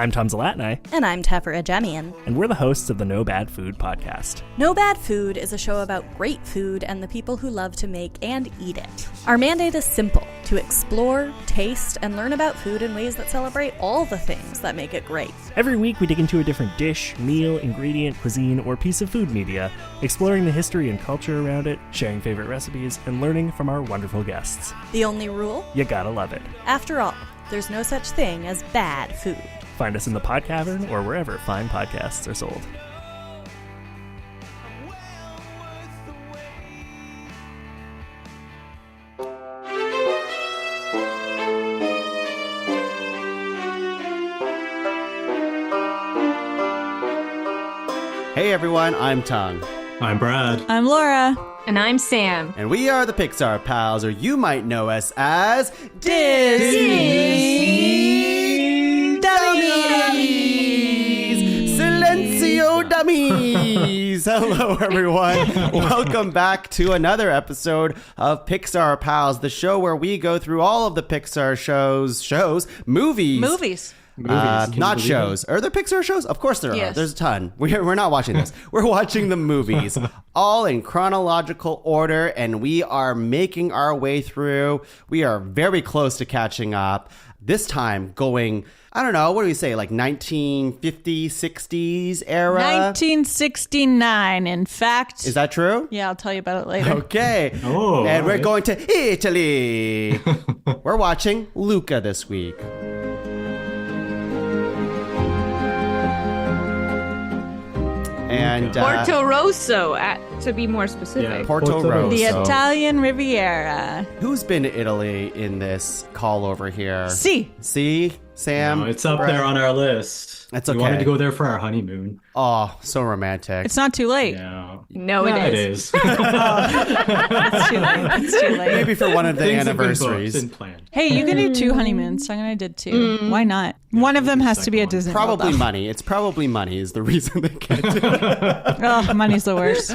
I'm Tom Zalatni. And I'm Tefera Jemian. And we're the hosts of the No Bad Food podcast. No Bad Food is a show about great food and the people who love to make and eat it. Our mandate is simple: to explore, taste, and learn about food in ways that celebrate all the things that make it great. Every week we dig into a different dish, meal, ingredient, cuisine, or piece of food media, exploring the history and culture around it, sharing favorite recipes, and learning from our wonderful guests. The only rule? You gotta love it. After all, there's no such thing as bad food. Find us in the Pod Cavern or wherever fine podcasts are sold. Hey everyone, I'm Tung. I'm Brad. I'm Laura. And I'm Sam. And we are the Pixar Pals, or you might know us as Disney Dummies! Silencio Dummies! Hello everyone. Welcome back to another episode of Pixar Pals, the show where we go through all of the Pixar movies. Not shows. Are there Pixar shows? Of course there are. There's a ton. We're not watching this. We're watching the movies, all in chronological order, and we are making our way through. We are very close to catching up. This time going, I don't know, what do we say, like 1950s, 60s era? 1969, in fact. Is that true? Yeah, I'll tell you about it later. Okay. Oh, and we're right. going to Italy. We're watching Luca this week. And Porto Rosso, to be more specific. Yeah, Porto Rosso. The Italian Riviera. Who's been to Italy in this call over here? See, Sam? No, it's up Brad? there on our list. That's We okay. wanted to go there for our honeymoon. Oh, so romantic. it's not too late. Yeah. No, Yeah, it it is. is. It's too late. It's too late. Maybe for one of the Things have been booked anniversaries. and planned. Hey, you can do 2 honeymoons. Tung and I did 2. Why not? One of them has to be a Disney World, Probably though. money. It's probably money is the reason they can't do it. Oh, money's the worst.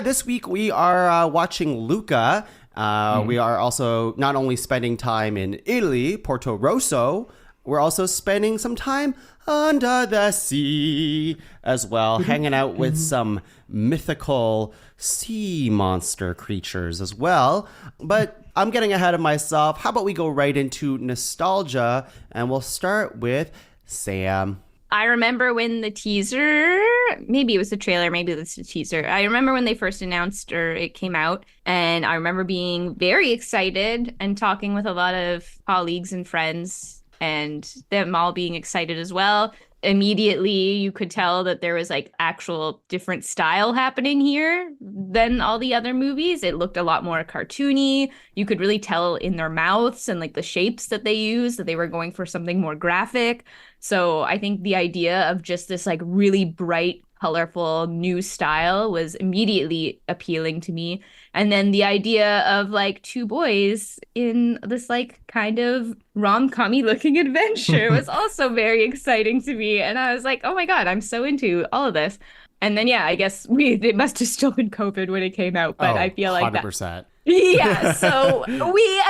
This week we are watching Luca. We are also not only spending time in Italy, Porto Rosso, we're also spending some time under the sea as well, hanging out with some mythical sea monster creatures as well. But I'm getting ahead of myself. How about we go right into nostalgia, and we'll start with Sam. I remember when the teaser, maybe it was the trailer, maybe it was the teaser. I remember when they first announced or it came out, and I remember being very excited and talking with a lot of colleagues and friends and them all being excited as well. Immediately, you could tell that there was like actual different style happening here than all the other movies. It looked a lot more cartoony. You could really tell in their mouths and like the shapes that they used that they were going for something more graphic. So I think the idea of just this like really bright, colorful new style was immediately appealing to me. And then the idea of like 2 boys in this like kind of rom-com-y looking adventure was also very exciting to me. And I was like, oh my God, I'm so into all of this. And then, yeah, I guess it must have still been COVID when it came out, but I feel like 100%. that. Yeah, so we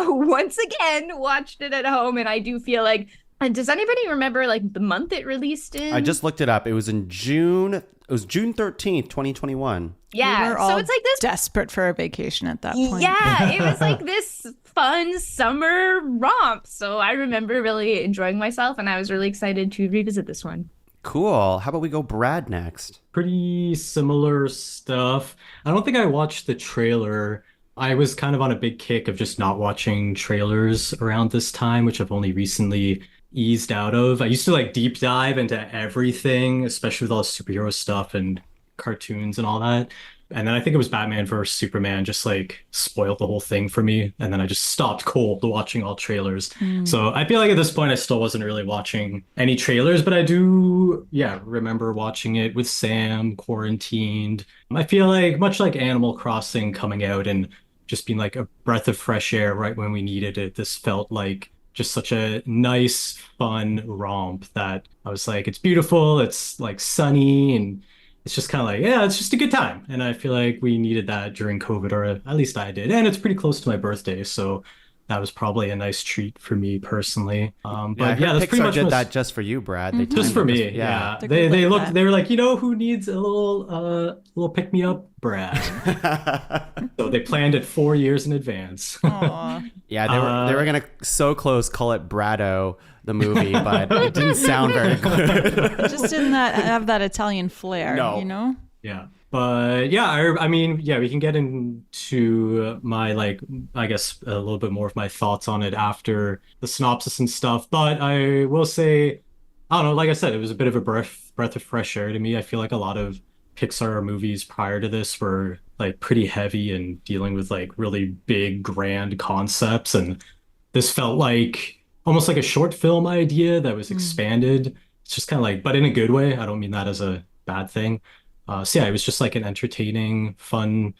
once again watched it at home, and I do feel like, and does anybody remember like the month it released in? I just looked it up. It was in June. It was June 13th, 2021. Yeah, We were all so it's like this. desperate for a vacation at that point. Yeah, it was like this fun summer romp. So I remember really enjoying myself, and I was really excited to revisit this one. Cool. How about we go Brad next? Pretty similar stuff. I don't think I watched the trailer. I was kind of on a big kick of just not watching trailers around this time, which I've only recently eased out of. I used to like deep dive into everything, especially with all the superhero stuff and cartoons and all that. And then I think it was Batman vs Superman just like spoiled the whole thing for me. And then I just stopped cold watching all trailers. So I feel like at this point I still wasn't really watching any trailers, but I do, remember watching it with Sam, quarantined. I feel like much like Animal Crossing coming out and just being like a breath of fresh air right when we needed it, this felt like just such a nice, fun romp that I was like, it's beautiful, it's like sunny, and it's just kind of like, yeah, it's just a good time. And I feel like we needed that during COVID, or at least I did. And it's pretty close to my birthday, so that was probably a nice treat for me personally. I But heard yeah, that's pretty Pixar much did that just for you, Brad. They just timed for it me. Yeah, They're they good like looked. that. They were like, who needs a little pick me up, Brad? So they planned it 4 years in advance. Aw. Yeah, they were gonna so close call it Brado the movie, but it didn't sound very good. It just didn't have that Italian flair, No. you know? Yeah. But yeah, I mean, yeah, we can get into my like, I guess a little bit more of my thoughts on it after the synopsis and stuff. But I will say, I don't know, like I said, it was a bit of a breath of fresh air to me. I feel like a lot of Pixar movies prior to this were like pretty heavy and dealing with like really big, grand concepts. And this felt like almost like a short film idea that was expanded. It's just kind of like, but in a good way. I don't mean that as a bad thing. So yeah, it was just like an entertaining, fun,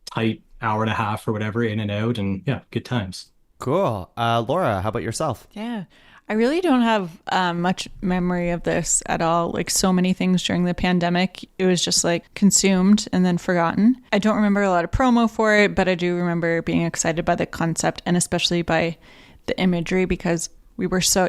tight hour and a half or whatever, in and out, and yeah, good times. Cool. Laura, how about yourself? Yeah. I really don't have much memory of this at all. Like so many things during the pandemic, it was just like consumed and then forgotten. I don't remember a lot of promo for it, but I do remember being excited by the concept and especially by the imagery because we were so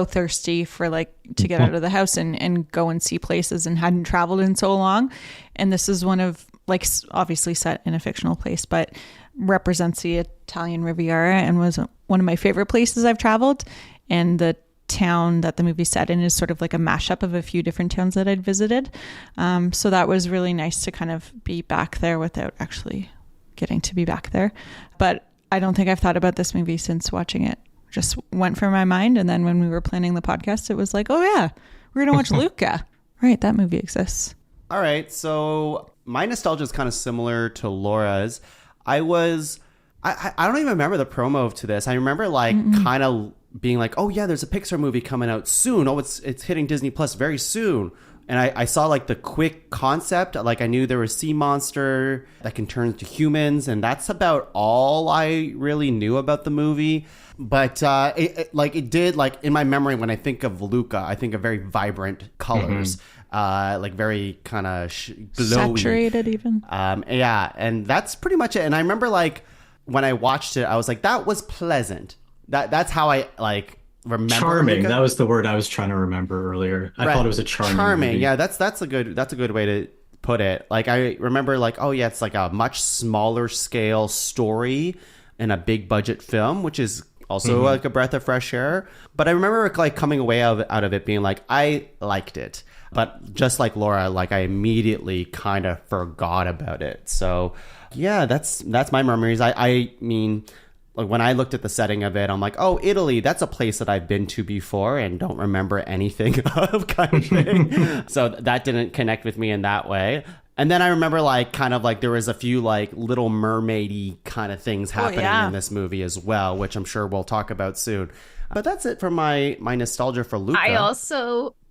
thirsty for like to get out of the house and go and see places and hadn't traveled in so long. And this is one of like obviously set in a fictional place, but represents the Italian Riviera and was one of my favorite places I've traveled. And the town that the movie set in is sort of like a mashup of a few different towns that I'd visited. So that was really nice to kind of be back there without actually getting to be back there. But I don't think I've thought about this movie since watching it. Just went from my mind. And then when we were planning the podcast, it was like, oh yeah, we're going to watch Luca. Right, that movie exists. All right, so my nostalgia is kind of similar to Laura's. I don't even remember the promo to this. I remember like kind of being like, oh yeah, there's a Pixar movie coming out soon. Oh, it's hitting Disney Plus very soon. And I saw like the quick concept. Like I knew there was a sea monster that can turn into humans. And that's about all I really knew about the movie. But it did like in my memory, when I think of Luca, I think of very vibrant colors, like very kind of glowy. Saturated even. Yeah. And that's pretty much it. And I remember like when I watched it, I was like, that was pleasant. That's how I like remember. Charming. Luca. That was the word I was trying to remember earlier. I thought it was a charming movie. Yeah, that's a good way to put it. Like I remember like, oh yeah, it's like a much smaller scale story in a big budget film, which is also like a breath of fresh air. But I remember like coming away out of it being like, I liked it. But just like Laura, like I immediately kind of forgot about it. So yeah, that's my memories. I mean, like when I looked at the setting of it, I'm like, oh, Italy, that's a place that I've been to before and don't remember anything of kind of thing. So that didn't connect with me in that way. And then I remember like kind of like there was a few like Little Mermaid-y kind of things happening in this movie as well, which I'm sure we'll talk about soon. But that's it for my nostalgia for Luca.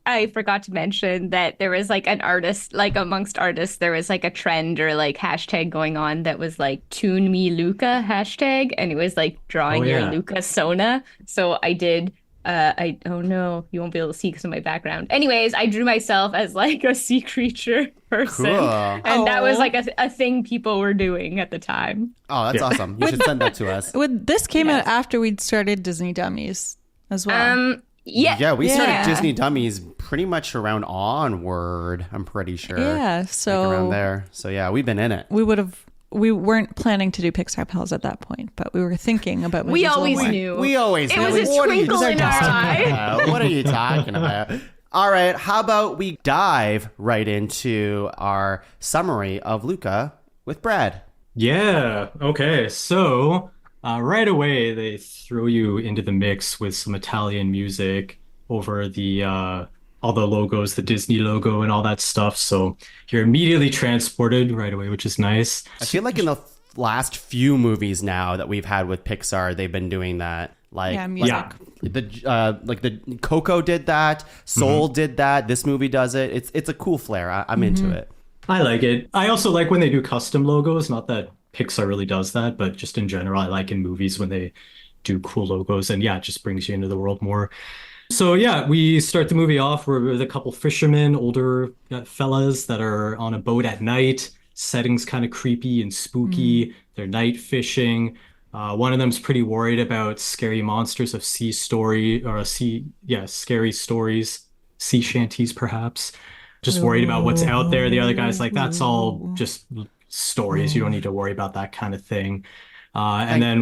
I forgot to mention that there was like an artist, like amongst artists, there was like a trend or like hashtag going on that was like Tune Me Luca hashtag. And it was like drawing your Luca Sona. So I did, oh no, you won't be able to see because of my background. Anyways, I drew myself as like a sea creature person. Cool. And that was like a thing people were doing at the time. Oh, that's awesome. You should send that to us. This came out after we'd started Disney Dummies as well. Yeah, we started Disney Dummies pretty much around Onward, I'm pretty sure. Yeah, so like around there. So yeah, we've been in it. We weren't planning to do Pixar Pals at that point, but we were thinking about We always knew. We always It knew. was a twinkle in our eye. What are you talking about? All right, how about we dive right into our summary of Luca with Brad? Yeah. Okay. So right away, they throw you into the mix with some Italian music over the all the logos, the Disney logo and all that stuff. So you're immediately transported right away, which is nice. I feel like in the last few movies now that we've had with Pixar, they've been doing that. Like, music. the Coco did that, Soul did that. This movie does it. It's a cool flair. I'm into it. I like it. I also like when they do custom logos. Not that Pixar really does that, but just in general, I like in movies when they do cool logos. And yeah, it just brings you into the world more. So yeah, we start the movie off with a couple fishermen, older fellas that are on a boat at night. Setting's kind of creepy and spooky. They're night fishing. One of them's pretty worried about scary monsters of sea story or scary stories, sea shanties perhaps. Just worried about what's out there. The other guy's like, that's all just stories. You don't need to worry about that kind of thing. And then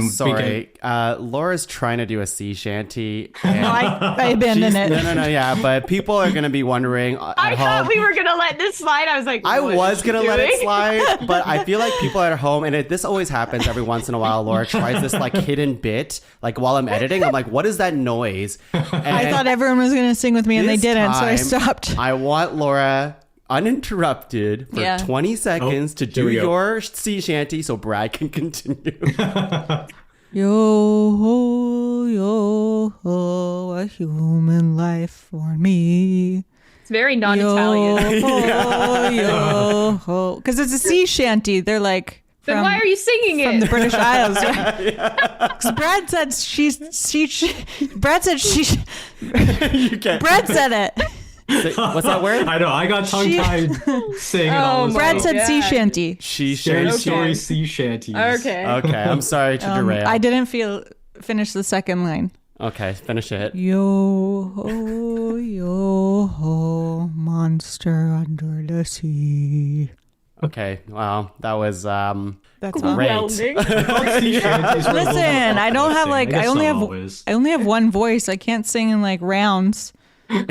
Laura's trying to do a sea shanty. No, I abandoned it. No, yeah, but people are gonna be wondering. I thought we were gonna let this slide. I was like, I was gonna let it slide, but I feel like people at home, and this always happens every once in a while. Laura tries this like hidden bit, like while I'm editing. I'm like, what is that noise? And I thought everyone was going to sing with me and they didn't, so I stopped. I want Laura uninterrupted for 20 seconds to do your sea shanty so Brad can continue. Yo ho, yo ho, a human life for me. It's very non-Italian. Yo ho. Because it's a sea shanty. They're like... Then why are you singing it? From the British Isles, right? Because Brad said Brad said Brad said it. What's that word? I know. I got tongue-tied saying it all. Brad said sea shanty. Scary story sea shanties. Okay. Okay, I'm sorry to derail. I didn't finish the second line. Okay, finish it. Yo ho, monster under the sea. Okay, well, that was That's great. Listen, I don't have like I only have one voice. I can't sing in like rounds. You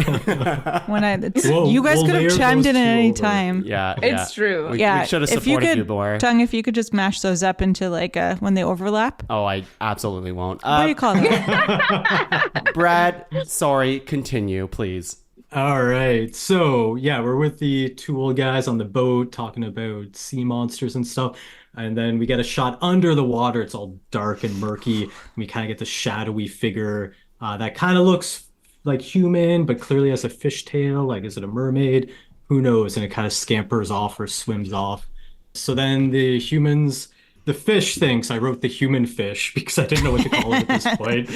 guys could have chimed in at any time. Yeah, it's true. We should have supported you more. Tongue, if you could just mash those up into like when they overlap. Oh, I absolutely won't. What do you call that? Brad, sorry, continue, please. All right. So, yeah, we're with the two old guys on the boat talking about sea monsters and stuff. And then we get a shot under the water. It's all dark and murky. And we kind of get the shadowy figure that kind of looks like human, but clearly has a fish tail. Like, is it a mermaid? Who knows? And it kind of scampers off or swims off. So then the humans... The fish thinks I wrote the human fish because I didn't know what to call it at this point.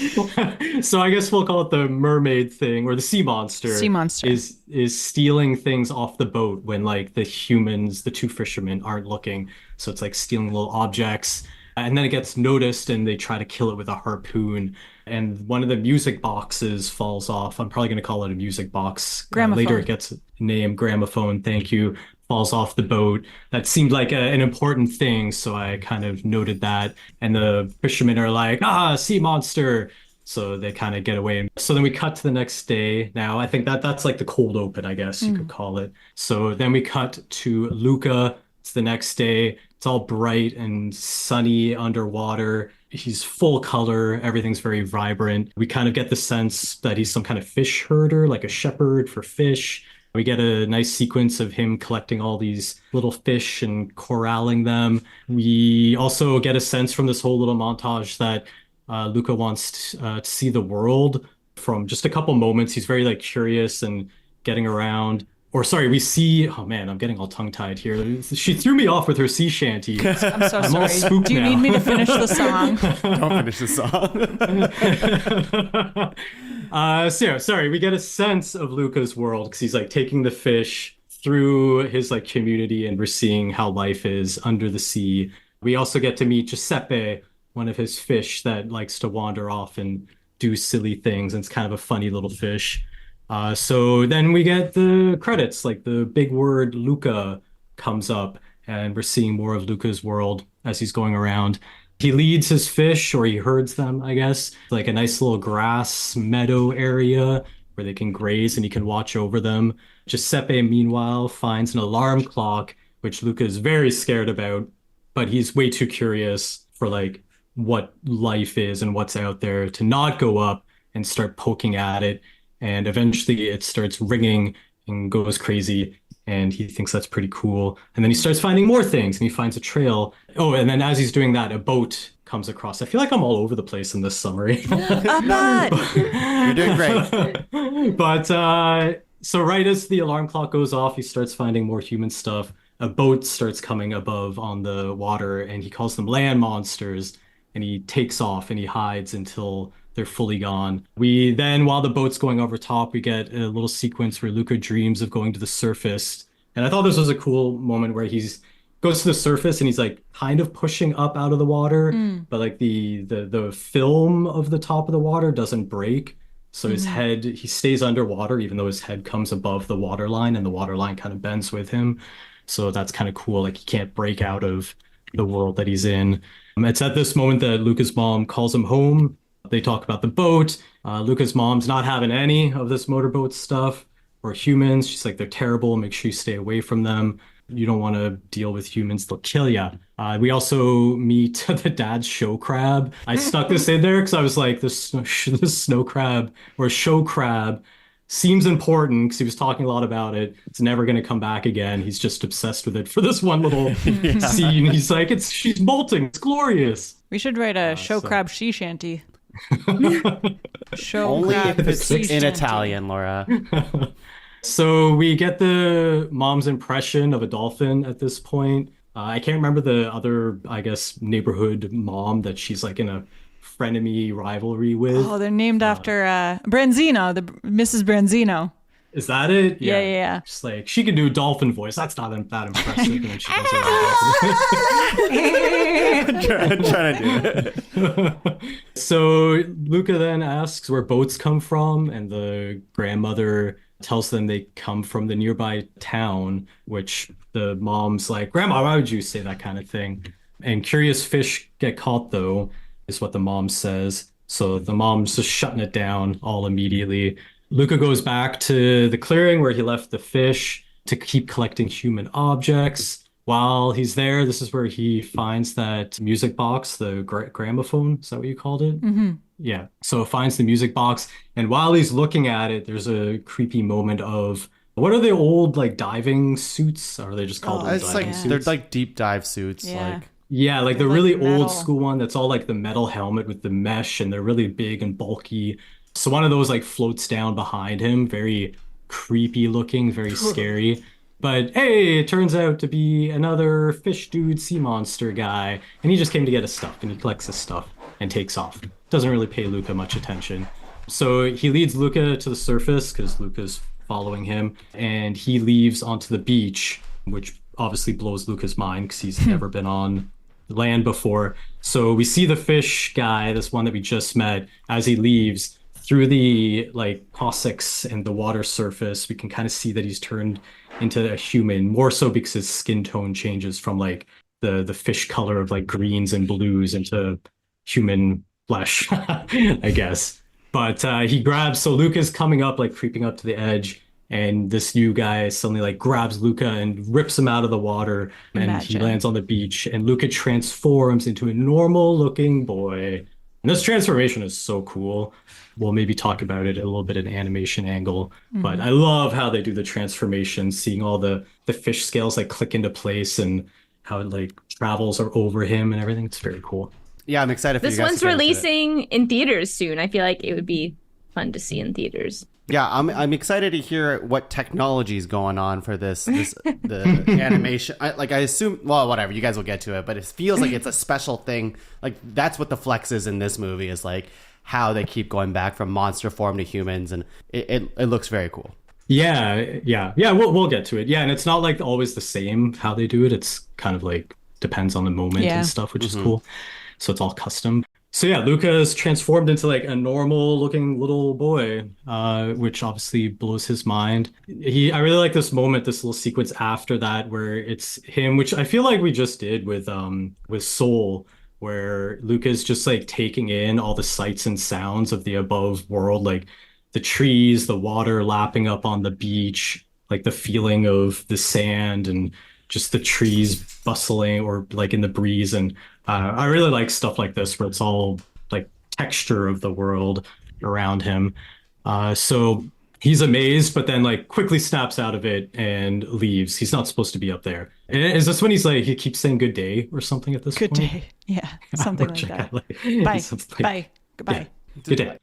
So I guess we'll call it the mermaid thing or the sea monster. Sea monster is stealing things off the boat when like the humans, the two fishermen aren't looking. So it's like stealing little objects. And then it gets noticed and they try to kill it with a harpoon. And one of the music boxes falls off. I'm probably going to call it a music box. Later it gets a name, gramophone. Thank you. Falls off the boat. That seemed like an important thing, so I kind of noted that. And the fishermen are like, sea monster. So they kind of get away. So then we cut to the next day. Now, I think that's like the cold open, I guess you could call it. So then we cut to Luca. It's the next day. It's all bright and sunny underwater. He's full color. Everything's very vibrant. We kind of get the sense that he's some kind of fish herder, like a shepherd for fish. We get a nice sequence of him collecting all these little fish and corralling them. We also get a sense from this whole little montage that Luca wants to see the world from just a couple moments. He's very like curious and getting around. Or sorry, we see, oh man, I'm getting all tongue-tied here. She threw me off with her sea shanty. I'm so I'm sorry. all spooked Do you now. need me to finish the song? Don't finish the song. Sorry, we get a sense of Luca's world because he's like taking the fish through his like community and we're seeing how life is under the sea. We also get to meet Giuseppe, one of his fish that likes to wander off and do silly things. And it's kind of a funny little fish. So then we get the credits, like the big word Luca comes up and we're seeing more of Luca's world as he's going around. He leads his fish, or he herds them, I guess, like a nice little grass meadow area where they can graze and he can watch over them. Giuseppe, meanwhile, finds an alarm clock, which Luca is very scared about, but he's way too curious for like what life is and what's out there to not go up and start poking at it. And eventually it starts ringing and goes crazy. And he thinks that's pretty cool. And then he starts finding more things and he finds a trail. Oh, and then as he's doing that, a boat comes across. I feel like I'm all over the place in this summary. You're doing great. But so right as the alarm clock goes off, he starts finding more human stuff. A boat starts coming above on the water and he calls them land monsters. And he takes off and he hides until they're fully gone. We then, while the boat's going over top, we get a little sequence where Luca dreams of going to the surface. And I thought this was a cool moment where he's goes to the surface and he's like kind of pushing up out of the water, but like the film of the top of the water doesn't break. So his head, he stays underwater, even though his head comes above the water line and the water line kind of bends with him. So that's kind of cool. Like he can't break out of the world that he's in. It's at this moment that Luca's mom calls him home. They talk about the boat. Luca's mom's not having any of this motorboat stuff or humans. She's like, they're terrible. Make sure you stay away from them. You don't want to deal with humans. They'll kill you. We also meet the dad's show crab. I stuck this in there because I was like, this snow crab or show crab seems important because he was talking a lot about it. It's never going to come back again. He's just obsessed with it for this one little scene. He's like, she's molting. It's glorious. We should write a show crab sea shanty. Show Only crab if it's sea in shanty. Italian, Laura. So we get the mom's impression of a dolphin at this point. I can't remember the other, I guess, neighborhood mom that she's like in a frenemy rivalry with. Oh, they're named after Branzino, the Mrs. Branzino. Is that it? Yeah. Just like, she can do a dolphin voice. That's not that impressive. And then she does her I'm trying to do it. So Luca then asks where boats come from, and the grandmother tells them they come from the nearby town, which the mom's like, Grandma, why would you say that kind of thing? And curious fish get caught, though, is what the mom says. So the mom's just shutting it down all immediately. Luca goes back to the clearing where he left the fish to keep collecting human objects. While he's there, this is where he finds that music box, the gramophone. Is that what you called it? Mm-hmm. Yeah. So finds the music box. And while he's looking at it, there's a creepy moment of, what are the old like diving suits? Or are they just called old It's diving like suits? they're like deep dive suits. Yeah. Like Yeah, like the They're, like, really metal. old school one that's all like the metal helmet with the mesh, and they're really big and bulky. So one of those like floats down behind him, very creepy looking, very scary. But hey, it turns out to be another fish dude sea monster guy, and he just came to get his stuff, and he collects his stuff and takes off. Doesn't really pay Luca much attention. So he leads Luca to the surface because Luca's following him, and he leaves onto the beach, which obviously blows Luca's mind because he's never been on land before. So we see the fish guy, this one that we just met, as he leaves through the like caustics and the water surface. We can kind of see that he's turned into a human, more so because his skin tone changes from like the fish color of like greens and blues into human flesh, I guess. But he grabs, so Luca's coming up, like creeping up to the edge, and this new guy suddenly like grabs Luca and rips him out of the water, and he lands on the beach, and Luca transforms into a normal looking boy. And this transformation is so cool. We'll maybe talk about it a little bit in animation angle, but I love how they do the transformation, seeing all the fish scales like click into place and how it like travels or over him and everything. It's very cool. Yeah, I'm excited for This you guys one's to get into it. releasing in theaters soon. I feel like it would be fun to see in theaters. Yeah, I'm excited to hear what technology is going on for the animation. I assume, well, whatever, you guys will get to it, but it feels like it's a special thing. Like that's what the flex is in this movie, is like how they keep going back from monster form to humans, and it looks very cool. Yeah. We'll get to it. Yeah, and it's not like always the same how they do it. It's kind of like depends on the moment and stuff, which is cool. So it's all custom. So yeah, Luca is transformed into like a normal looking little boy, which obviously blows his mind. I really like this moment, this little sequence after that, where it's him, which I feel like we just did with Soul, where Luca's just like taking in all the sights and sounds of the above world, like the trees, the water lapping up on the beach, like the feeling of the sand and just the trees bustling or like in the breeze. And I really like stuff like this where it's all like texture of the world around him. So he's amazed, but then like quickly snaps out of it and leaves. He's not supposed to be up there. Is this when he's like, he keeps saying good day or something at this Good point? day. Yeah, something like that. Bye. Bye. Goodbye. Yeah, good day.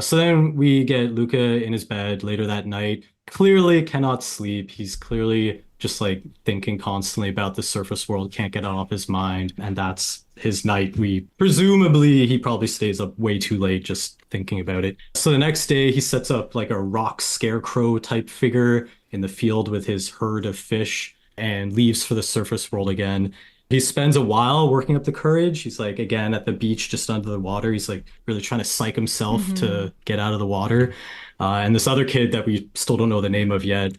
So then we get Luca in his bed later that night. Clearly cannot sleep. He's clearly just like thinking constantly about the surface world, can't get it off his mind. And that's his night. Presumably he probably stays up way too late just thinking about it. So the next day he sets up like a rock scarecrow type figure in the field with his herd of fish. and leaves for the surface world again. He spends a while working up the courage. He's like, again, at the beach, just under the water. He's like really trying to psych himself to get out of the water. And this other kid that we still don't know the name of yet,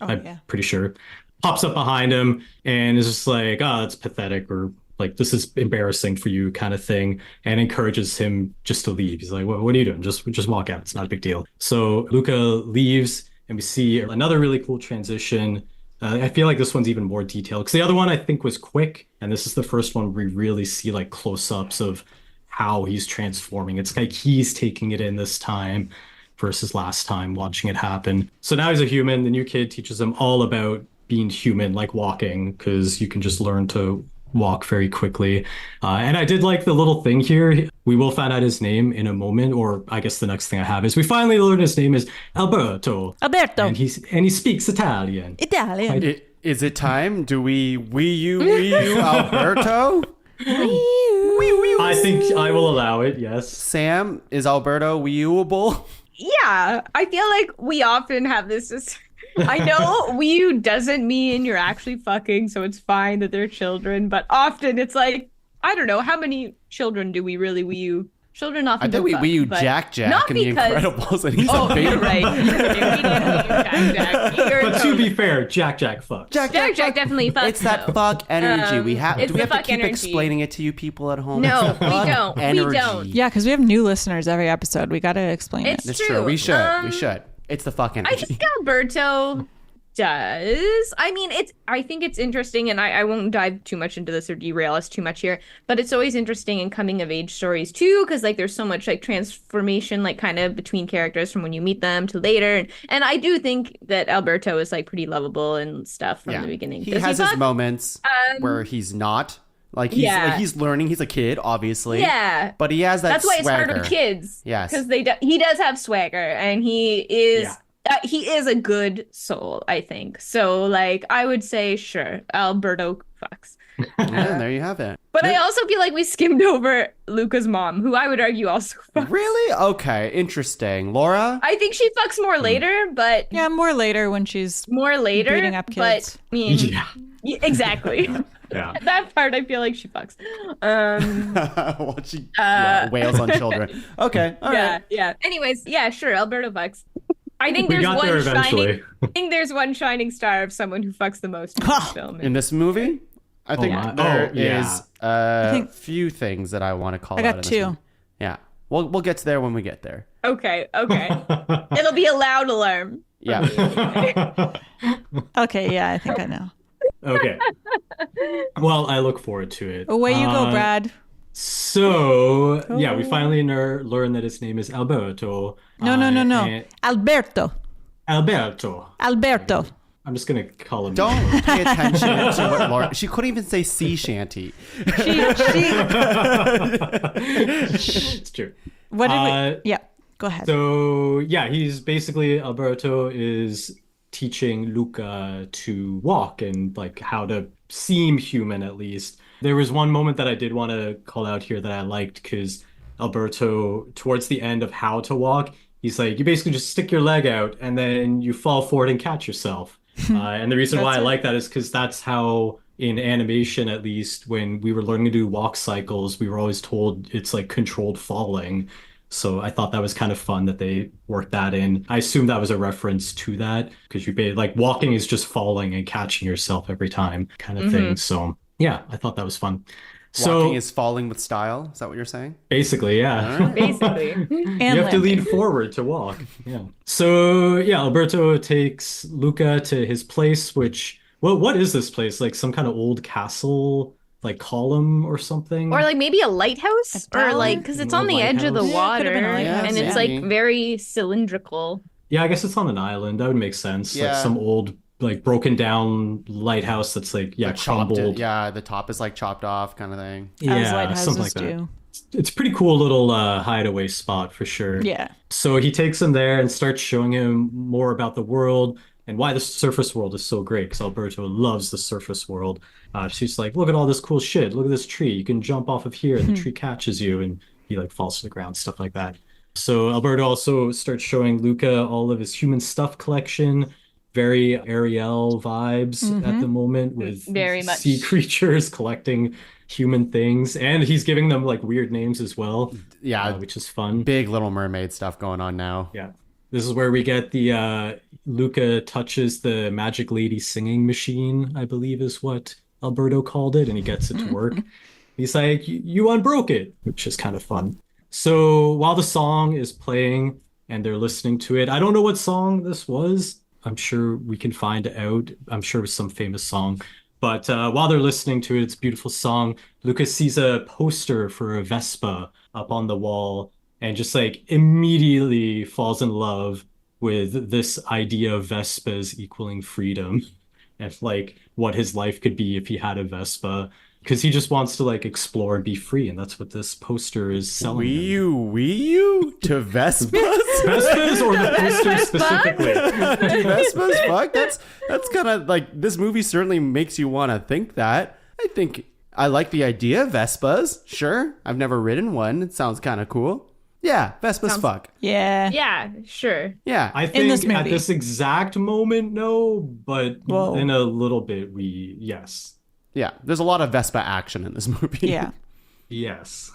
pretty sure, pops up behind him and is just like, oh, it's pathetic, or like, this is embarrassing for you kind of thing, and encourages him just to leave. He's like, what are you doing? Just walk out. It's not a big deal. So Luca leaves, and we see another really cool transition. I feel like this one's even more detailed because the other one I think was quick, and this is the first one we really see like close-ups of how he's transforming. It's like he's taking it in this time versus last time watching it happen. So now he's a human. The new kid teaches him all about being human, like walking, because you can just learn to walk very quickly. And I did like the little thing here. We will find out his name in a moment, or I guess the next thing I have is we finally learn his name is Alberto. Alberto. And he speaks Italian. Is it time? Do we wee you Alberto? I think I will allow it, yes. Sam, is Alberto wee-able? Yeah, I feel like we often have this. I know wee you doesn't mean you're actually fucking, so it's fine that they're children, but often it's like, I don't know, how many children do we really wee you? Children often I think we wee you Jack in The Incredibles, and he's a baby. You're right. We did Jack. But to be fair, Jack fucks. Jack definitely fucks. It's that though. fuck energy. Do we have to keep energy. Explaining it to you people at home? No, we don't. Energy. We don't. Yeah, because we have new listeners every episode. We got to explain it. That's true. true. We should. It's the fuck energy. I think Alberto does. I mean, I think it's interesting, and I won't dive too much into this or derail us too much here, but it's always interesting in coming of age stories too, because like there's so much like transformation, like kind of between characters from when you meet them to later, and I do think that Alberto is like pretty lovable and stuff from the beginning. He has his moments where he's not. Like he's learning. He's a kid, obviously. Yeah, but he has that. That's why swagger. it's hard with kids. Yes, because he does have swagger, and he is. Yeah. He is a good soul, I think. So, like, I would say, sure, Alberto fucks. Yeah, there you have it. But I also feel like we skimmed over Luca's mom, who I would argue also fucks. Really? Okay, interesting. Laura? I think she fucks more later, but... Yeah, more later when she's beating up kids. But, I mean, yeah, exactly. Yeah. That part, I feel like she fucks. Well, she wails on children. Okay, all right. Yeah. Anyways, yeah, sure, Alberto fucks. I think there's one shining star of someone who fucks the most in this film. In this movie? I think there is a few things that I want to call out. I got two. Yeah. We'll get to there when we get there. Okay. It'll be a loud alarm. Yeah. Okay, yeah, I think I know. Okay. Well, I look forward to it. Away you go, Brad. So, yeah, we finally learn that his name is Alberto. No. Alberto. I'm just going to call him. Don't pay attention to what Laura... She couldn't even say sea shanty. It's true. What did we... Yeah, go ahead. So, yeah, he's basically... Alberto is teaching Luca to walk and, like, how to seem human, at least. There was one moment that I did want to call out here that I liked, because Alberto, towards the end of how to walk, he's like, you basically just stick your leg out and then you fall forward and catch yourself. And the reason why I like that is because that's how, in animation at least, when we were learning to do walk cycles, we were always told it's like controlled falling. So I thought that was kind of fun that they worked that in. I assume that was a reference to that, because like walking is just falling and catching yourself every time kind of thing. So yeah, I thought that was fun. Walking is falling with style. Is that what you're saying? Basically, yeah. Right. Basically. And you have to lean forward to walk. Yeah. So yeah, Alberto takes Luca to his place, which, well, what is this place? Like some kind of old castle, like column or something? Or like maybe a lighthouse? Or like, because it's on the edge of the water, and it's like very cylindrical. Yeah, I guess it's on an island. That would make sense. Yeah. Like some old, like broken down lighthouse that's like, crumbled. The top is like chopped off kind of thing. Yeah, something like that. It's a pretty cool little hideaway spot for sure. Yeah. So he takes him there and starts showing him more about the world and why the surface world is so great, because Alberto loves the surface world. She's like, look at all this cool shit. Look at this tree. You can jump off of here and the tree catches you and he like falls to the ground, stuff like that. So Alberto also starts showing Luca all of his human stuff collection. very Ariel vibes at the moment with Very much. sea creatures collecting human things. And he's giving them like weird names as well. Yeah. Which is fun. Big Little Mermaid stuff going on now. Yeah. This is where we get the Luca touches the magic lady singing machine, I believe is what Alberto called it, and he gets it to work. He's like, you unbroke it, which is kind of fun. So while the song is playing and they're listening to it, I don't know what song this was. I'm sure we can find out. I'm sure it was some famous song. But while they're listening to it, it's a beautiful song. Luca sees a poster for a Vespa up on the wall and just like immediately falls in love with this idea of Vespas equaling freedom and like what his life could be if he had a Vespa. Because he just wants to like explore and be free, and that's what this poster is selling. Wii U to Vespas? Vespas or the poster specifically? Vespas? Fuck, that's kind of like, this movie certainly makes you want to think that. I think I like the idea of Vespas. Sure, I've never ridden one. It sounds kind of cool. Yeah, Vespas fuck. Yeah. Yeah, sure. Yeah. I think this movie. at this exact moment, no, but Whoa. in a little bit, yes. Yeah, there's a lot of Vespa action in this movie. Yeah. Yes.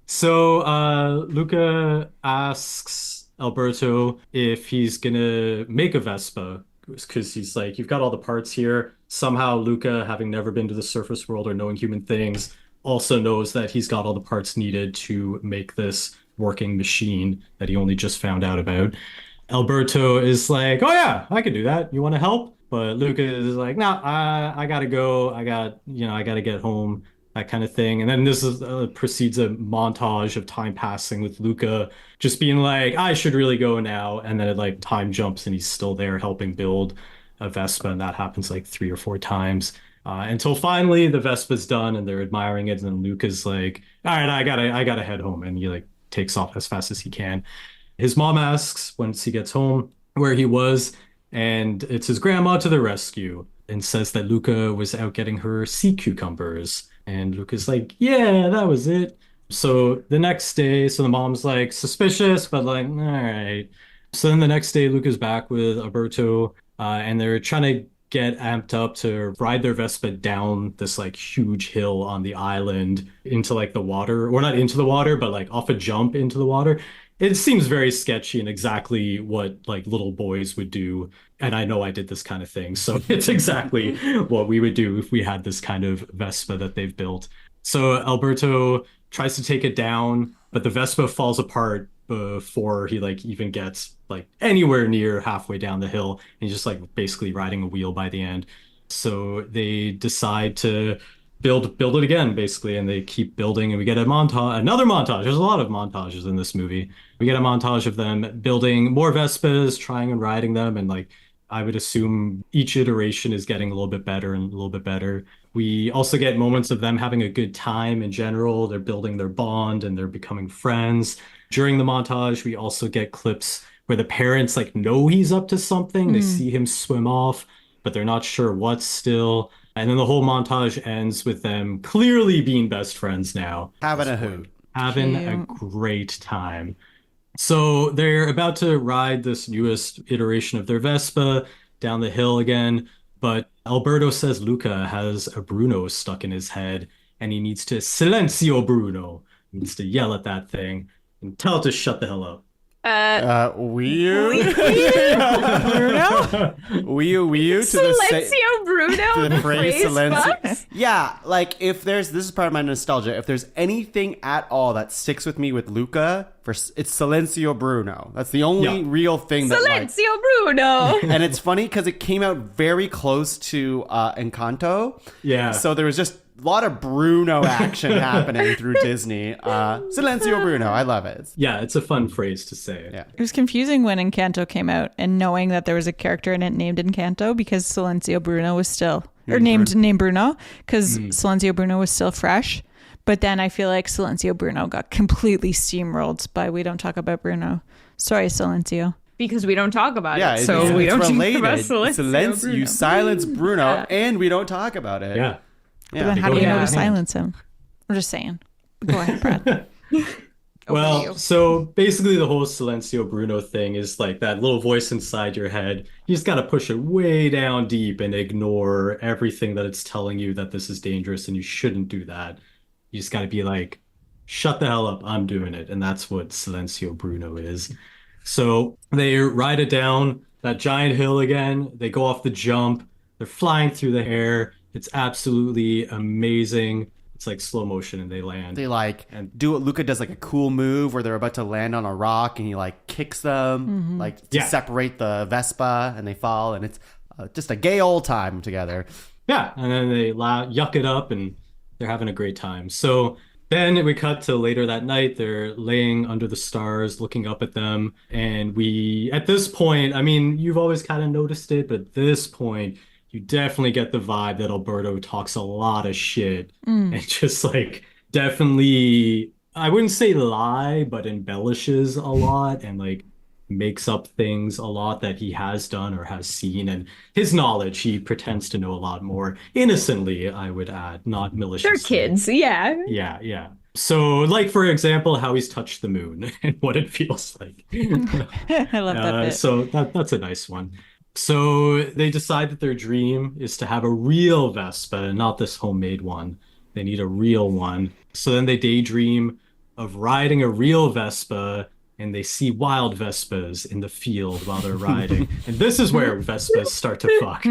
So Luca asks Alberto if he's gonna make a Vespa, because he's like, you've got all the parts here. Somehow Luca, having never been to the surface world or knowing human things, also knows that he's got all the parts needed to make this working machine that he only just found out about. Alberto is like, oh yeah, I can do that. You want to help? But Luca is like, no, I gotta go. I gotta get home, that kind of thing. And then this is precedes a montage of time passing with Luca just being like, I should really go now. And then it like time jumps and he's still there helping build a Vespa. And that happens like 3 or 4 times until finally the Vespa's done and they're admiring it. And then Luca's like, all right, I gotta head home. And he like takes off as fast as he can. His mom asks once he gets home where he was. And it's his grandma to the rescue and says that Luca was out getting her sea cucumbers. And Luca's like, yeah, that was it. So the next day, so the mom's like suspicious, but like, all right. So then the next day, Luca's back with Alberto and they're trying to get amped up to ride their Vespa down this like huge hill on the island into like the water, or not into the water, but like off a jump into the water. It seems very sketchy and exactly what like little boys would do. And I know I did this kind of thing. So it's exactly what we would do if we had this kind of Vespa that they've built. So Alberto tries to take it down, but the Vespa falls apart before he like even gets like anywhere near halfway down the hill. And he's just like basically riding a wheel by the end. So they decide to build it again, basically, and they keep building, and we get another montage. There's a lot of montages in this movie. We get a montage of them building more Vespas, trying and riding them, and like I would assume each iteration is getting a little bit better and a little bit better. We also get moments of them having a good time in general. They're building their bond and they're becoming friends. During the montage, we also get clips where the parents like know he's up to something. They see him swim off, but they're not sure what still. And then the whole montage ends with them clearly being best friends now. Having a hoot. Having a great time. So they're about to ride this newest iteration of their Vespa down the hill again. But Alberto says Luca has a Bruno stuck in his head and he needs to Silenzio Bruno. He needs to yell at that thing and tell it to shut the hell up. Wii U? Wii U to Silencio Bruno? to the phrase Silencio. Fucks? Yeah, like if there's, this is part of my nostalgia, if there's anything at all that sticks with me with Luca, it's Silencio Bruno. That's the only real thing that Silencio Bruno. And it's funny because it came out very close to Encanto. Yeah. So there was just a lot of Bruno action happening through Disney. Silencio Bruno. I love it. Yeah, it's a fun phrase to say. Yeah. It was confusing when Encanto came out and knowing that there was a character in it named Encanto because Silencio Bruno was still, or named Bruno, because Silencio Bruno was still fresh. But then I feel like Silencio Bruno got completely steamrolled by We Don't Talk About Bruno. Sorry, Silencio. Because we don't talk about Yeah, it. So we don't related. talk about Silencio Bruno. You silence Bruno and we don't talk about it. Yeah. But then how do you know to silence him? I'm just saying. Go ahead, Brad. Over to Well, you. so basically the whole Silencio Bruno thing is like that little voice inside your head. You just got to push it way down deep and ignore everything that it's telling you that this is dangerous and you shouldn't do that. You just got to be like, shut the hell up, I'm doing it. And that's what Silencio Bruno is. So they ride it down that giant hill again. They go off the jump. They're flying through the air. It's absolutely amazing. It's like slow motion and they land. They like And- do what Luca does, like a cool move where they're about to land on a rock and he like kicks them like to Yeah. separate the Vespa and they fall and it's just a gay old time together. Yeah, and then they yuck it up and they're having a great time. So then we cut to later that night. They're laying under the stars, looking up at them. And we, at this point, I mean, you've always kind of noticed it, but at this point, you definitely get the vibe that Alberto talks a lot of shit and just like definitely, I wouldn't say lie, but embellishes a lot and like makes up things a lot that he has done or has seen. And his knowledge, he pretends to know a lot more innocently, I would add, not maliciously. They're kids, yeah. Yeah, yeah. So, like, for example, how he's touched the moon and what it feels like. I love that bit. So that's a nice one. So they decide that their dream is to have a real Vespa, not this homemade one. They need a real one. So then they daydream of riding a real Vespa, and they see wild Vespas in the field while they're riding. And this is where Vespas start to fuck.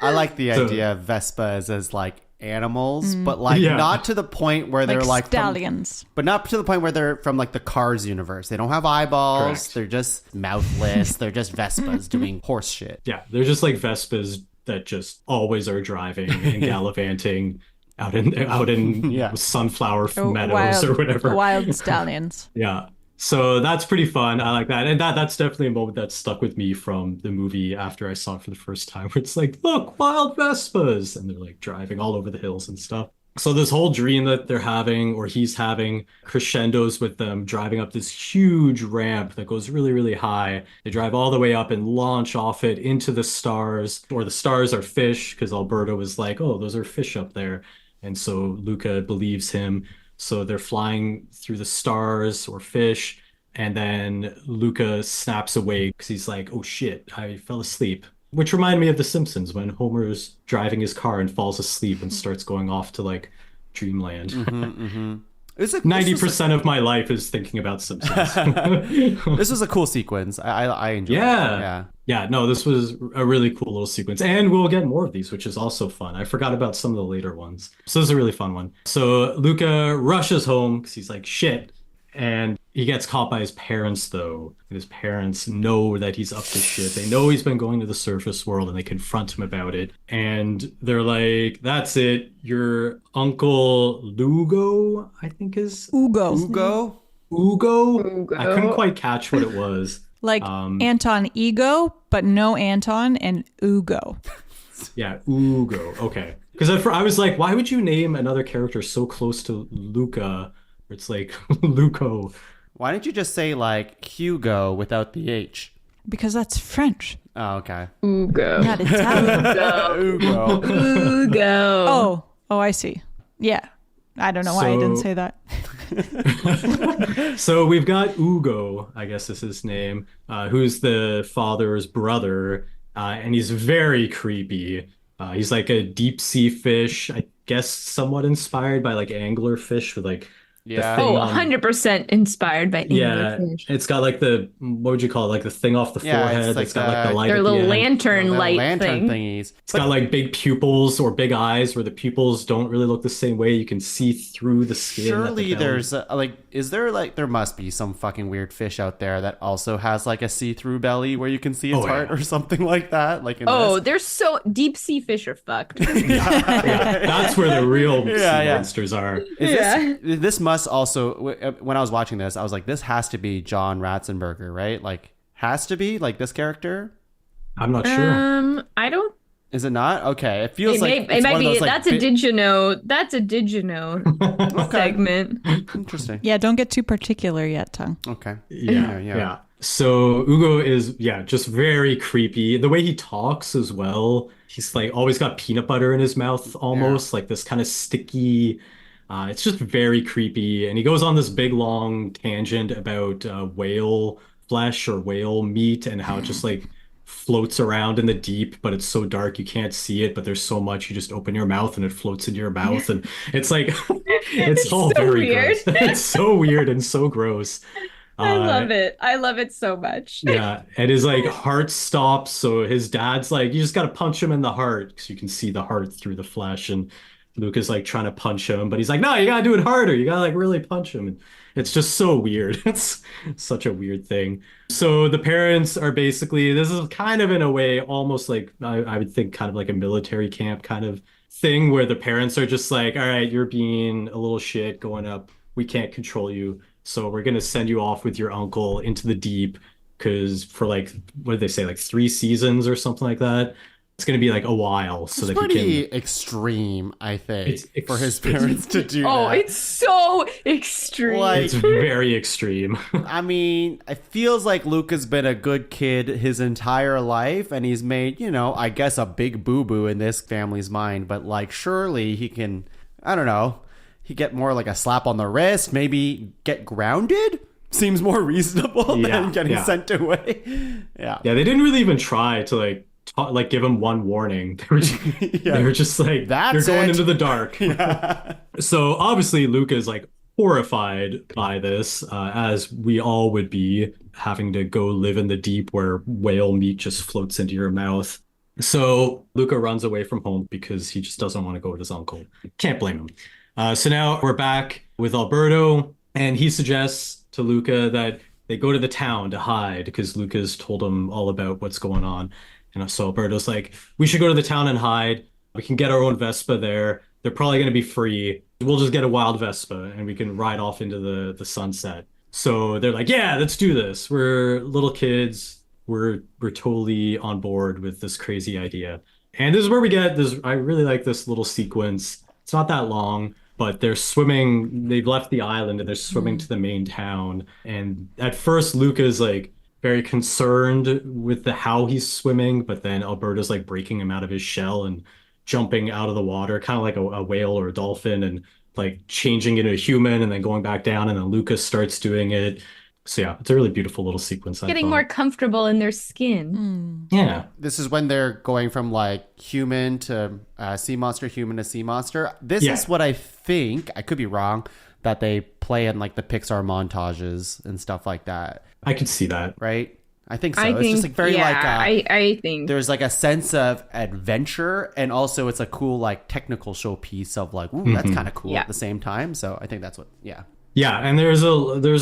I like the So- idea of Vespas as like animals, but like Yeah. not to the point where they're like from, stallions. but not to the point where they're from like the Cars universe. They don't have eyeballs. Correct. They're just mouthless. They're just Vespas doing horse shit. Yeah, they're just like Vespas that just always are driving and gallivanting out in Yeah. sunflower Oh, meadows or whatever. Wild stallions. Yeah. So that's pretty fun. I like that. And that's definitely a moment that stuck with me from the movie after I saw it for the first time, where it's like, look, wild Vespas. And they're like driving all over the hills and stuff. So this whole dream that they're having, or he's having, crescendos with them driving up this huge ramp that goes really, really high. They drive all the way up and launch off it into the stars, or the stars are fish, because Alberto was like, oh, those are fish up there. And so Luca believes him. So they're flying through the stars or fish. And then Luca snaps awake because he's like, oh shit, I fell asleep. Which reminded me of The Simpsons when Homer's driving his car and falls asleep and starts going off to like dreamland. It's like 90% of my life is thinking about Simpsons. This was a cool sequence. I enjoyed it. Yeah. Yeah. Yeah, no, this was a really cool little sequence. And we'll get more of these, which is also fun. I forgot about some of the later ones. So this is a really fun one. So Luca rushes home because he's like, shit. And he gets caught by his parents, though. And his parents know that he's up to shit. They know he's been going to the surface world and they confront him about it. And they're like, that's it. Your uncle Lugo, I think is Ugo. Ugo? Ugo? Ugo. I couldn't quite catch what it was. Like Anton Ego, but no Anton and Ugo. Yeah, Ugo. Okay. Because I was like, why would you name another character so close to Luca? It's like Luco. Why didn't you just say like Hugo without the H? Because that's French, Oh, okay. Ugo. not Italian. Ugo. Ugo. Oh, I see. Yeah. I don't know why I didn't So- say that. So we've got Ugo, I guess is his name, who's the father's brother, and he's very creepy. He's like a deep sea fish, I guess somewhat inspired by like anglerfish with like Yeah. the thing Oh, on- 100% inspired by Yeah, English. it's got like the, what would you call it? Like the thing off the Yeah, it's forehead. like It's got like the the- light Their at the little end. lantern Little light lantern thing. thingies. It's got like big pupils or big eyes where the pupils don't really look the same way. You can see through the skin. at the Surely belly. there's there must be some fucking weird fish out there that also has like a see-through belly where you can see its Oh, heart yeah. or something like that. Like in Oh, this. they're so deep sea fish are fucked. Yeah, that's where the real sea yeah. monsters are. This must also when I was watching this, I was like, this has to be John Ratzenberger, right? Like, has to be like this character. I'm not sure. I don't. Is it not? Okay, it feels like It it's might one of be. those, like, That's a did you know? That's a did you know segment. Interesting. Yeah, don't get too particular yet, Tongue. Okay. Yeah. So Ugo is, just very creepy. The way he talks as well, he's like always got peanut butter in his mouth almost, like this kind of sticky, It's just very creepy. And he goes on this big long tangent about whale flesh or whale meat and how it just like floats around in the deep, but it's so dark you can't see it. But there's so much, you just open your mouth and it floats into your mouth. And it's like, it's all so very weird. gross. It's so weird and so gross. I love it. I love it so much. Yeah, and his like heart stops, so his dad's like, you just gotta punch him in the heart because you can see the heart through the flesh. And Luca's like trying to punch him, but he's like, no, you gotta do it harder. You gotta like really punch him. And it's just so weird. It's such a weird thing. So the parents are basically, this is kind of in a way almost like I would think kind of like a military camp kind of thing where the parents are just like, all right, you're being a little shit going up. We can't control you. So we're going to send you off with your uncle into the deep because for like, what did they say, like 3 seasons or something like that? It's going to be like a while so It's that pretty he can... extreme, I think, It's for his parents to do Oh, that. it's so extreme. Like- It's very extreme. I mean, it feels like Luca's been a good kid his entire life, and he's made, you know, I guess a big boo-boo in this family's mind, but like surely he can, I don't know, he get more like a slap on the wrist, maybe get grounded? Seems more reasonable than getting sent away. Yeah. Yeah, they didn't really even try to like give him one warning. They were just, they were just like, That's you're going it. into the dark. So obviously Luca is like horrified by this, as we all would be, having to go live in the deep where whale meat just floats into your mouth. So Luca runs away from home because he just doesn't want to go with his uncle. Can't blame him. So now we're back with Alberto, and he suggests to Luca that they go to the town to hide because Luca's told him all about what's going on. And so Alberto's like, we should go to the town and hide. We can get our own Vespa there. They're probably going to be free. We'll just get a wild Vespa and we can ride off into the sunset. So they're like, yeah, let's do this. We're little kids. We're totally on board with this crazy idea. And this is where we get this. I really like this little sequence. It's not that long, but they're swimming. They've left the island and they're swimming to the main town. And at first, Luca's like very concerned with how he's swimming, but then Alberto's like breaking him out of his shell and jumping out of the water, kind of like a whale or a dolphin, and like changing into a human and then going back down. And then Luca starts doing it. So yeah, it's a really beautiful little sequence. Getting more comfortable in their skin. Yeah. This is when they're going from like human to sea monster, human to sea monster. This is what I think, I could be wrong, that they play in like the Pixar montages and stuff like that. I could see that. Right? I think so. It's just like very I think there's like a sense of adventure, and also it's a cool like technical showpiece of like, ooh, that's kind of cool at the same time. So I think that's what, Yeah, and there's a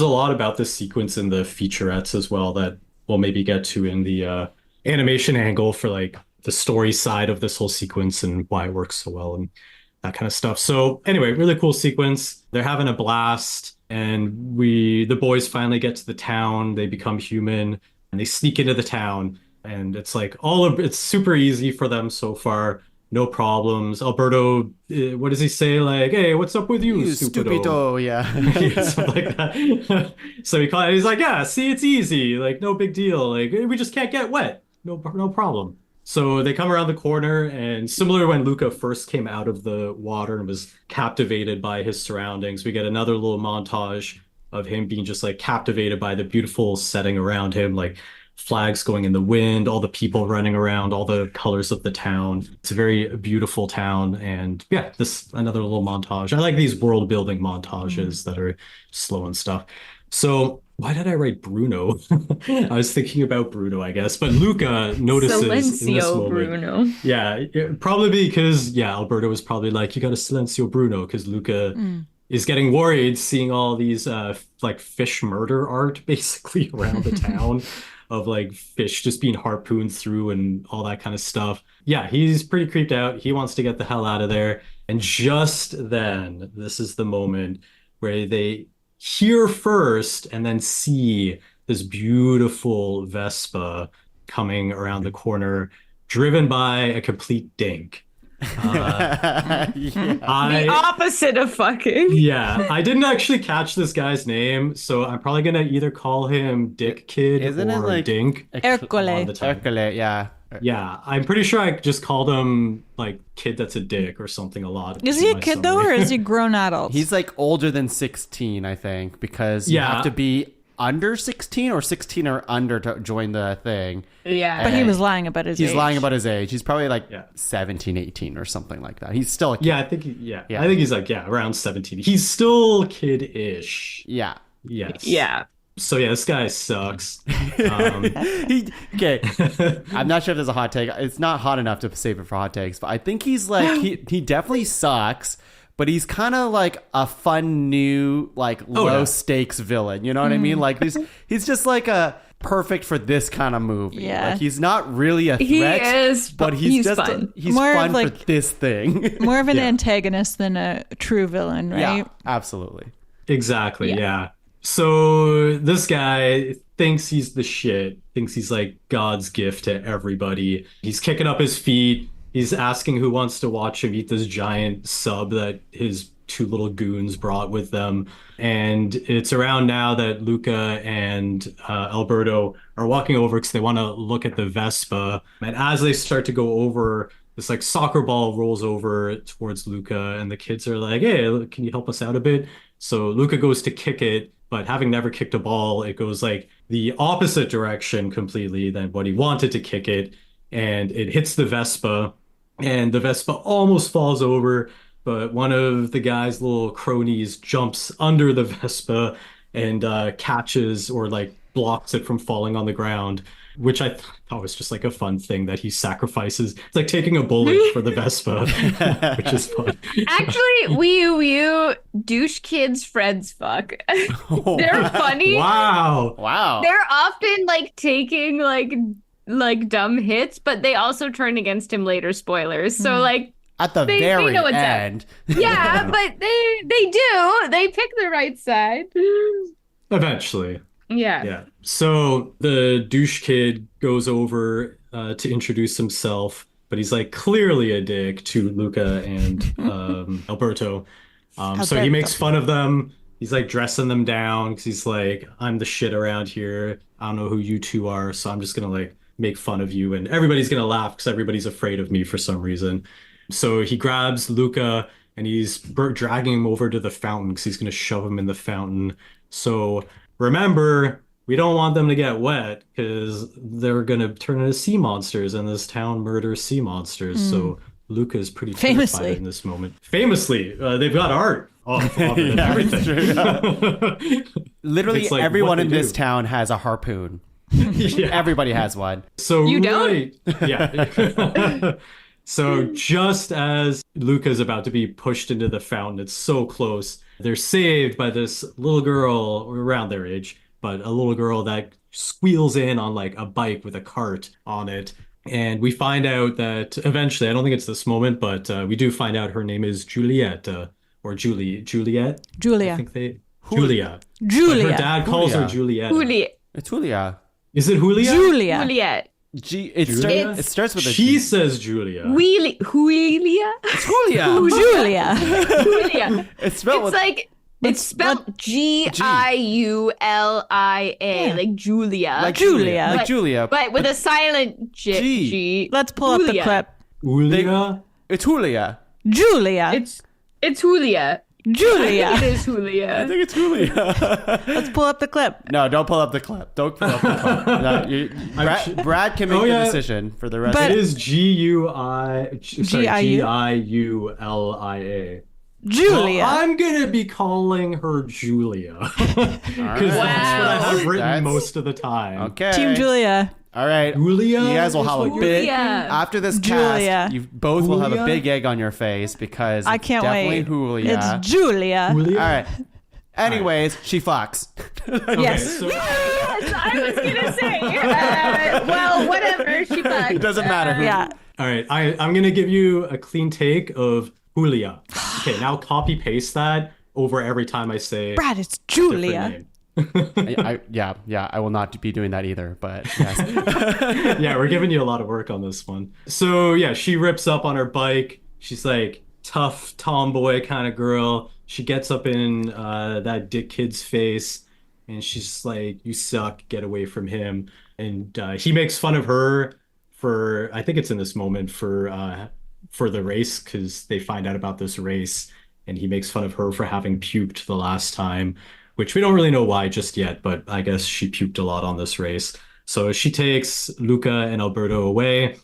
lot about this sequence in the featurettes as well that we'll maybe get to in the animation angle for like the story side of this whole sequence and why it works so well and that kind of stuff. So anyway, really cool sequence. They're having a blast, and the boys finally get to the town. They become human and they sneak into the town, and it's like it's super easy for them so far. No problems. Alberto, what does he say? Like, hey, what's up with you, stupido? Yeah. Yeah, something like that. So he's like, yeah, see, it's easy. Like, no big deal. Like, we just can't get wet. No problem. So they come around the corner, and similar to when Luca first came out of the water and was captivated by his surroundings, we get another little montage of him being just like captivated by the beautiful setting around him, like flags going in the wind, all the people running around, all the colors of the town. It's a very beautiful town. And yeah, this another little montage. I like these world building montages that are slow and stuff. So why did I write Bruno? I was thinking about Bruno, I guess, but Luca notices in this Silencio moment. Bruno. Yeah, probably because Alberto was probably like, you got to silencio Bruno, because Luca is getting worried seeing all these like fish murder art basically around the town of like fish just being harpooned through and all that kind of stuff. Yeah, he's pretty creeped out. He wants to get the hell out of there. And just then, this is the moment where they hear first and then see this beautiful Vespa coming around the corner, driven by a complete dink. The opposite of fucking. Yeah, I didn't actually catch this guy's name, so I'm probably gonna either call him Dick Kid Isn't or it like Dink. Ercole. Ercole, yeah. Yeah, I'm pretty sure I just called him like kid that's a dick or something a lot. Is in he a my kid though, summary. or is he grown adult? He's like older than 16, I think, because you Yeah. have to be under 16 or 16 or under to join the thing. Yeah. But he was lying about his age. He's lying about his age. He's probably like Yeah. 17, 18 or something like that. He's still a kid. Yeah, I think I think he's like around 17. He's still kid-ish. Yeah. Yes. Yeah. So yeah, this guy sucks. Okay. I'm not sure if there's a hot take. It's not hot enough to save it for hot takes, but I think he's like he definitely sucks, but he's kind of like a fun new like low stakes villain. You know what I mean? Like he's just like a perfect for this kind of movie. Yeah. Like he's not really a threat. He is, but he's just fun. he's More of, fun like, for this thing. More of an antagonist than a true villain, right? Yeah, absolutely. Exactly, yeah. So this guy thinks he's the shit, thinks he's like God's gift to everybody. He's kicking up his feet. He's asking who wants to watch him eat this giant sub that his two little goons brought with them. And it's around now that Luca and Alberto are walking over because they want to look at the Vespa. And as they start to go over, this like soccer ball rolls over towards Luca, and the kids are like, "Hey, can you help us out a bit?" So Luca goes to kick it, but having never kicked a ball, it goes like the opposite direction completely than what he wanted to kick it, and it hits the Vespa, and the Vespa almost falls over, but one of the guy's little cronies jumps under the Vespa and catches or like blocks it from falling on the ground, which I thought was just like a fun thing that he sacrifices. It's like taking a bullet for the Vespa, which is fun. Actually, Wii douche kids friends fuck. They're funny. Wow. They're often like taking like dumb hits, but they also turn against him later. Spoilers. So like At the they very know what's up. end. Yeah, but they do. They pick the right side. Eventually. Yeah. Yeah. So the douche kid goes over to introduce himself, but he's like clearly a dick to Luca and Alberto. So he makes fun of them. He's like dressing them down because he's like, I'm the shit around here. I don't know who you two are, so I'm just gonna like make fun of you, and everybody's gonna laugh because everybody's afraid of me for some reason. So he grabs Luca and he's dragging him over to the fountain because he's gonna shove him in the fountain. So remember, we don't want them to get wet because they're going to turn into sea monsters, and this town murders sea monsters. So Luca is pretty terrified in this moment. Famously, they've got art of it and everything. Literally It's like everyone what in they this do. town has a harpoon. Yeah. Everybody has one. So You don't? right, yeah. So just as Luca's about to be pushed into the fountain, it's so close. They're saved by this little girl around their age, but a little girl that squeals in on like a bike with a cart on it. And we find out that eventually, I don't think it's this moment, but we do find out her name is Juliet, or Juliet. Julia. I think Julia. Julia. But her dad calls her Julia. Juliet. Juliet. It's Julia. Is it Julia? Julia. Juliet. Julia? It starts with a She G. says Julia. Julia. It's Julia. Julia. Julia. It's spelled It's with like it's spelled Giulia, like Julia. like Julia. Like Julia. but with a silent G. G. Let's pull up the Julia. clip. Julia? It's Julia. Julia. It's Julia. It Julia. is I Julia. think it's Julia. Let's pull up the clip. No, don't pull up the clip. Don't pull up the clip. No, Brad can make the decision for the rest But- of It is Giulia. Julia. Well, I'm gonna be calling her Julia because that's what I have written That's- most of the time. Okay. Team Julia. All right. Julia. You guys will is have a what you're- big Julia. after this Julia. cast. You both will have a Julia? big egg on your face because I it's can't definitely wait. Julia. It's Julia. Julia. All right. Anyways, she fucks. Yes. So, Yes, I was gonna say. Well, whatever. She fucked. It doesn't matter who. Yeah. all right, I'm gonna give you a clean take of Julia. Okay, now copy paste that over every time I say Brad, it's a different Julia. name. I will not be doing that either. But yes. Yeah, we're giving you a lot of work on this one. So yeah, she rips up on her bike. She's like tough tomboy kind of girl. She gets up in that dick kid's face, and she's just like, "You suck. Get away from him." And he makes fun of her for, I think it's in this moment for the race, because they find out about this race and he makes fun of her for having puked the last time, which we don't really know why just yet, but I guess she puked a lot on this race. So she takes Luca and Alberto away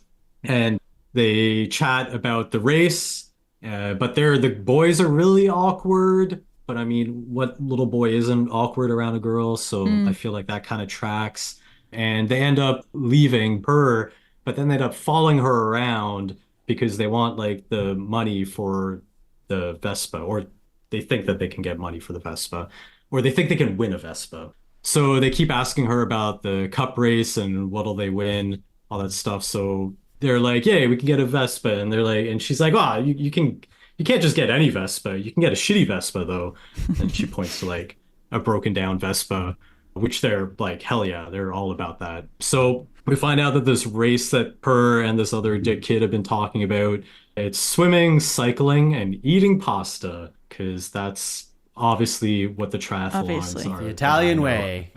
and they chat about the race, but the boys are really awkward. But I mean, what little boy isn't awkward around a girl? So I feel like that kind of tracks. And they end up leaving her, but then they end up following her around because they want like the money for the Vespa, or they think that they can get money for the Vespa, or they think they can win a Vespa. So they keep asking her about the cup race and what'll they win, all that stuff. So they're like, "Yeah, we can get a Vespa," and they're like, and she's like, "Oh, you can't just get any Vespa. You can get a shitty Vespa though." And she points to like a broken down Vespa, which they're like, hell yeah, they're all about that. So we find out that this race that Per and this other dick kid have been talking about, it's swimming, cycling, and eating pasta, because that's obviously what the triathlons Obviously. are. The Italian I way.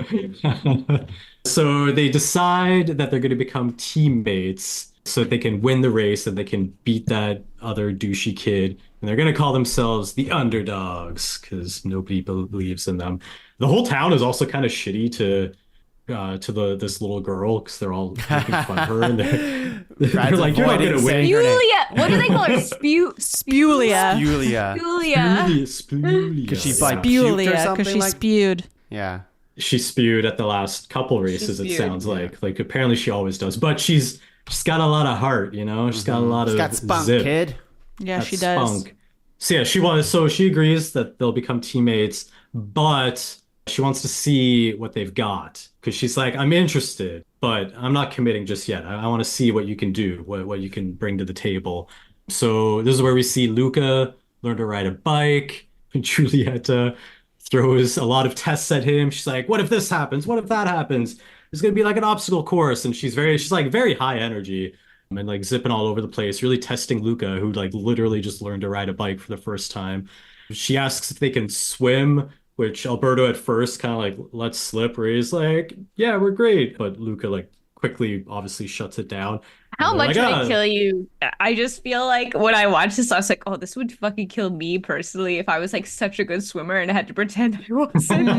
know. So they decide that they're going to become teammates so that they can win the race and they can beat that other douchey kid. And they're going to call themselves the underdogs because nobody believes in them. The whole town is also kind of shitty to this little girl because they're all making fun of her and they're like, "You're not gonna win." Julia, what do they call her? Spulia. Julia. Julia. Spulia. Could she like puked or Spulia, because something she like? spewed. Yeah. She spewed at the last couple races, it spewed. sounds like. Like apparently she always does. But she's got a lot of heart, you know? She's got a lot She's of got spunk, zip. kid. Yeah, That she does. spunk. So yeah, so she agrees that they'll become teammates, but she wants to see what they've got. Because she's like, "I'm interested, but I'm not committing just yet. I want to see what you can do, what you can bring to the table." So this is where we see Luca learn to ride a bike. Julieta throws a lot of tests at him. She's like, "What if this happens? What if that happens?" There's gonna be like an obstacle course, and she's like very high energy and like zipping all over the place, really testing Luca, who like literally just learned to ride a bike for the first time. She asks if they can swim, which Alberto at first kind of like lets slip, where he's like, "Yeah, we're great," but Luca like quickly obviously shuts it down. How And they're much like, would "Ah." it kill you? I just feel like when I watched this, I was like, "Oh, this would fucking kill me personally if I was like such a good swimmer and I had to pretend I wasn't."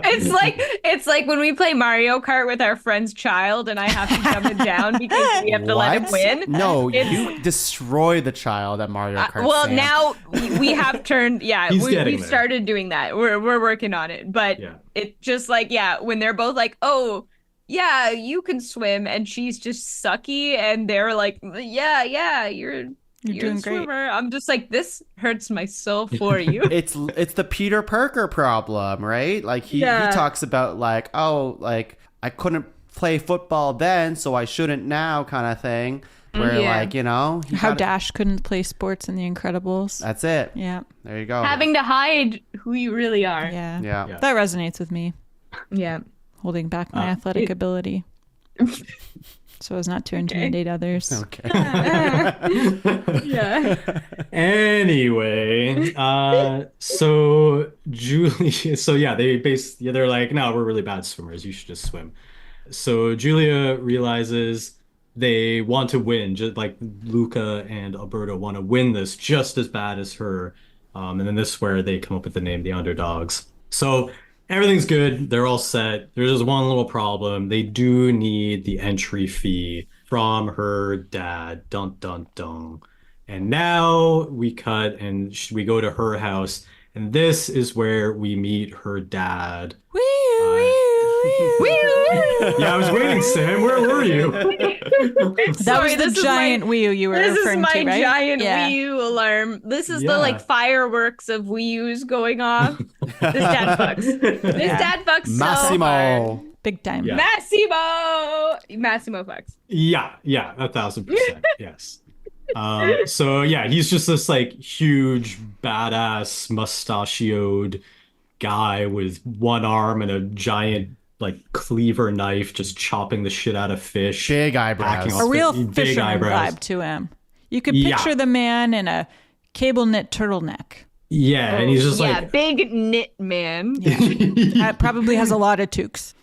It's like when we play Mario Kart with our friend's child and I have to dumb it down because we have to let him What? win. No, It's- you destroy the child at Mario Kart. well, Sam. now we have turned. Yeah, He's we getting there. started doing that. We're working on it, but Yeah. it just like when they're both like, "Oh, yeah, you can swim," and she's just sucky, and they're like, "Yeah, you're doing a great." swimmer." I'm just like, this hurts my soul for you. It's the Peter Parker problem, right? Like he talks about like, "Oh, like I couldn't play football then, so I shouldn't now," kind of thing. Where Yeah. like, you know, How Dash couldn't play sports in The Incredibles. that's it. Yeah. There you go. Having to hide who you really are. Yeah. Yeah. That resonates with me. Yeah. Holding back my athletic ability. So as not to intimidate others. Okay. Yeah. Anyway, so Julia, so yeah, they're like, "No, we're really bad swimmers. You should just swim." So Julia realizes they want to win, just like Luca and Alberto want to win this just as bad as her. And then this is where they come up with the name, the underdogs. So everything's good. They're all set. There's just one little problem. They do need the entry fee from her dad. Dun, dun, dun. And now we cut and we go to her house. And this is where we meet her dad. Yeah, I was waiting, Sam. Where were you? That was the giant Wii U you were This is referring my to, right? giant Yeah. Wii U alarm. This is Yeah. the like fireworks of Wii U's going off. This dad fucks. This dad fucks so hard. Massimo. Big time. Yeah. Massimo fucks. Yeah, 1,000%. Yes. So yeah, he's just this like huge, badass, mustachioed guy with one arm and a giant like cleaver knife, just chopping the shit out of fish. Big hacking eyebrows. off A real big fisherman eyebrows. vibe to him. You could Yeah. picture the man in a cable knit turtleneck. Yeah, and he's just yeah, like, big knit man. Probably has a lot of toques.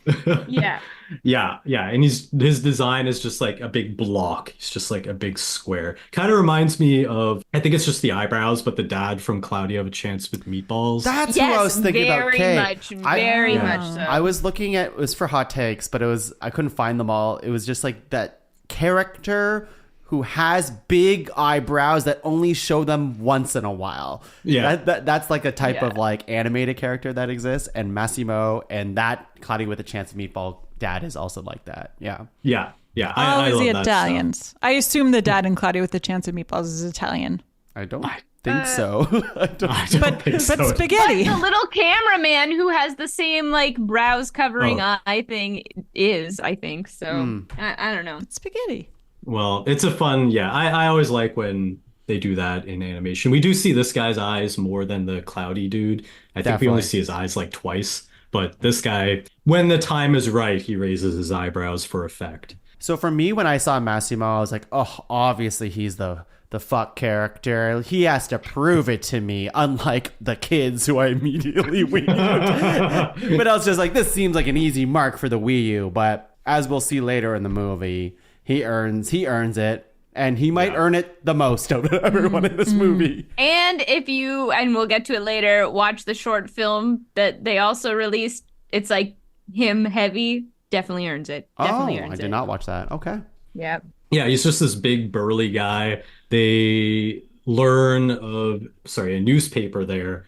Yeah. yeah, and his design is just like a big block. He's just like a big square. Kind of reminds me of, I think it's just the eyebrows, but the dad from Cloudy Have a Chance with Meatballs. That's who I was thinking about. Very much so. I was looking at, it was for hot takes, but I couldn't find them all. It was just like that character who has big eyebrows that only show them once in a while. Yeah. That's like a type of like animated character that exists. And Massimo and that Cloudy with a Chance of Meatball dad is also like that. Yeah. Yeah. Oh, I is love he that Italians? stuff. I assume the dad in Cloudy with a Chance of Meatballs is Italian. I don't think so. I don't think so. But spaghetti. The little cameraman who has the same like brows covering eye thing is, I think. So I don't know. It's spaghetti. Well, it's a fun, I always like when they do that in animation. We do see this guy's eyes more than the Cloudy dude. I think we only see his eyes like twice. But this guy, when the time is right, he raises his eyebrows for effect. So for me, when I saw Massimo, I was like, oh, obviously he's the fuck character. He has to prove it to me, unlike the kids who I immediately weed out. But I was just like, this seems like an easy mark for the Wii U. But as we'll see later in the movie, he earns it, and he might earn it the most out of everyone in this movie. And if you, and we'll get to it later, watch the short film that they also released, it's like him heavy, definily earns it. Definitely earns it. I did not watch that. Okay. Yeah. Yeah, he's just this big burly guy. They learn of, a newspaper there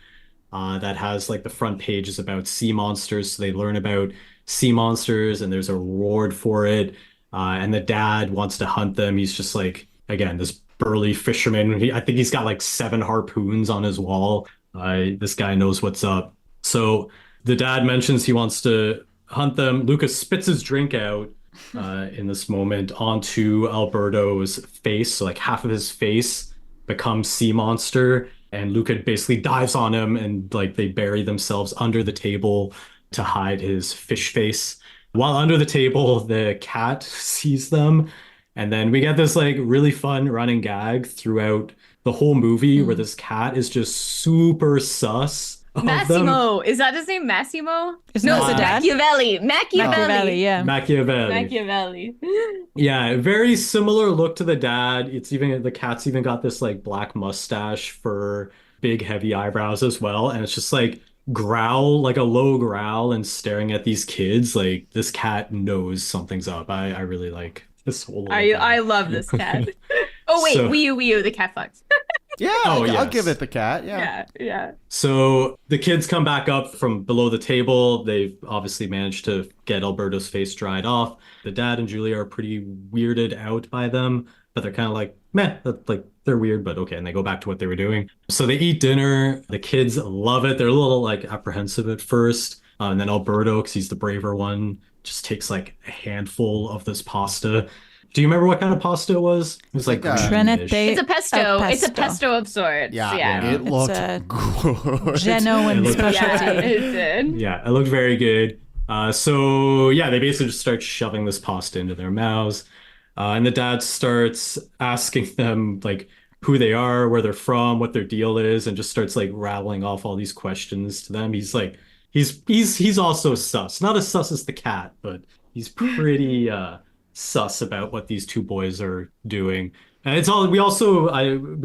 that has like the front page is about sea monsters. So they learn about sea monsters and there's a reward for it. And the dad wants to hunt them. He's just like, again, this burly fisherman. I think he's got like 7 harpoons on his wall. This guy knows what's up. So the dad mentions he wants to hunt them. Luca spits his drink out in this moment onto Alberto's face. So like half of his face becomes sea monster. And Luca basically dives on him and like they bury themselves under the table to hide his fish face. While under the table, the cat sees them. And then we get this like really fun running gag throughout the whole movie where this cat is just super sus of Massimo. them. Is that his name? Massimo? Isn't that the dad? Machiavelli. Yeah. Machiavelli. Yeah, very similar look to the dad. The cat's even got this like black mustache for big heavy eyebrows as well. And it's just like growl, like a low growl and staring at these kids. Like this cat knows something's up. I really like this whole I love this cat. Oh wait, Wii U, the cat fucks. Yeah, I'll give it the cat. Yeah. So the kids come back up from below the table. They've obviously managed to get Alberto's face dried off. The dad and Julia are pretty weirded out by them, but they're kind of like, meh, like they're weird, but okay. And they go back to what they were doing. So they eat dinner. The kids love it. They're a little like apprehensive at first. And then Alberto, because he's the braver one, just takes like a handful of this pasta. Do you remember what kind of pasta it was? It was like Trinette. It's a pesto. It's a pesto of sorts. Yeah. It looked good. Genoan specialty. It did. Yeah, it looked very good. So they basically just start shoving this pasta into their mouths. And the dad starts asking them like who they are, where they're from, what their deal is, and just starts like rattling off all these questions to them. He's like, he's also sus. Not as sus as the cat, but he's pretty sus about what these two boys are doing. And it's all we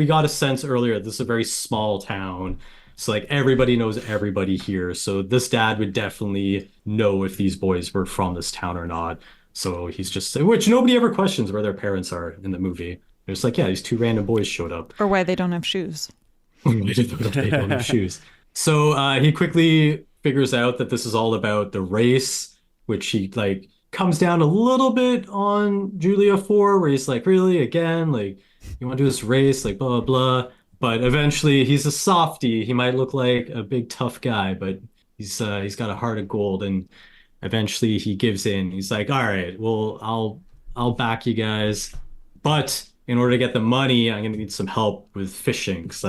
got a sense earlier, this is a very small town. So like everybody knows everybody here. So this dad would definitely know if these boys were from this town or not. So he's just, which nobody ever questions where their parents are in the movie. They're just like, yeah, these 2 random boys showed up. Or why they don't have shoes. They don't have shoes. So he quickly figures out that this is all about the race, which he like comes down a little bit on Julia for, where he's like, really, again, like, you want to do this race, like, blah, blah, blah. But eventually he's a softie. He might look like a big tough guy, but he's got a heart of gold. And eventually he gives in. He's like, all right, well, I'll back you guys. But in order to get the money, I'm going to need some help with fishing, because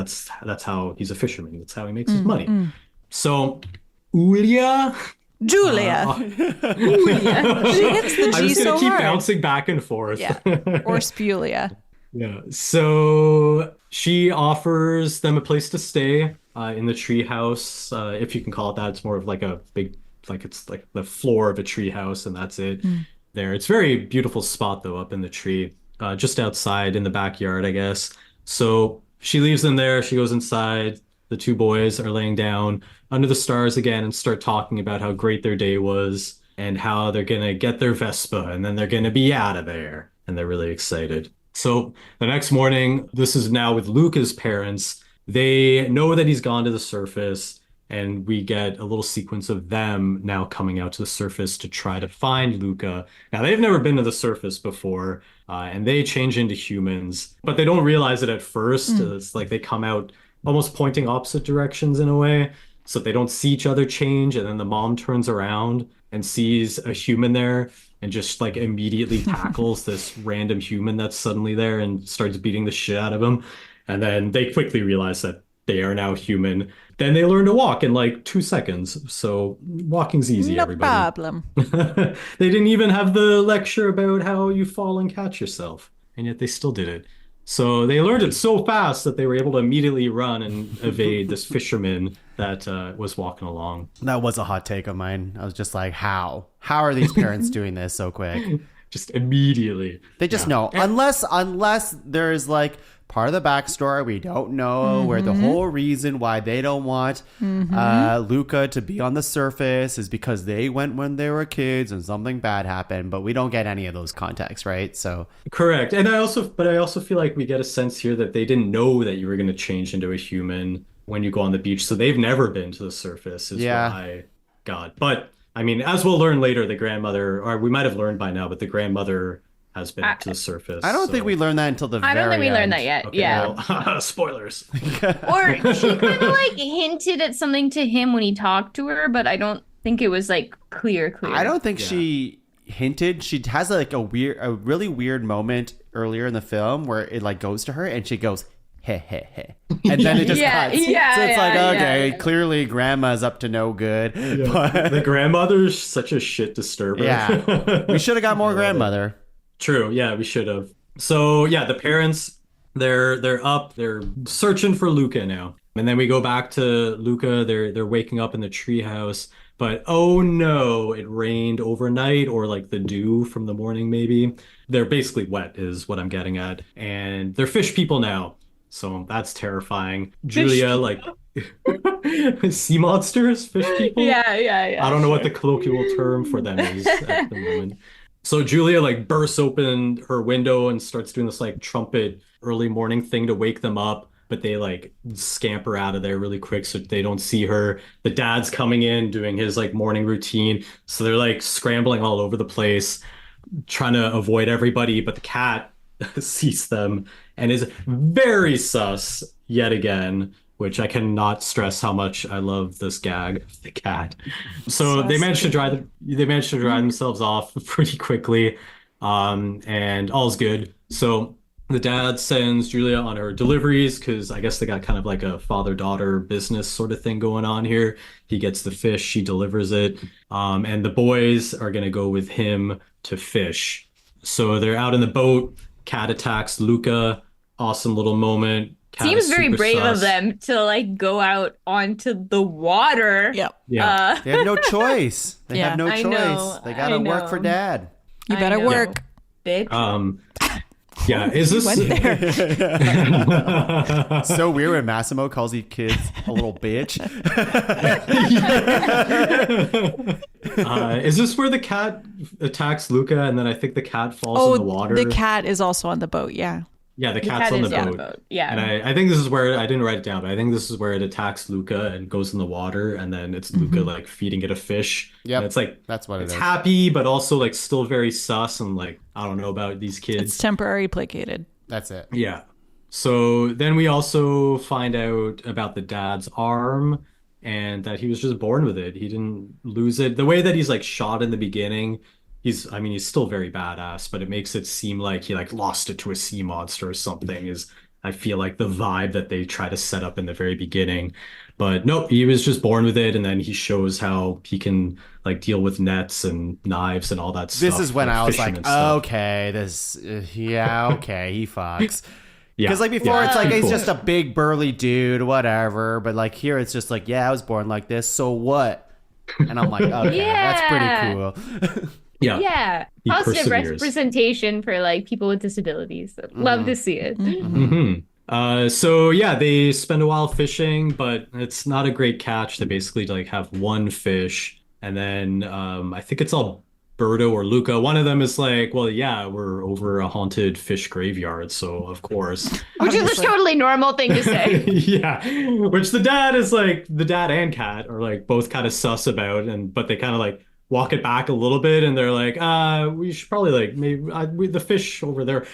that's how he's a fisherman. That's how he makes his money. So Julia. Julia. She hits the G I'm just so gonna keep hard. bouncing back and forth. Yeah. Or Spulia. Yeah. So she offers them a place to stay in the tree house, if you can call it that. It's more of like a big, like it's like the floor of a tree house, and that's it there. It's a very beautiful spot though, up in the tree, just outside in the backyard, I guess. So she leaves them there. She goes inside. The two boys are laying down under the stars again and start talking about how great their day was and how they're gonna get their Vespa and then they're gonna be out of there. And they're really excited. So the next morning, this is now with Luca's parents. They know that he's gone to the surface, and we get a little sequence of them now coming out to the surface to try to find Luca. Now, they've never been to the surface before, and they change into humans, but they don't realize it at first. It's like they come out almost pointing opposite directions in a way, so they don't see each other change, and then the mom turns around and sees a human there and just like immediately tackles this random human that's suddenly there and starts beating the shit out of him. And then they quickly realize that they are now human. Then they learn to walk in like 2 seconds. So walking's easy, No everybody. problem. They didn't even have the lecture about how you fall and catch yourself, and yet they still did it. So they learned it so fast that they were able to immediately run and evade this fisherman that was walking along. That was a hot take of mine. I was just like, how? How are these parents doing this so quick? Just immediately. They just know. Unless there's like part of the backstory we don't know, where the whole reason why they don't want Luca to be on the surface is because they went when they were kids and something bad happened, but we don't get any of those contexts, right? So correct. And I also feel like we get a sense here that they didn't know that you were going to change into a human when you go on the beach, so they've never been to the surface is what I got. But I mean, as we'll learn later, the grandmother, or we might have learned by now, but the grandmother has been to the surface. I don't think we learned that until the very end. I don't think we learned that yet. Okay, yeah. Well, spoilers. Or she kind of like hinted at something to him when he talked to her, but I don't think it was like clear. I don't think she hinted. She has like a really weird moment earlier in the film where it like goes to her and she goes, hey, hey, hey. And then it just cuts. Yeah, so it's like, okay, clearly grandma's up to no good. Yeah. But the grandmother's such a shit disturber. Yeah. We should have got more grandmother. True. Yeah, we should have. So yeah, the parents, they're up, they're searching for Luca now. And then we go back to Luca, they're waking up in the treehouse, but oh no, it rained overnight, or like the dew from the morning maybe. They're basically wet is what I'm getting at. And they're fish people now. So that's terrifying. Julia, like sea monsters, fish people? Yeah. I don't know what the colloquial term for them is at the moment. So Julia like bursts open her window and starts doing this like trumpet early morning thing to wake them up, but they like scamper out of there really quick so they don't see her. The dad's coming in doing his like morning routine, so they're like scrambling all over the place trying to avoid everybody, but the cat sees them and is very sus yet again, which I cannot stress how much I love this gag of the cat. So they managed to dry themselves off pretty quickly, and all's good. So the dad sends Julia on her deliveries because I guess they got kind of like a father-daughter business sort of thing going on here. He gets the fish, she delivers it, and the boys are gonna go with him to fish. So they're out in the boat. Cat attacks Luca. Awesome little moment. Cat Seems very brave sus. of them to like go out onto the water. Yep. Yeah. They have no choice. They have no I choice. know, They gotta I work know. for dad. You better I know. work. Bitch. Yeah, is this Went there. So weird when Massimo calls these kids a little bitch. Is this where the cat attacks Luca and then I think the cat falls in the water? The cat is also on the boat. Yeah. Yeah, the The cat's cat on is the on boat. Yeah. And I think this is where I didn't write it down, but I think this is where it attacks Luca and goes in the water, and then it's Luca like feeding it a fish. Yep. And it's like That's what it it's is. happy, but also like still very sus and like I don't know about these kids. It's temporary placated. That's it. Yeah. So then we also find out about the dad's arm and that he was just born with it. He didn't lose it. The way that he's like shot in the beginning, he's still very badass, but it makes it seem like he like lost it to a sea monster or something is I feel like the vibe that they try to set up in the very beginning. But nope, he was just born with it, and then he shows how he can like deal with nets and knives and all that stuff. This is when like I was like, fisherman stuff. okay, okay, he fucks. Yeah. Because like before, Yeah, it's like pretty he's cool. just a big burly dude, whatever. But like here, it's just like, yeah, I was born like this, so what? And I'm like, okay, that's Yeah. pretty cool. Yeah. Yeah. He Positive perseveres. representation for like people with disabilities. Love to see it. So yeah, they spend a while fishing, but it's not a great catch. They basically like have one fish, and then I think it's Alberto or Luca. One of them is like, well, yeah, we're over a haunted fish graveyard, so of course. Which is a totally normal thing to say. Yeah, which the dad is like, the dad and cat are like both kind of sus about, and but they kind of like walk it back a little bit, and they're like, we should probably like maybe the fish over there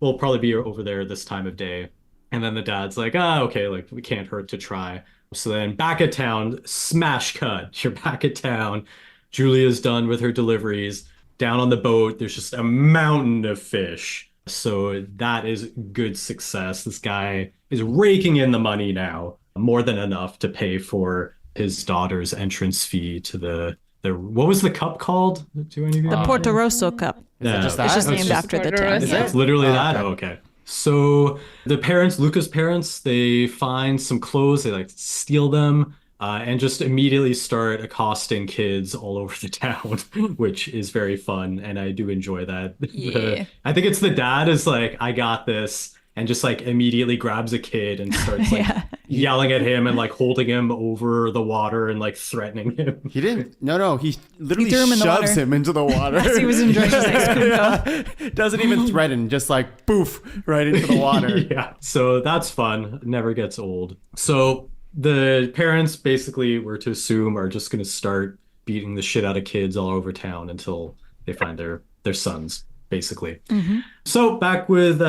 will probably be over there this time of day. And then the dad's like, okay, like we can't hurt to try. So then back at town, smash cut. You're back at town. Julia's done with her deliveries. Down on the boat, there's just a mountain of fish. So that is good success. This guy is raking in the money now, more than enough to pay for his daughter's entrance fee to the what was the cup called? Do any of you The know? Porto Rosso Cup. Is it just It's that? just Oh, named after the town. Is Yeah. It's literally that? okay. Oh, okay. So the parents, Luca's parents, they find some clothes, they like steal them, and just immediately start accosting kids all over the town, which is very fun, and I do enjoy that. Yeah. I think it's the dad is like, I got this, and just like immediately grabs a kid and starts like Yeah. yelling at him and like holding him over the water and like threatening him. He didn't. No. He literally threw him in the shoves water. him into the water. As he was enjoying his ice cream cone. Doesn't even threaten. Just like poof right into the water. Yeah, so that's fun. Never gets old. So the parents basically were to assume are just going to start beating the shit out of kids all over town until they find their sons, basically. So back with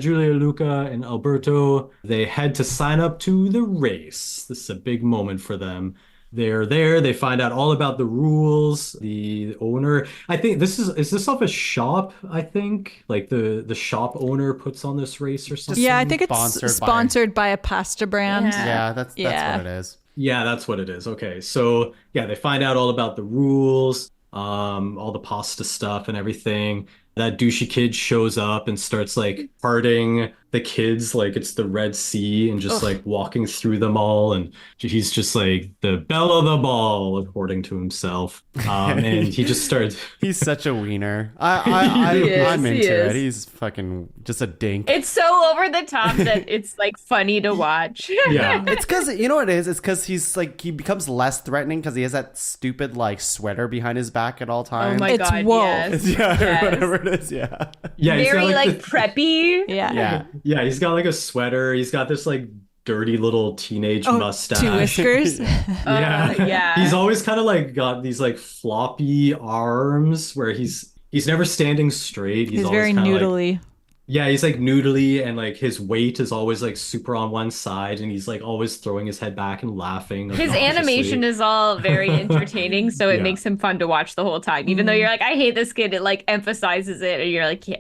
Julia, Luca, and Alberto, they head to sign up to the race. This is a big moment for them. They're there. They find out all about the rules. The owner, I think is this off a shop? I think like the shop owner puts on this race or something. Yeah, I think it's Sponsored by- sponsored by a pasta brand. Yeah. Yeah, that's Yeah. what it is. Yeah, that's what it is. Okay. So yeah, they find out all about the rules, all the pasta stuff and everything. That douchey kid shows up and starts like parting the kids like it's the Red Sea and just like walking through them all. And he's just like the belle of the ball, according to himself. And he just starts. He's such a wiener. I'm He into is. it. He's fucking just a dink. It's so over the top that it's like funny to watch. Yeah. It's because you know what it is. It's because he's like he becomes less threatening because he has that stupid like sweater behind his back at all Oh times. my It's god, wool. yes. Yeah, Yes. whatever it is. Yeah. Yeah. He's got, Very like the- preppy. Yeah. Yeah. Yeah, he's got like a sweater. He's got this like dirty little teenage Oh, mustache. 2 whiskers. Yeah. Yeah. He's always kind of like got these like floppy arms where he's never standing straight. He's always very kinda, like- noodly. yeah, he's like noodly and like his weight is always like super on one side and he's like always throwing his head back and laughing. His animation is all very entertaining, so it Yeah. makes him fun to watch the whole time. Even though you're like, I hate this kid, it like emphasizes it, and you're like, yeah,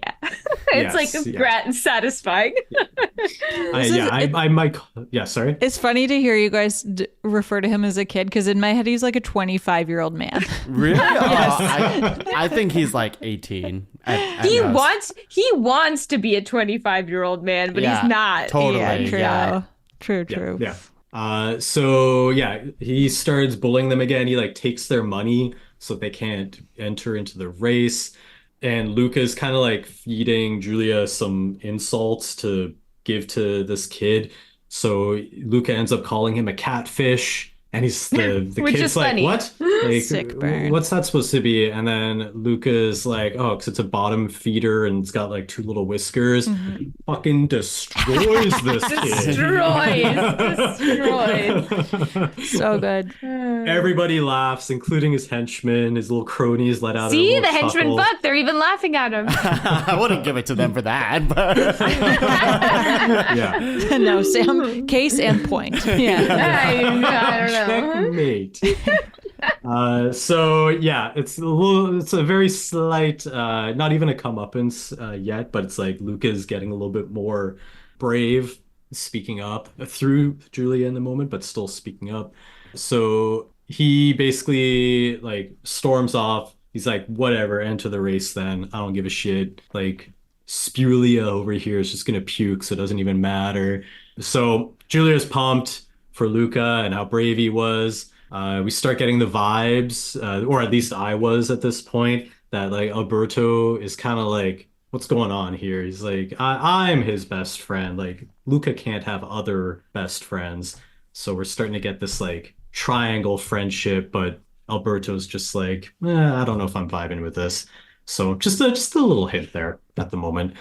it's Yes, like yeah. satisfying. I might. Yeah, sorry. It's funny to hear you guys refer to him as a kid because in my head he's like a 25-year-old man. Really? I think he's like 18. At He most. wants to be a 25-year-old man, but Yeah, he's not. totally. Yeah, true. Yeah. True. Yeah. So yeah, he starts bullying them again. He like takes their money so they can't enter into the race. And Luca's kind of like feeding Julia some insults to give to this kid. So Luca ends up calling him a catfish. And he's the Which kid's is like, funny. what? Like, Sick burn. what's that supposed to be? And then Luca's like, oh, because it's a bottom feeder and it's got like 2 little whiskers. Mm-hmm. Fucking destroys this kid. Destroys. So good. Everybody laughs, including his henchmen. His little cronies let out a See, little the henchmen chuckle. buck. They're even laughing at him. I wouldn't give it to them for that, but Yeah. No, Sam, case and point. Yeah. I don't know. Checkmate. So yeah, it's a very slight, not even a comeuppance yet, but it's like Luca's getting a little bit more brave, speaking up through Julia in the moment, but still speaking up. So he basically like storms off. He's like, whatever, enter the race then. I don't give a shit. Like, Spulia over here is just gonna puke, so it doesn't even matter. So Julia's pumped for Luca and how brave he was. We start getting the vibes, or at least I was at this point, that like Alberto is kind of like, what's going on here? He's like, I'm his best friend. Like Luca can't have other best friends. So we're starting to get this like triangle friendship, but Alberto's just like, I don't know if I'm vibing with this. So just a little hint there at the moment.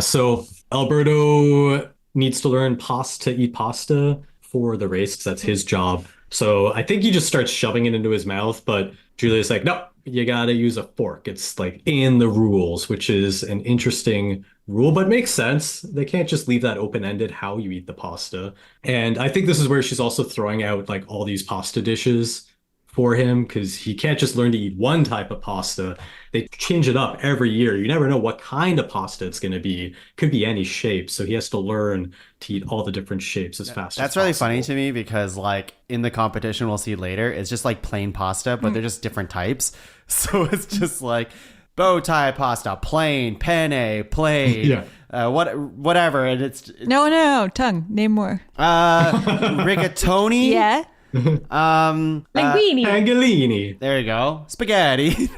So Alberto needs to learn to eat pasta for the race because that's his job. So I think he just starts shoving it into his mouth, but Julia's like, no, you gotta use a fork. It's like in the rules, which is an interesting rule, but makes sense. They can't just leave that open-ended how you eat the pasta. And I think this is where she's also throwing out like all these pasta dishes for him because he can't just learn to eat one type of pasta. They change it up every year. You never know what kind of pasta it's going to be. Could be any shape. So he has to learn to eat all the different shapes as fast as That's really possible. funny to me because like in the competition we'll see later, it's just like plain pasta, but they're just different types. So it's just like bow tie pasta, plain, penne, plain, whatever. And it's No, tongue. Name more. rigatoni. Yeah. Linguini. Pangolini. There you go. Spaghetti.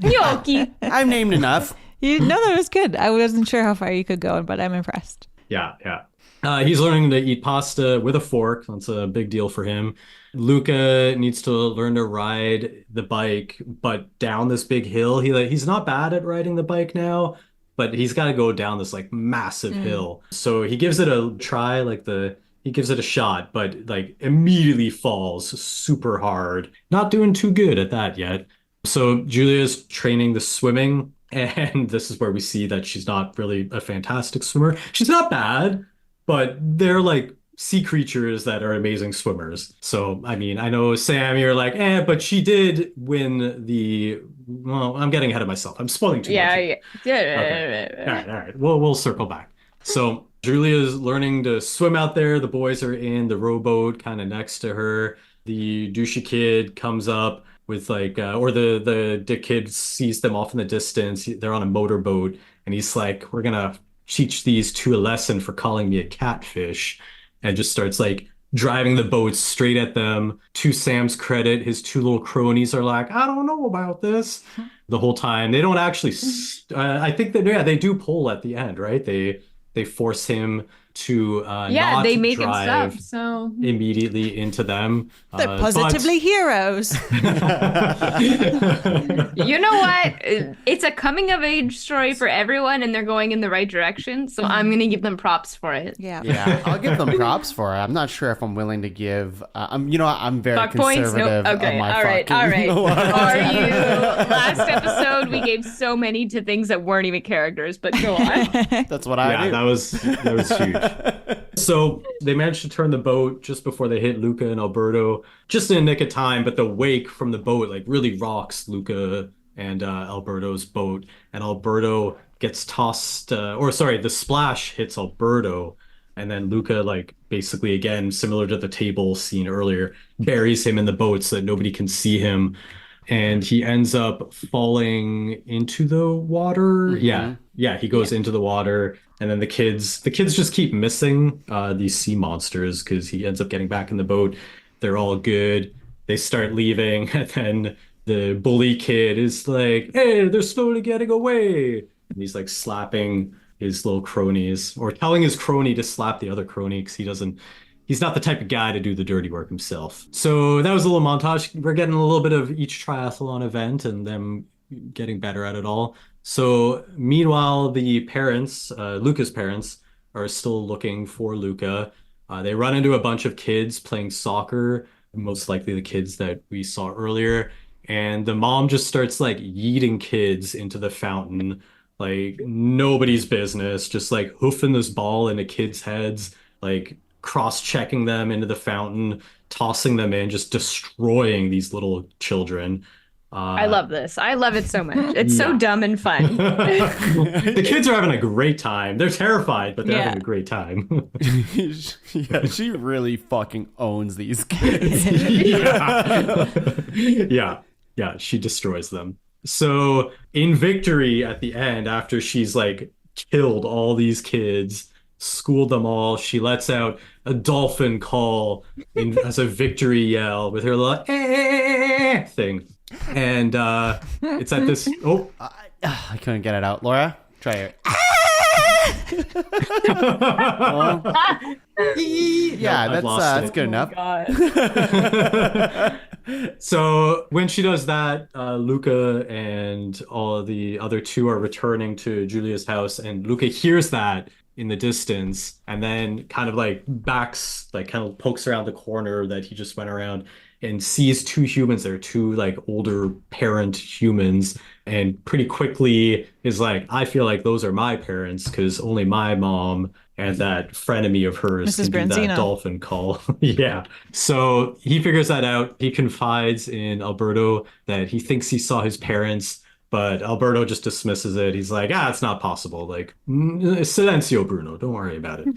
Gnocchi. I'm named enough. That was good. I wasn't sure how far you could go, but I'm impressed. Yeah. He's learning to eat pasta with a fork. That's a big deal for him. Luca needs to learn to ride the bike, but down this big hill. He's not bad at riding the bike now, but he's got to go down this like massive hill. So he gives it a try, he gives it a shot, but like immediately falls super hard. Not doing too good at that yet. So Julia's training the swimming, and this is where we see that she's not really a fantastic swimmer. She's not bad, but they're like sea creatures that are amazing swimmers. So, I mean, I know Sam, you're like, but she did win well, I'm getting ahead of myself. I'm spoiling too much. Yeah. Okay. All right. We'll circle back. So Julia's learning to swim out there. The boys are in the rowboat kind of next to her. The douchey kid comes up with like, or the kid sees them off in the distance. They're on a motorboat, and he's like, we're gonna teach these two a lesson for calling me a catfish, and just starts like driving the boat straight at them. To Sam's credit, his two little cronies are like, I don't know about this the whole time. They don't actually, I think that, they do pull at the end, right? They force him to not they make him drive stop. So immediately into them. They're positively heroes. you know what? It's a coming of age story for everyone, and they're going in the right direction. So I'm gonna give them props for it. Yeah. I'll give them props for it. I'm not sure if I'm willing to give. I'm very Fuck points? conservative. Nope. Okay. Of my All right. fucking- Are you? Last episode we gave so many to things that weren't even characters, but go on. That's what I do. That was huge. So they managed to turn the boat just before they hit Luca and Alberto, just in a nick of time. But the wake from the boat like really rocks Luca and Alberto's boat, and Alberto gets tossed. The splash hits Alberto, and then Luca, like basically again similar to the table scene earlier, buries him in the boat so that nobody can see him, and he ends up falling into the water. Yeah, he goes into the water. And then the kids just keep missing these sea monsters because he ends up getting back in the boat. They're all good. They start leaving, and then the bully kid is like, "Hey, they're slowly getting away." And he's like slapping his little cronies, or telling his crony to slap the other crony because he's not the type of guy to do the dirty work himself. So that was a little montage. We're getting a little bit of each triathlon event and them getting better at it all. So meanwhile, the parents, Luca's parents, are still looking for Luca. They run into a bunch of kids playing soccer, most likely the kids that we saw earlier. And the mom just starts like yeeting kids into the fountain, like nobody's business, just like hoofing this ball into kids' heads, like cross-checking them into the fountain, tossing them in, just destroying these little children. I love this. I love it so much. It's so dumb and fun. The kids are having a great time. They're terrified, but they're having a great time. Yeah, she really fucking owns these kids. Yeah, she destroys them. So in victory at the end, after she's like killed all these kids, schooled them all. She lets out a dolphin call as a victory yell with her little thing. And it's at this. Oh, I couldn't get it out. Laura, try it. Yeah, that's good enough. So when she does that, Luca and all the other two are returning to Julia's house, and Luca hears that in the distance, and then kind of like backs, like kind of pokes around the corner that he just went around and sees two humans there, two like older parent humans, and pretty quickly is like, I feel like those are my parents because only my mom and that frenemy of hers Mrs. can do that Branzino. dolphin call. Yeah. So he figures that out. He confides in Alberto that he thinks he saw his parents, but Alberto just dismisses it. He's like, it's not possible. Like, silencio, Bruno. Don't worry about it.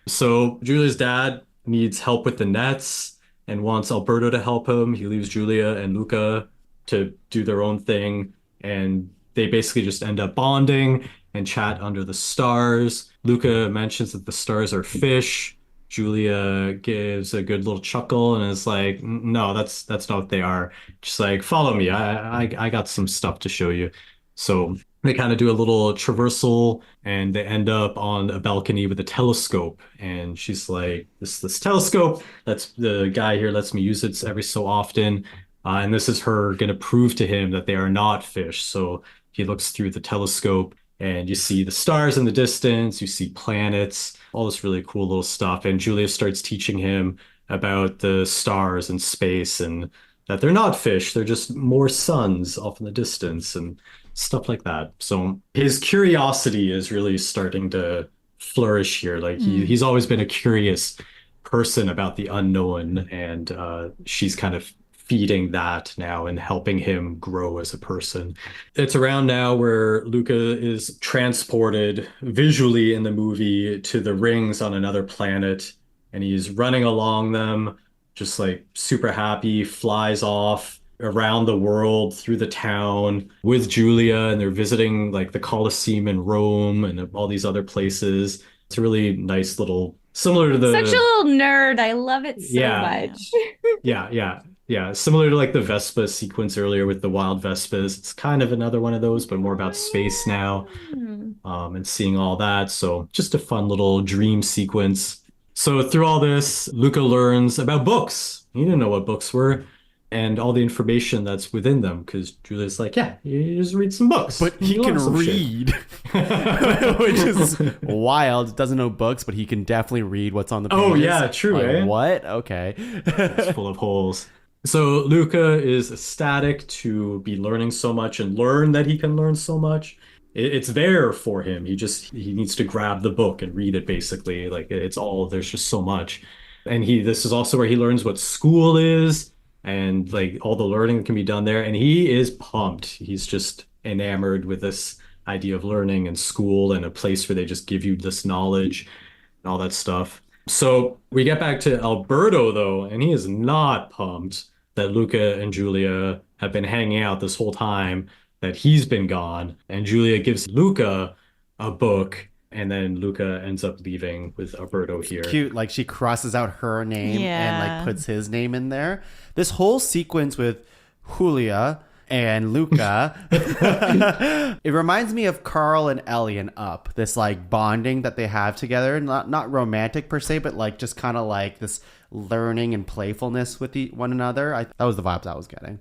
So Julia's dad needs help with the nets and wants Alberto to help him. He leaves Julia and Luca to do their own thing, and they basically just end up bonding and chat under the stars. Luca mentions that the stars are fish. Julia gives a good little chuckle and is like, "No, that's not what they are. Just like follow me. I got some stuff to show you." So they kind of do a little traversal and they end up on a balcony with a telescope. And she's like, this telescope, that's the guy here lets me use it every so often. And this is her going to prove to him that they are not fish. So he looks through the telescope and you see the stars in the distance, you see planets, all this really cool little stuff. And Julia starts teaching him about the stars and space and that they're not fish, they're just more suns off in the distance and stuff like that. So his curiosity is really starting to flourish here. Like he's always been a curious person about the unknown, and she's kind of feeding that now and helping him grow as a person. It's around now where Luca is transported visually in the movie to the rings on another planet, and he's running along them, just like super happy, flies off around the world through the town with Julia, and they're visiting like the Colosseum in Rome and all these other places. It's a really nice little, similar to the Such a little nerd. I love it so much. Yeah, similar to like the Vespa sequence earlier with the wild Vespas. It's kind of another one of those, but more about space now, and seeing all that. So just a fun little dream sequence. So through all this, Luca learns about books. He didn't know what books were and all the information that's within them, because Julia's like, yeah, you just read some books. But he You can learn some shit. read, which is wild. Doesn't know books, but he can definitely read what's on the pages. Oh, yeah, true, Like, eh? what? Okay. It's full of holes. So Luca is ecstatic to be learning so much and learn that he can learn so much. It's there for him. He needs to grab the book and read it, basically. Like there's just so much. And this is also where he learns what school is and like all the learning that can be done there. And he is pumped. He's just enamored with this idea of learning and school and a place where they just give you this knowledge and all that stuff. So we get back to Alberto though, and he is not pumped that Luca and Julia have been hanging out this whole time that he's been gone. And Julia gives Luca a book, and then Luca ends up leaving with Alberto here. Cute. Like she crosses out her name and like puts his name in there. This whole sequence with Julia and Luca, it reminds me of Carl and Ellie and Up. This like bonding that they have together, not romantic per se, but like just kind of like this learning and playfulness with one another. That was the vibes I was getting.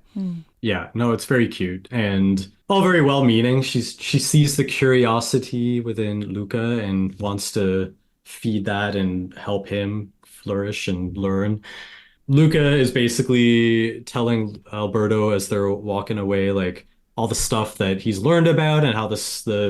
Yeah, no, it's very cute and all very well-meaning. She sees the curiosity within Luca and wants to feed that and help him flourish and learn. Luca is basically telling Alberto as they're walking away, like all the stuff that he's learned about and how the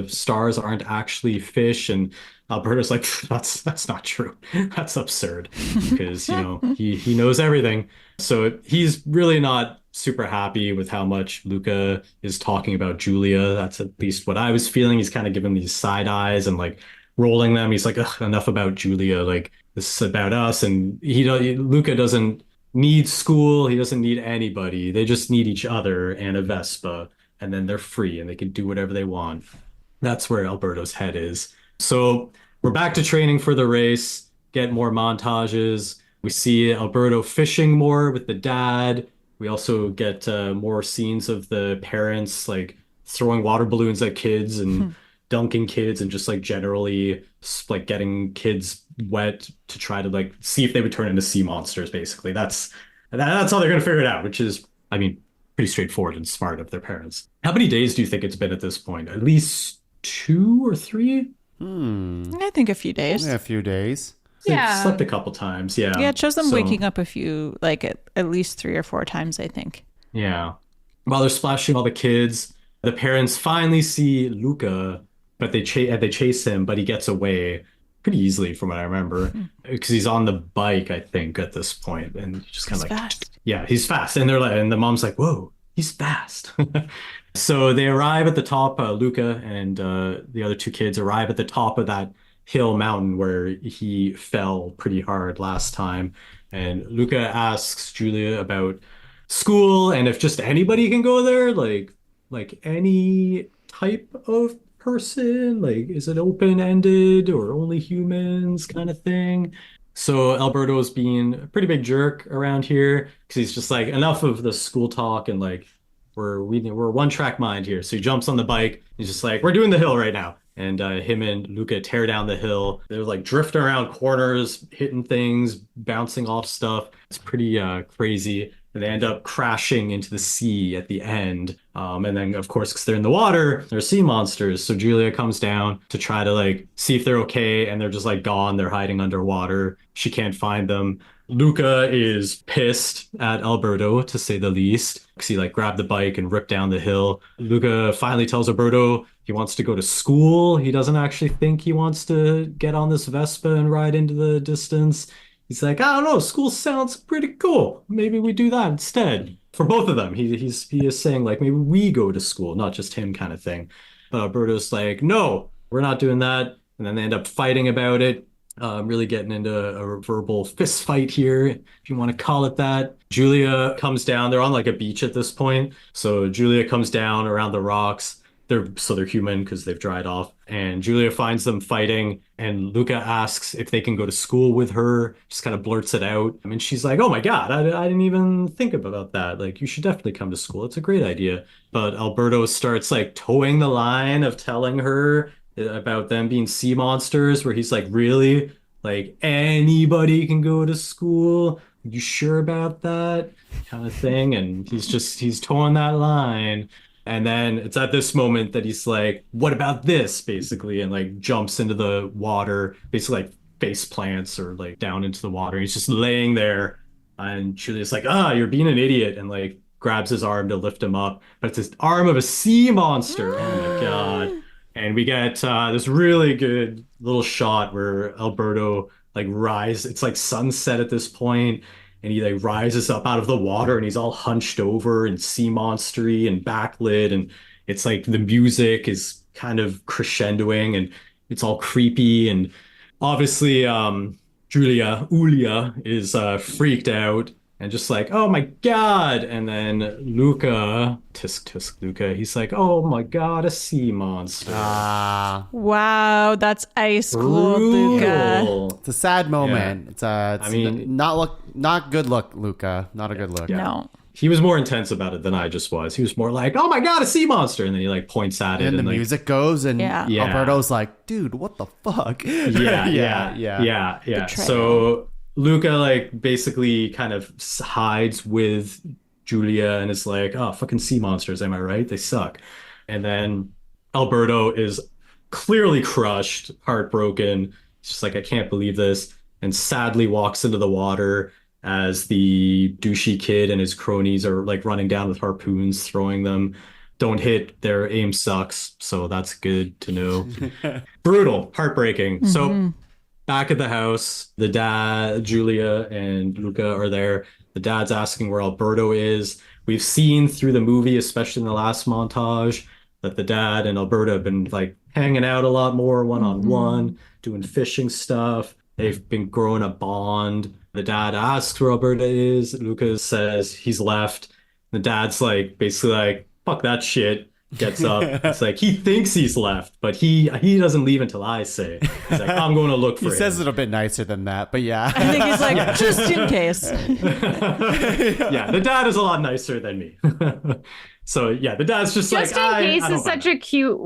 stars aren't actually fish. And Alberto's like, that's not true. That's absurd, because he knows everything. So he's really not super happy with how much Luca is talking about Julia. That's at least what I was feeling. He's kind of giving these side eyes and like rolling them. He's like, ugh, enough about Julia. Like this is about us. And Luca doesn't need school. He doesn't need anybody. They just need each other and a Vespa, and then they're free and they can do whatever they want. That's where Alberto's head is. So we're back to training for the race, get more montages. We see Alberto fishing more with the dad. We also get more scenes of the parents like throwing water balloons at kids and dunking kids and just like generally like getting kids wet to try to like see if they would turn into sea monsters, basically. That's how they're gonna figure it out, which is, I mean, pretty straightforward and smart of their parents. How many days do you think it's been at this point? At least 2 or 3? I think a few days. Yeah, a few days. They've Yeah. slept a couple times, yeah. Yeah, it shows them So, waking up a few, like at least 3 or 4 times, I think. yeah. While they're splashing all the kids, the parents finally see Luca, but they chase him, but he gets away pretty easily from what I remember. Because he's on the bike, I think, at this point, and he just kind He's of like fast. yeah, he's fast. And they're like, and the mom's like, whoa, he's fast. So they arrive at the top, Luca and the other 2 kids arrive at the top of that hill mountain where he fell pretty hard last time. And Luca asks Julia about school and if just anybody can go there, like any type of person, like is it open-ended or only humans kind of thing? So Alberto's being a pretty big jerk around here because he's just like enough of the school talk and like we're one track mind here. So he jumps on the bike. He's just like, we're doing the hill right now. And him and Luca tear down the hill. They're like drifting around corners, hitting things, bouncing off stuff. It's pretty crazy. And they end up crashing into the sea at the end. And then, of course, because they're in the water, they're sea monsters. So Julia comes down to try to like see if they're okay. And they're just like gone. They're hiding underwater. She can't find them. Luca is pissed at Alberto, to say the least, because he like grabbed the bike and ripped down the hill. Luca finally tells Alberto he wants to go to school. He doesn't actually think he wants to get on this Vespa and ride into the distance. He's like, I don't know, school sounds pretty cool. Maybe we do that instead. For both of them, he is saying like maybe we go to school, not just him kind of thing. But Alberto's like, no, we're not doing that. And then they end up fighting about it. Really getting into a verbal fist fight here, if you want to call it that. Julia comes down. They're on like a beach at this point. So Julia comes down around the rocks. They're human because they've dried off. And Julia finds them fighting. And Luca asks if they can go to school with her. Just kind of blurts it out. I mean, she's like, oh my God, I didn't even think about that. Like, you should definitely come to school. It's a great idea. But Alberto starts like towing the line of telling her about them being sea monsters, where he's like, really? Like anybody can go to school? You sure about that? Kind of thing. And he's towing that line. And then it's at this moment that he's like, what about this? Basically, and like jumps into the water, basically like face plants or like down into the water. He's just laying there. And Julia's like, you're being an idiot. And like grabs his arm to lift him up. But it's this arm of a sea monster. Oh my God. And we get this really good little shot where Alberto like it's like sunset at this point, and he like rises up out of the water and he's all hunched over and sea monstery and backlit, and it's like the music is kind of crescendoing and it's all creepy, and obviously Julia is freaked out and just like, oh my God. And then Luca, tisk tisk Luca, he's like, oh my God, a sea monster. Ah, Wow, that's ice cold, Luca. Brutal. it's a sad moment. Yeah. It's I mean- not good look, Luca. Not a good look. No. He was more intense about it than I just was. He was more like, oh my God, a sea monster. And then he like points at it. And the like, music goes, and Yeah. Yeah. Alberto's like, dude, what the fuck? yeah, yeah. Betrayal. So Luca like basically kind of hides with Julia and is like, oh, fucking sea monsters, am I right? They suck. And then Alberto is clearly crushed, heartbroken. He's just like, I can't believe this. And sadly walks into the water as the douchey kid and his cronies are like running down with harpoons, throwing them. Don't hit, their aim sucks. So that's good to know. Brutal, heartbreaking. So back at the house, the dad, Julia, and Luca are there. The dad's asking where Alberto is. We've seen through the movie, especially in the last montage, that the dad and Alberto have been like hanging out a lot more one-on-one, doing fishing stuff. They've been growing a bond. The dad asks where Alberto is. Luca says he's left. The dad's like basically like, fuck that shit. gets up. It's like he thinks he's left, but he doesn't leave until I say. He's like, I'm going to look for He him. says it a bit nicer than that, but yeah. I think he's like, just in case. Yeah, the dad is a lot nicer than me. So yeah, the dad's just Just like, in case I is such a cute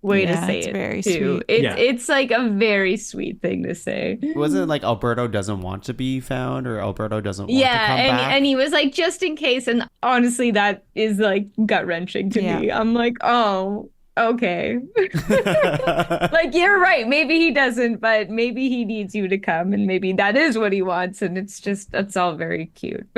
way to Yeah, say it's it. very too. sweet. It's like a very sweet thing to say. Wasn't it like Alberto doesn't want to be found, or Alberto doesn't want to come back? And he was like, just in case. And honestly, that is like gut wrenching to me. I'm like, oh, okay. Like, you're right. Maybe he doesn't, but maybe he needs you to come, and maybe that is what he wants. And it's all very cute.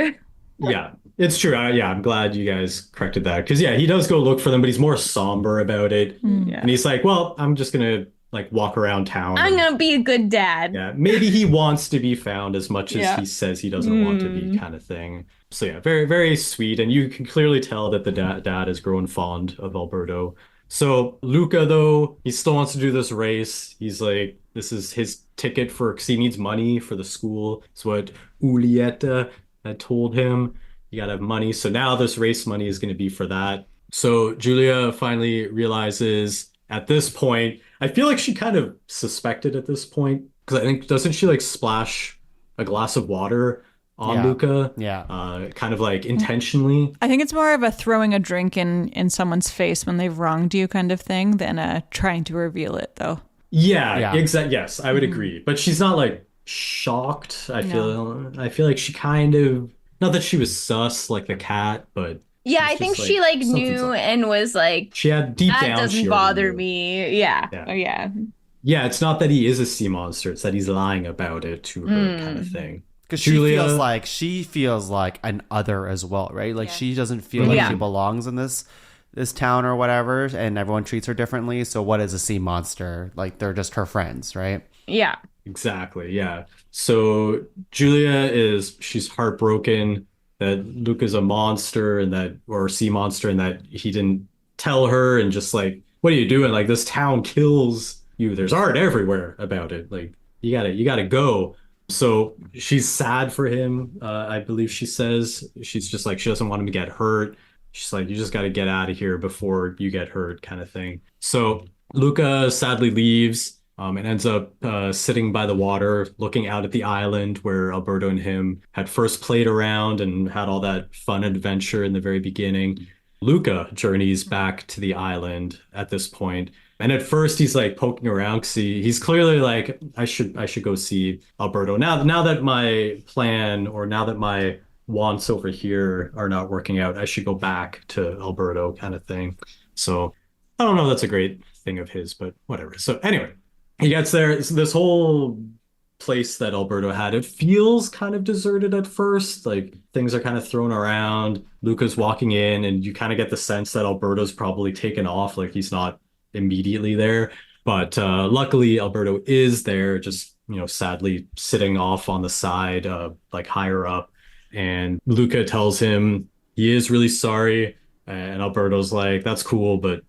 Yeah, it's true. I'm glad you guys corrected that because he does go look for them, but he's more somber about it. Yeah. And he's like, well, I'm just gonna like walk around town. I'm gonna be a good dad. Yeah, maybe he wants to be found as much as he says he doesn't want to be, kind of thing. So yeah, very, very sweet. And you can clearly tell that the dad has grown fond of Alberto. So Luca, though, he still wants to do this race. He's like, this is his ticket because he needs money for the school. It's what Julieta had told him. You gotta have money. So now this race money is going to be for that. So Julia finally realizes at this point, I feel like she kind of suspected at this point, because I think, doesn't she like splash a glass of water on Luca? Yeah. Kind of like intentionally. I think it's more of a throwing a drink in someone's face when they've wronged you kind of thing than trying to reveal it, though. Yeah. Exactly. Yes, I would agree. But she's not like shocked. I feel like she kind of, not that she was sus like the cat, but yeah, I think she like knew and was like, she had deep that down, doesn't bother me. Yeah. Yeah, it's not that he is a sea monster, it's that he's lying about it to her, kind of thing. Because she feels like an other as well, right? Like she doesn't feel like she belongs in this town or whatever, and everyone treats her differently. So what is a sea monster? Like they're just her friends, right? Yeah. Exactly, yeah. So she's heartbroken that Luca's a monster or a sea monster, and that he didn't tell her, and just like, what are you doing? Like, this town kills you. There's art everywhere about it. Like, you gotta go. So she's sad for him. I believe she says she's just like, she doesn't want him to get hurt. She's like, you just got to get out of here before you get hurt, kind of thing. So Luca sadly leaves. And ends up sitting by the water, looking out at the island where Alberto and him had first played around and had all that fun adventure in the very beginning. Luca journeys back to the island at this point. And at first he's like poking around because he's clearly like, I should go see Alberto. Now that my plan, or now that my wants over here are not working out, I should go back to Alberto, kind of thing. So I don't know if that's a great thing of his, but whatever. So anyway, he gets there. This whole place that Alberto had, it feels kind of deserted at first. Like, things are kind of thrown around. Luca's walking in, and you kind of get the sense that Alberto's probably taken off. Like, he's not immediately there. But luckily, Alberto is there, just, sadly sitting off on the side, like higher up. And Luca tells him he is really sorry. And Alberto's like, that's cool, but,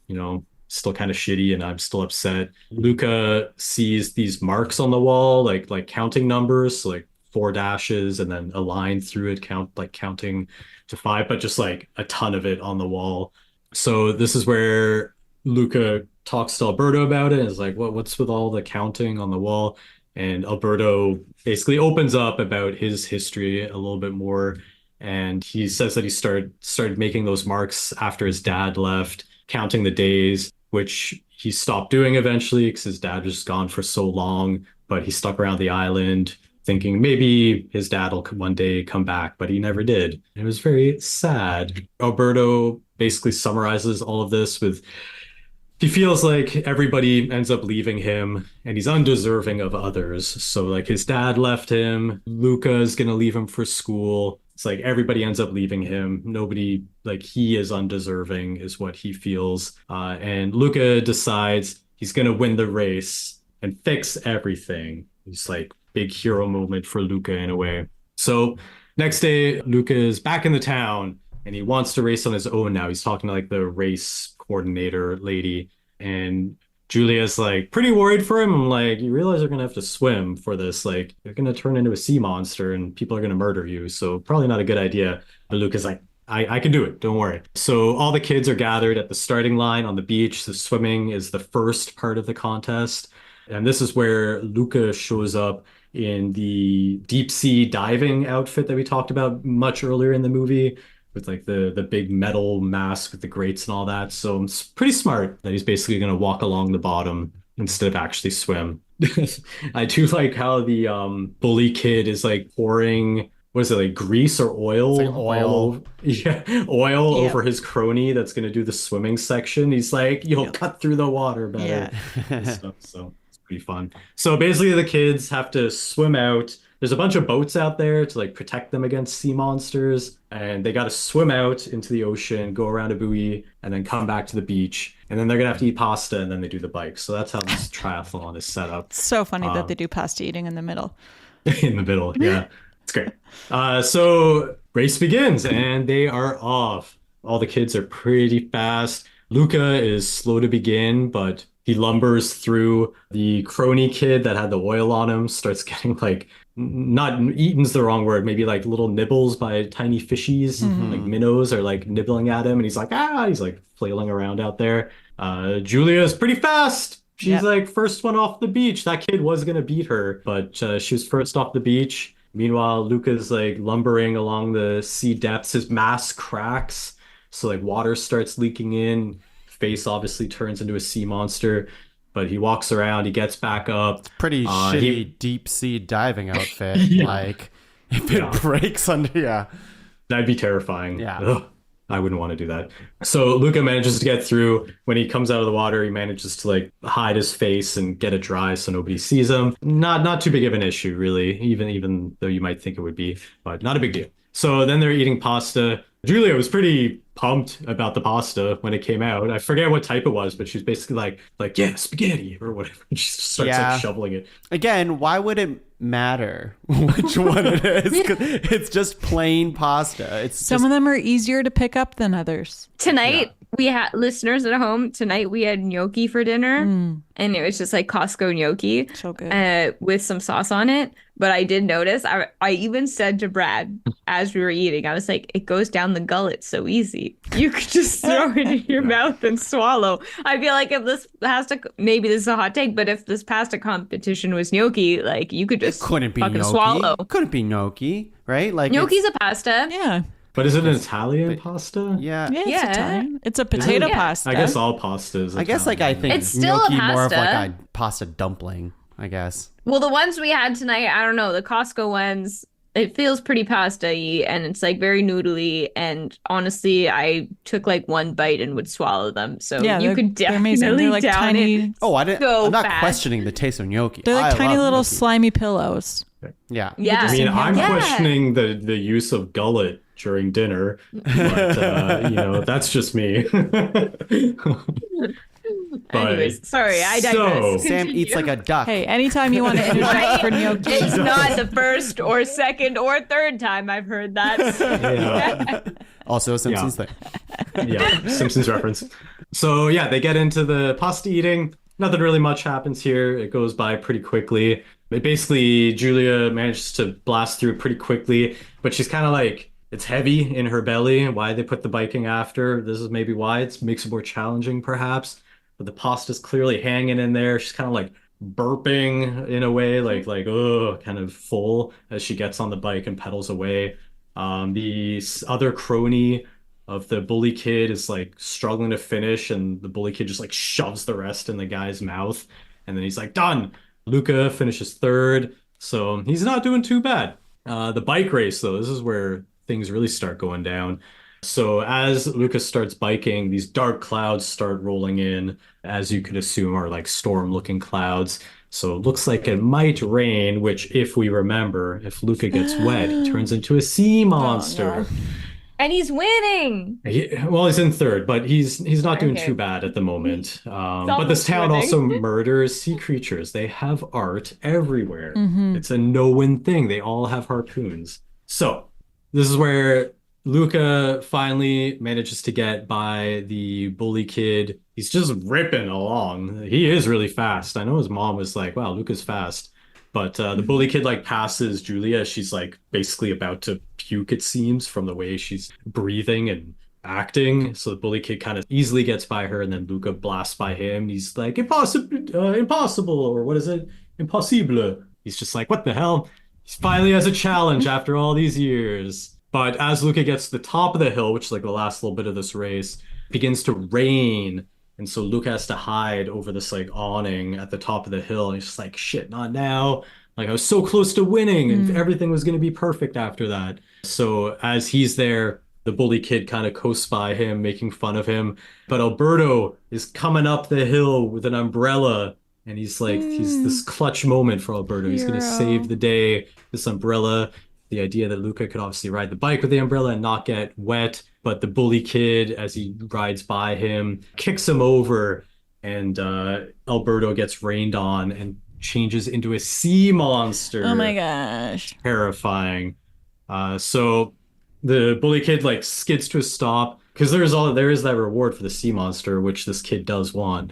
still kind of shitty, and I'm still upset. Luca sees these marks on the wall, like counting numbers, so like 4 dashes and then a line through it, counting to 5, but just like a ton of it on the wall. So this is where Luca talks to Alberto about it, and is like, what's with all the counting on the wall? And Alberto basically opens up about his history a little bit more, and he says that he started making those marks after his dad left, counting the days, which he stopped doing eventually because his dad was gone for so long, but he stuck around the island thinking maybe his dad will one day come back, but he never did. It was very sad. Alberto basically summarizes all of this with, he feels like everybody ends up leaving him and he's undeserving of others. So like, his dad left him, Luca is going to leave him for school. It's like everybody ends up leaving him. Nobody, like, he is undeserving is what he feels. And Luca decides he's going to win the race and fix everything. It's like big hero moment for Luca in a way. So next day, Luca is back in the town and he wants to race on his own now. He's talking to like the race coordinator lady, and Julia's like pretty worried for him. I'm like, you realize you're gonna have to swim for this. Like, you're gonna turn into a sea monster and people are gonna murder you. So probably not a good idea. But Luca's like, I can do it. Don't worry. So all the kids are gathered at the starting line on the beach. The swimming is the first part of the contest. And this is where Luca shows up in the deep sea diving outfit that we talked about much earlier in the movie with like the big metal mask with the grates and all that. So it's pretty smart that he's basically going to walk along the bottom instead of actually swim. I do like how the bully kid is like pouring, what is it, like grease or oil? It's like oil. Oil Yeah. over his crony that's going to do the swimming section. He's like, you'll cut through the water better. And stuff. So it's pretty fun. So basically the kids have to swim out. There's a bunch of boats out there to like protect them against sea monsters, and they got to swim out into the ocean, go around a buoy, and then come back to the beach. And then they're gonna have to eat pasta, and then they do the bike. So that's how this triathlon is set up. So funny that they do pasta eating in the middle. In the middle, yeah, it's great. So race begins, and they are off. All the kids are pretty fast. Luca is slow to begin, but he lumbers through. The crony kid that had the oil on him starts getting like, not eaten's the wrong word, maybe like little nibbles by tiny fishies, like minnows are like nibbling at him, and he's like, he's like flailing around out there. Julia's pretty fast. She's like first one off the beach. That kid was gonna beat her, but she was first off the beach. Meanwhile, Luca's like lumbering along the sea depths. His mask cracks, so like water starts leaking in. Face obviously turns into a sea monster, but he walks around, he gets back up. Pretty shitty deep sea diving outfit. Yeah. Like if it breaks under, That'd be terrifying. Yeah. Ugh, I wouldn't want to do that. So Luca manages to get through. When he comes out of the water, he manages to like hide his face and get it dry so nobody sees him. Not too big of an issue, really, even though you might think it would be, but not a big deal. So then they're eating pasta. Julia was pretty pumped about the pasta when it came out. I forget what type it was, but she's basically like yeah, spaghetti or whatever. She starts like shoveling it. Again, why would it matter which one it is? 'Cause it's just plain pasta. Some of them are easier to pick up than others. Tonight, we had listeners at home. Tonight, we had gnocchi for dinner, and it was just like Costco gnocchi So good. with some sauce on it. But I did notice, I even said to Brad as we were eating, I was like, it goes down the gullet so easy. You could just throw it in your mouth and swallow. I feel like if this pasta, maybe this is a hot take, but if this pasta competition was gnocchi, like you could just couldn't be fucking gnocchi. swallow. Couldn't be gnocchi, right? Like Gnocchi's a pasta. Yeah. But is it an Italian pasta? yeah. Yeah, it's Yeah. Italian. It's a potato Yeah. pasta. I guess all pasta is I guess like I think It's still a gnocchi more of pasta. like a pasta dumpling, I guess. Well, the ones we had tonight, I don't know, the Costco ones, it feels pretty pasta-y and it's like very noodly. And honestly, I took like one bite and would swallow them. So Yeah, you could they're amazing. definitely They're like down tiny. it. Oh, I didn't. So I'm not fast. questioning the taste of gnocchi. They're like I tiny love little gnocchi. slimy pillows. Yeah. Yeah. I mean, I'm Yeah. questioning the use of gullet during dinner, but that's just me. But- Anyways, sorry, I digress. So- Sam Continue. eats like a duck. Hey, anytime you want to interject for gnocchi. It's not the first or second or third time I've heard that. Yeah. Also a Simpsons thing. Yeah, Simpsons reference. So yeah, they get into the pasta eating. Nothing really much happens here. It goes by pretty quickly. But basically, Julia manages to blast through it pretty quickly, but she's kind of like, it's heavy in her belly. Why they put the biking after? This is maybe why. It makes it more challenging, perhaps. But the pasta's clearly hanging in there. She's kind of like burping in a way, like kind of full as she gets on the bike and pedals away. The other crony of the bully kid is like struggling to finish, and the bully kid just like shoves the rest in the guy's mouth, and then he's like, done. Luca finishes third, so he's not doing too bad. The bike race, though, this is where things really start going down. So as Lucas starts biking, these dark clouds start rolling in, as you could assume are like storm-looking clouds. So it looks like it might rain, which if we remember, if Luca gets wet, he turns into a sea monster. And he's winning. Well, he's in third, but he's not doing Okay. too bad at the moment. But almost this town winning. also murders sea creatures. They have art everywhere. Mm-hmm. It's a no-win thing. They all have harpoons. So this is where Luca finally manages to get by the bully kid. He's just ripping along. He is really fast. I know his mom was like, wow, Luca's fast. But the bully kid like passes Julia. She's like basically about to puke, it seems, from the way she's breathing and acting. So the bully kid kind of easily gets by her, and then Luca blasts by him. He's like, impossible, or what is it? Impossible. He's just like, what the hell? He finally has a challenge after all these years. But as Luca gets to the top of the hill, which is like the last little bit of this race, it begins to rain. And so Luca has to hide over this like awning at the top of the hill. And he's just like, shit, not now. Like I was so close to winning and everything was going to be perfect after that. So as he's there, the bully kid kind of coasts by him, making fun of him. But Alberto is coming up the hill with an umbrella. And he's like, he's this clutch moment for Alberto. He's going to save the day. This umbrella, the idea that Luca could obviously ride the bike with the umbrella and not get wet. But the bully kid, as he rides by him, kicks him over, and Alberto gets rained on and changes into a sea monster. Oh my gosh. Terrifying. So the bully kid like skids to a stop because there is that reward for the sea monster, which this kid does want.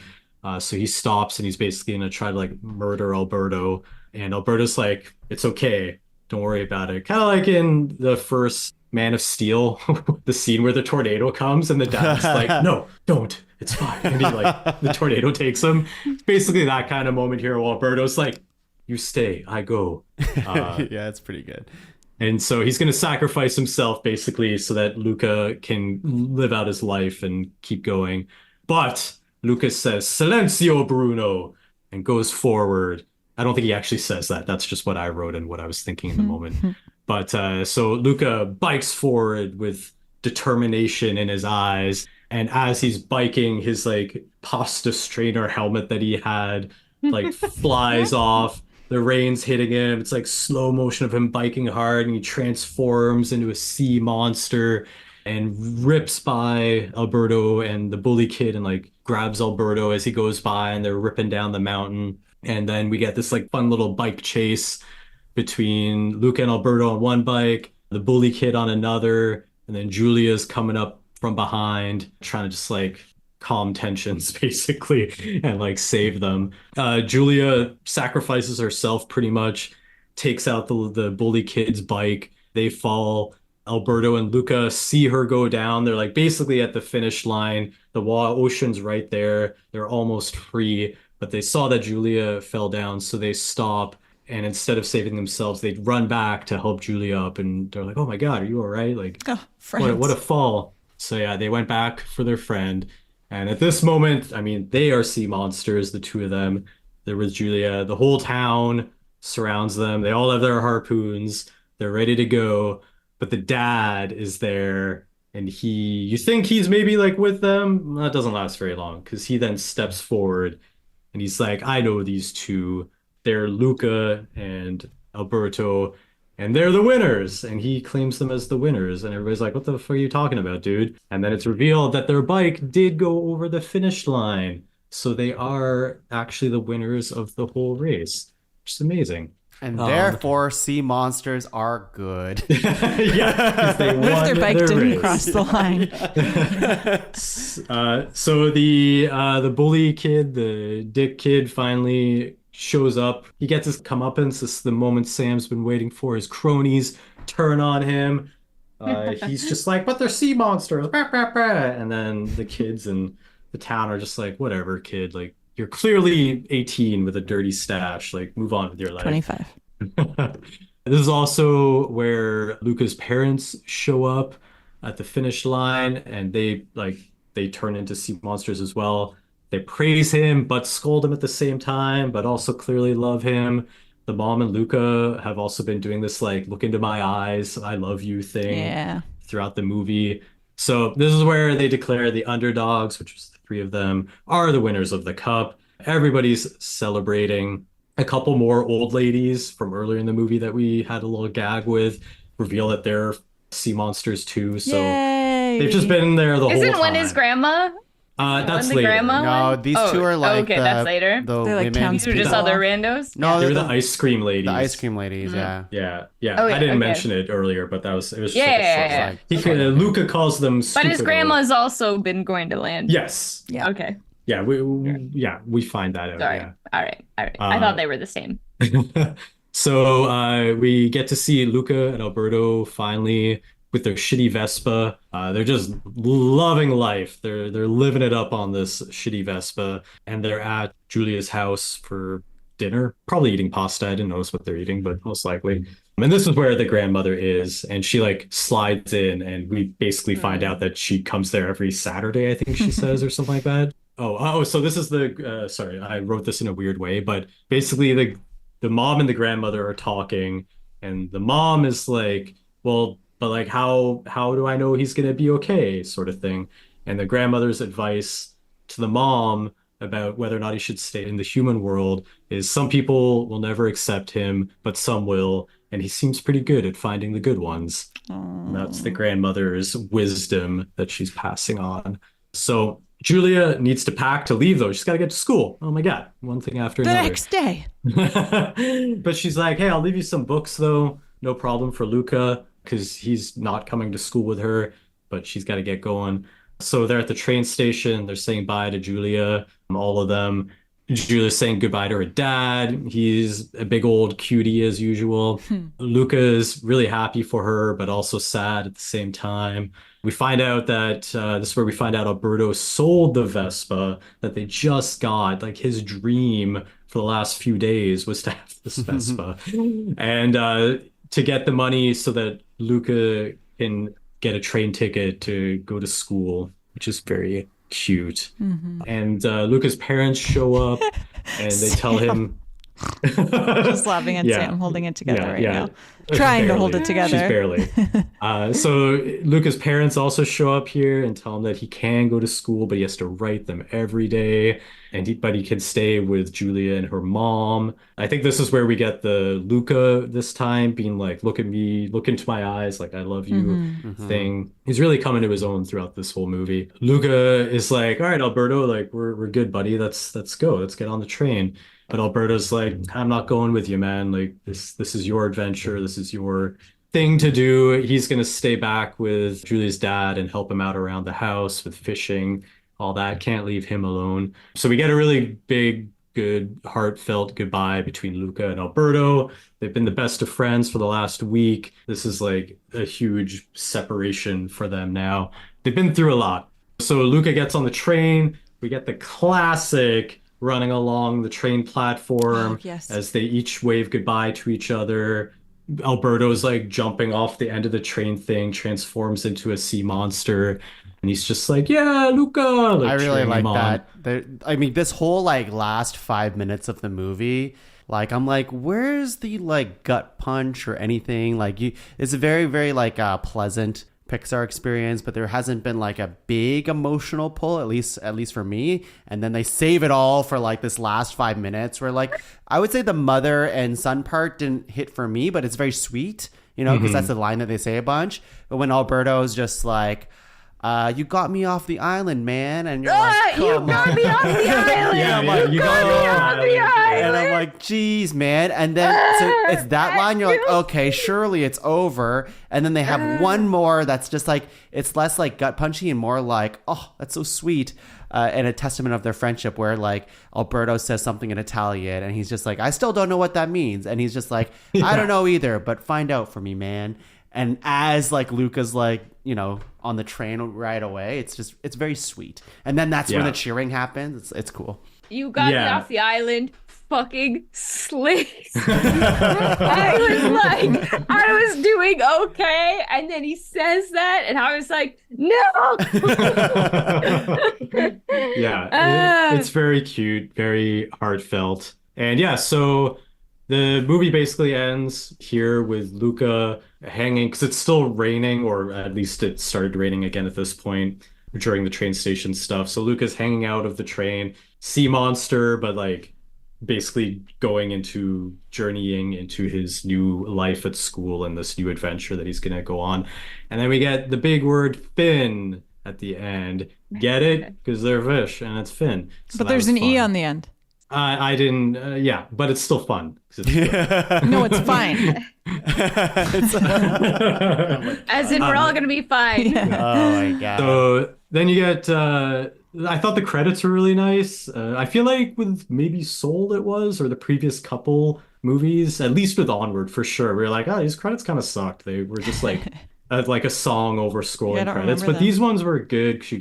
So he stops and he's basically gonna try to like murder Alberto. And Alberto's like, it's okay, don't worry about it. Kind of like in the first Man of Steel, the scene where the tornado comes and the dad's like, no, don't, it's fine. And he like, the tornado takes him. It's basically that kind of moment here where Alberto's like, you stay, I go. Yeah, it's pretty good. And so he's going to sacrifice himself basically so that Luca can live out his life and keep going. But Luca says, Silencio, Bruno, and goes forward. I don't think he actually says that. That's just what I wrote and what I was thinking in the moment. But so Luca bikes forward with determination in his eyes. And as he's biking, his like pasta strainer helmet that he had like flies off. The rain's hitting him. It's like slow motion of him biking hard, and he transforms into a sea monster and rips by Alberto and the bully kid and like grabs Alberto as he goes by, and they're ripping down the mountain. And then we get this like fun little bike chase between Luca and Alberto on one bike, the bully kid on another, and then Julia's coming up from behind, trying to just like calm tensions basically and like save them. Julia sacrifices herself pretty much, takes out the bully kid's bike. They fall. Alberto and Luca see her go down. They're like basically at the finish line. The ocean's right there. They're almost free, but they saw that Julia fell down, so they stop. And instead of saving themselves, they'd run back to help Julia up. And they're like, oh my God, are you all right? Like, what a fall. So yeah, they went back for their friend. And at this moment, I mean, they are sea monsters, the two of them. There was Julia. The whole town surrounds them. They all have their harpoons. They're ready to go. But the dad is there. And you think he's maybe like with them. That doesn't last very long because he then steps forward and he's like, I know these two. They're Luca and Alberto, and they're the winners. And he claims them as the winners. And everybody's like, what the fuck are you talking about, dude? And then it's revealed that their bike did go over the finish line. So they are actually the winners of the whole race, which is amazing. And therefore, sea monsters are good. Yeah, they won What if their bike didn't race. cross the line? So the bully kid, the dick kid, finally shows up. He gets his comeuppance. This is the moment Sam's been waiting for. His cronies turn on him. He's just like, but they're sea monsters. And then the kids in the town are just like, whatever, kid. Like, you're clearly 18 with a dirty stash. Like, move on with your life. 25. This is also where Luca's parents show up at the finish line, and they turn into sea monsters as well. They praise him, but scold him at the same time, but also clearly love him. The mom and Luca have also been doing this, like, look into my eyes, I love you thing throughout the movie. So this is where they declare the underdogs, which was the three of them, are the winners of the cup. Everybody's celebrating. A couple more old ladies from earlier in the movie that we had a little gag with reveal that they're sea monsters too. So they've just been there the whole time. Isn't one his grandma? That's the later. grandma No, one? these two are like okay, that's later. The They're like women. towns These are just people. other randos? No, They were they're the ice cream ladies. the ice cream ladies. Yeah. Yeah. Oh, I yeah, didn't okay. mention it earlier, but it was just Yeah. Luca calls them But his stupido. grandma's also been going to land. Yes. Yeah. Okay. Yeah, we find that out. Sorry. Yeah. All right. I thought they were the same. So we get to see Luca and Alberto finally with their shitty Vespa. They're just loving life. They're living it up on this shitty Vespa, and they're at Julia's house for dinner. Probably eating pasta. I didn't notice what they're eating, but most likely. And this is where the grandmother is, and she like slides in, and we basically find out that she comes there every Saturday, I think she says, or something like that. So this is the sorry, I wrote this in a weird way, but basically the mom and the grandmother are talking, and the mom is like, well, but like how do I know he's gonna be okay, sort of thing. And the grandmother's advice to the mom about whether or not he should stay in the human world is some people will never accept him, but some will, and he seems pretty good at finding the good ones. And that's the grandmother's wisdom that she's passing on. So Julia needs to pack to leave, though. She's got to get to school. Oh my God. One thing after The another. next day. But she's like, hey, I'll leave you some books, though. No problem for Luca, because he's not coming to school with her, but she's got to get going. So they're at the train station. They're saying bye to Julia, all of them. Julia's saying goodbye to her dad. He's a big old cutie as usual. Luca is really happy for her, but also sad at the same time. We find out that this is where we find out Alberto sold the Vespa that they just got. Like his dream for the last few days was to have this Vespa. And to get the money so that Luca can get a train ticket to go to school, which is very cute. And Luca's parents show up and they tell him Just laughing at Sam holding it together now. Trying to hold it together. She's barely. So Luca's parents also show up here and tell him that he can go to school, but he has to write them every day. But he can stay with Julia and her mom. I think this is where we get the Luca this time being like, look at me, look into my eyes, like I love you thing. He's really coming to his own throughout this whole movie. Luca is like, all right, Alberto, like we're good, buddy. Let's go. Let's get on the train. But Alberto's like, I'm not going with you, man. Like this is your adventure. This is your thing to do. He's gonna stay back with Julia's dad and help him out around the house with fishing, all that. Can't leave him alone. So we get a really big, good, heartfelt goodbye between Luca and Alberto. They've been the best of friends for the last week. This is like a huge separation for them now. They've been through a lot. So Luca gets on the train. We get the classic running along the train platform as they each wave goodbye to each other. Alberto's like jumping off the end of the train thing, transforms into a sea monster, and he's just like, yeah, Luca. Like, I really like that. I mean, this whole like last 5 minutes of the movie, like I'm like, where's the like gut punch or anything? Like it's a very, very like pleasant Pixar experience, but there hasn't been like a big emotional pull, at least for me. And then they save it all for like this last 5 minutes where like I would say the mother and son part didn't hit for me, but it's very sweet, you know, because that's the line that they say a bunch. But when Alberto's just like, you got me off the island, man, and you're like, you got me off the island. Yeah, I'm like, you got me off the island. And I'm like, geez, man. And then so it's that line. You're like, okay, surely it's over. And then they have one more that's just like, it's less like gut punchy and more like, oh, that's so sweet. And a testament of their friendship where like Alberto says something in Italian and he's just like, I still don't know what that means. And he's just like, I don't know either, but find out for me, man. And as like Luca's like, you know, on the train right away, it's very sweet. And then that's when the cheering happens. It's cool. You got me off the island. Fucking slick. I was doing okay, and then he says that, and I was like, no. It's very cute, very heartfelt, and so the movie basically ends here with Luca hanging, because it's still raining, or at least it started raining again at this point during the train station stuff. So Luca's hanging out of the train, sea monster, but like basically journeying into his new life at school and this new adventure that he's gonna go on. And then we get the big word fin at the end. Get it? Because they're fish and it's fin. So but there's an E on the end. I didn't, but it's still fun. No, it's fine. As in, we're all going to be fine. Oh my God. So Then you get I thought the credits were really nice. I feel like with maybe Soul it was, or the previous couple movies, at least with Onward for sure. We were like, oh, these credits kind of sucked. They were just like a song over Yeah, I scrolling don't credits. remember But these them. ones were good because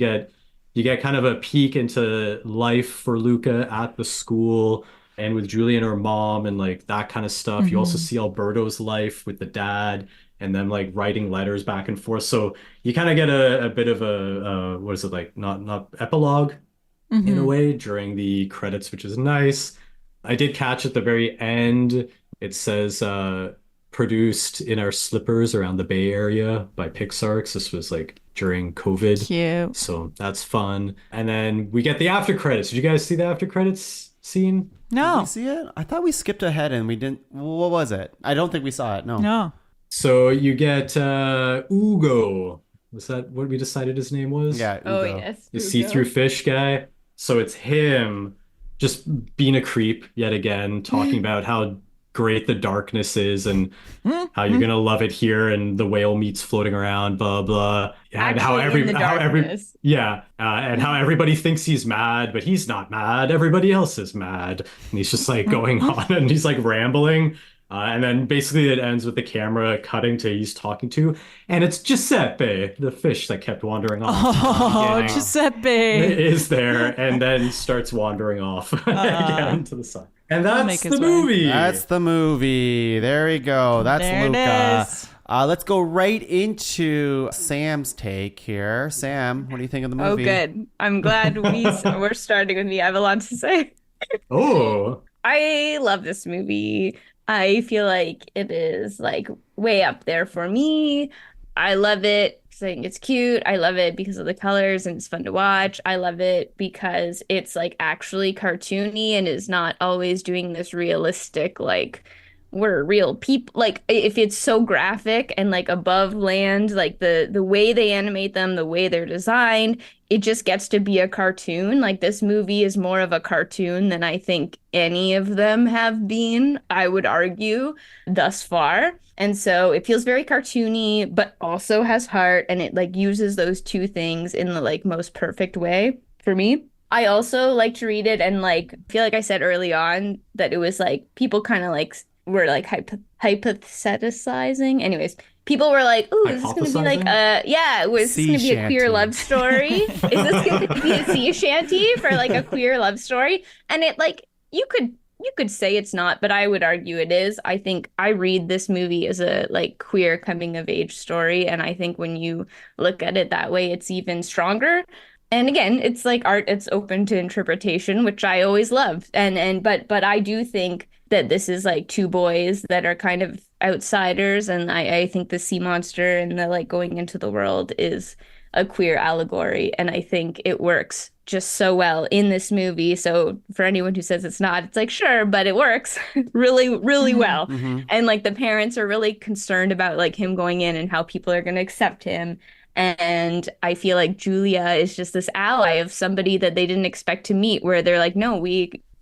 you get kind of a peek into life for Luca at the school and with Julie and her mom and like that kind of stuff. You also Hmm. see Alberto's life with the dad and them like writing letters back and forth. So you kind of get a bit of a what is it like not epilogue in a Hmm. way during the credits, which is nice. I did catch at the very end it says produced in our slippers around the Bay Area by Pixar 'cause this was like during COVID. Cute. So that's fun. And then we get the after credits. Did you guys see the after credits scene? Did we No, see it? I thought we skipped ahead and we didn't. What was it? I don't think we saw it. No. no. So you get Ugo. Was that what we decided his name was? Yeah, Oh Ugo. yes, The Hugo. see-through fish guy. So it's him just being a creep yet again, talking about how great the darkness is and how you're gonna love it here and the whale meat's floating around, blah blah. And Actually, in the how every darkness. yeah, and how everybody thinks he's mad, but he's not mad. Everybody else is mad, and he's just like going on and he's like rambling. And then basically it ends with the camera cutting to he's talking to, and it's Giuseppe, the fish that kept wandering off at the Oh, beginning Giuseppe. is there and then starts wandering off again to the side. And He'll that's make the his way. movie. That's the movie. There we go. That's There it Luca. is. Let's go right into Sam's take here. Sam, what do you think of the Oh, movie? good. I'm glad we're starting with me. I have a lot to say. Oh, I love this movie. I feel like it is like way up there for me. I love it because I think it's cute. I love it because of the colors and it's fun to watch. I love it because it's like actually cartoony and is not always doing this realistic like we're real people. Like if it's so graphic and like above land, like the way they animate them, the way they're designed, it just gets to be a cartoon. Like this movie is more of a cartoon than I think any of them have been, I would argue, thus far. And so it feels very cartoony, but also has heart, and it like uses those two things in the like most perfect way for me. I also like to read it and like feel like I said early on that it was like people kind of like were like hypothesizing. Anyways, people were like, "Ooh, is this going to be like hypothesizing. yeah, was this Sea going to be a queer shanty. love story? Is this going to be a sea shanty for like a queer love story?" And it like you could say it's not, but I would argue it is. I think I read this movie as a like queer coming of age story, and I think when you look at it that way, it's even stronger. And again, it's like art, it's open to interpretation, which I always love. But I do think that this is like two boys that are kind of outsiders, and I think the sea monster and the like going into the world is a queer allegory, and I think it works just so well in this movie. So for anyone who says it's not, it's like sure, but it works really, really well. Mm-hmm. And like the parents are really concerned about like him going in and how people are going to accept him. And I feel like Julia is just this ally of somebody that they didn't expect to meet, where they're like, no,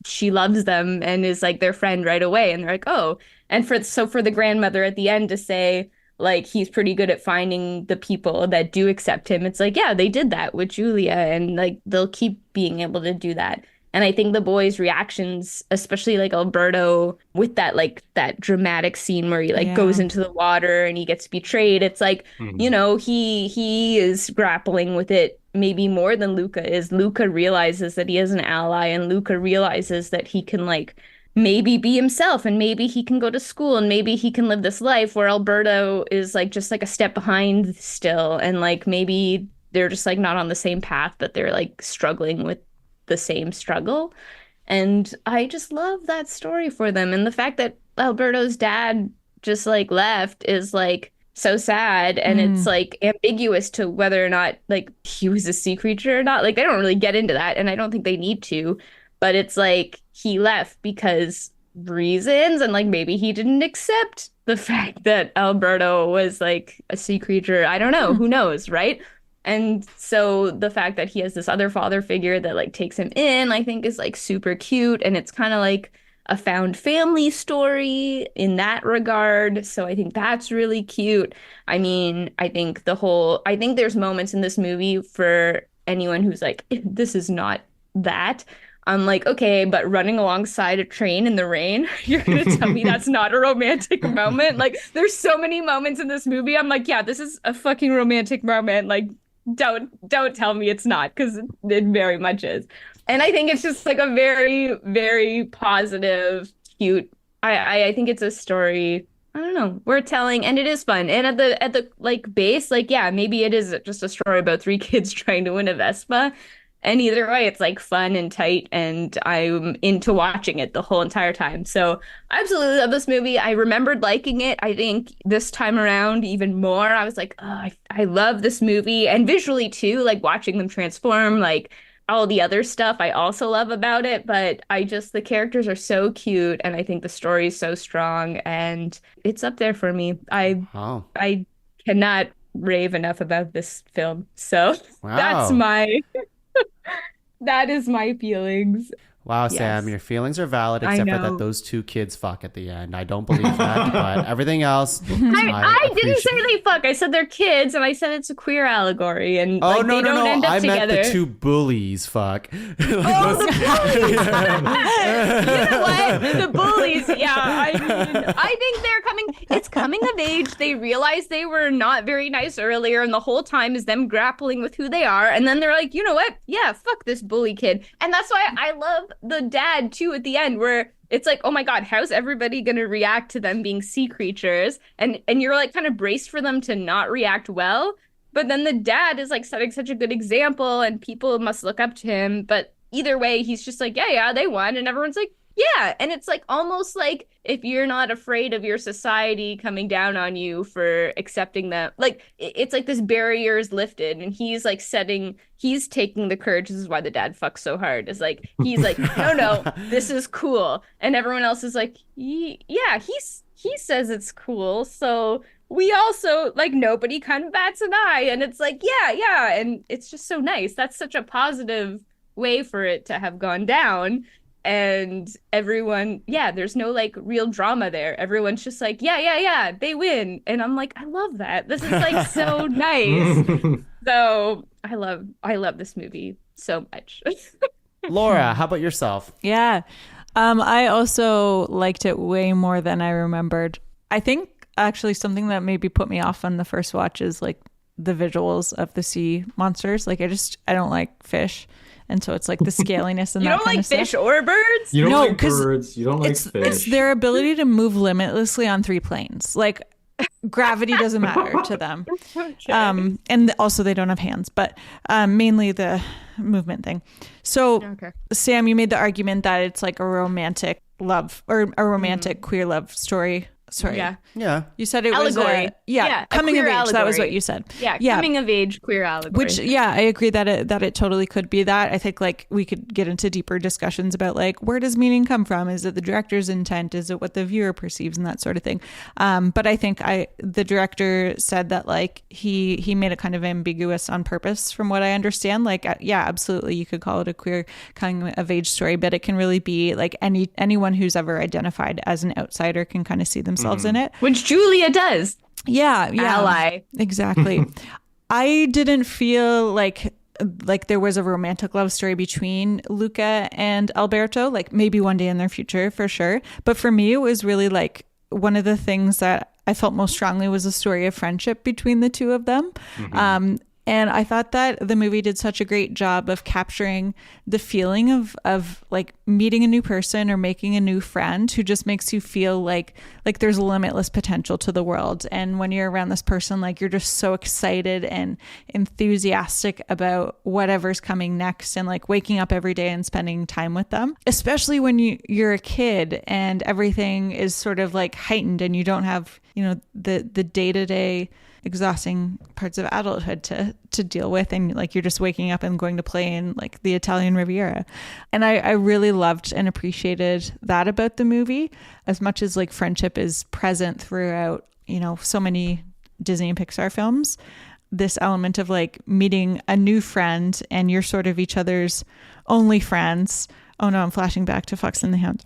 she loves them and is like their friend right away. And they're like, oh, and for the grandmother at the end to say, like, he's pretty good at finding the people that do accept him. It's like, yeah, they did that with Julia, and like they'll keep being able to do that. And I think the boys' reactions, especially like Alberto with that like that dramatic scene where he like goes Yeah. into the water and he gets betrayed, it's like, you Mhm. know, he is grappling with it maybe more than Luca is. Luca realizes that he is an ally, and Luca realizes that he can like maybe be himself, and maybe he can go to school, and maybe he can live this life, where Alberto is like just like a step behind still, and like maybe they're just like not on the same path, but they're like struggling with the same struggle. And I just love that story for them. And the fact that Alberto's dad just like left is like so sad. And it's Mm. like ambiguous to whether or not like he was a sea creature or not. Like they don't really get into that. And I don't think they need to. But it's like he left because reasons. And like maybe he didn't accept the fact that Alberto was like a sea creature. I don't know. Who knows, right? And so the fact that he has this other father figure that like takes him in, I think is like super cute. And it's kind of like a found family story in that regard. So I think that's really cute. I mean, I think there's moments in this movie for anyone who's like, this is not that. I'm like, okay, but running alongside a train in the rain, you're gonna tell me that's not a romantic moment? Like, there's so many moments in this movie. I'm like, yeah, this is a fucking romantic moment. Like, don't tell me it's not, because it very much is. And I think it's just like a very, very positive, cute. I think it's a story. I don't know, worth telling, and it is fun. And at the like base, like, yeah, maybe it is just a story about three kids trying to win a Vespa. And either way, it's like fun and tight, and I'm into watching it the whole entire time. So I absolutely love this movie. I remembered liking it. I think this time around even more. I was like, oh, I love this movie. And visually too, like watching them transform, like all the other stuff I also love about it. But the characters are so cute, and I think the story is so strong, and it's up there for me. I cannot rave enough about this film. So that's that is my feelings. Wow, Yes. Sam, your feelings are valid, except for that those two kids fuck at the end. I don't believe that, but everything else, I didn't say they fuck. I said they're kids, and I said it's a queer allegory, and oh, like, no, they don't end up I together. meant the two bullies fuck. The bullies! You know what? The bullies, yeah. I mean, I think it's coming of age. They realize they were not very nice earlier, and the whole time is them grappling with who they are, and then they're like, you know what? Yeah, fuck this bully kid. And that's why I love the dad too at the end, where it's like, oh my god, how's everybody gonna react to them being sea creatures? And you're like kind of braced for them to not react well, but then the dad is like setting such a good example, and people must look up to him. But either way, he's just like, yeah, they won, and everyone's like, yeah. And it's like almost like if you're not afraid of your society coming down on you for accepting them, like it's like this barrier is lifted, and he's taking the courage. This is why the dad fucks so hard. Is like, he's like, no, this is cool. And everyone else is like, yeah, he says it's cool. So we also, like, nobody kind of bats an eye. And it's like, yeah. And it's just so nice. That's such a positive way for it to have gone down. And everyone, there's no like real drama there. Everyone's just like, yeah, they win. And I'm like, I love that. This is like so nice. So I love this movie so much. Laura, how about yourself? Yeah. I also liked it way more than I remembered. I think actually something that maybe put me off on the first watch is like the visuals of the sea monsters. Like I don't like fish. And so it's like the scaliness and that kind of stuff. You don't like fish or birds? You don't like birds. You don't like fish. It's their ability to move limitlessly on three planes. Like gravity doesn't matter to them. Okay. And also they don't have hands, but mainly the movement thing. So Sam, you made the argument that it's like a romantic love or a romantic queer love story. Sorry. Yeah. You said it allegory. was coming of age. Allegory. That was what you said. Yeah. Coming of age queer allegory. Which, I agree that it totally could be that. I think like we could get into deeper discussions about like, where does meaning come from? Is it the director's intent? Is it what the viewer perceives and that sort of thing? But I think the director said that like he made it kind of ambiguous on purpose from what I understand. Like, absolutely. You could call it a queer coming of age story, but it can really be like anyone who's ever identified as an outsider can kind of see themselves in it, which Julia does. Yeah, ally, exactly. I didn't feel like there was a romantic love story between Luca and Alberto, like maybe one day in their future for sure, but for me it was really like one of the things that I felt most strongly was a story of friendship between the two of them. And I thought that the movie did such a great job of capturing the feeling of like meeting a new person or making a new friend who just makes you feel like there's limitless potential to the world. And when you're around this person, like you're just so excited and enthusiastic about whatever's coming next and like waking up every day and spending time with them, especially when you're a kid and everything is sort of like heightened and you don't have, the day-to-day exhausting parts of adulthood to deal with, and like you're just waking up and going to play in like the Italian Riviera. And I really loved and appreciated that about the movie, as much as like friendship is present throughout so many Disney and Pixar films. This element of like meeting a new friend and you're sort of each other's only friends. Oh no, I'm flashing back to Fox and the Hound.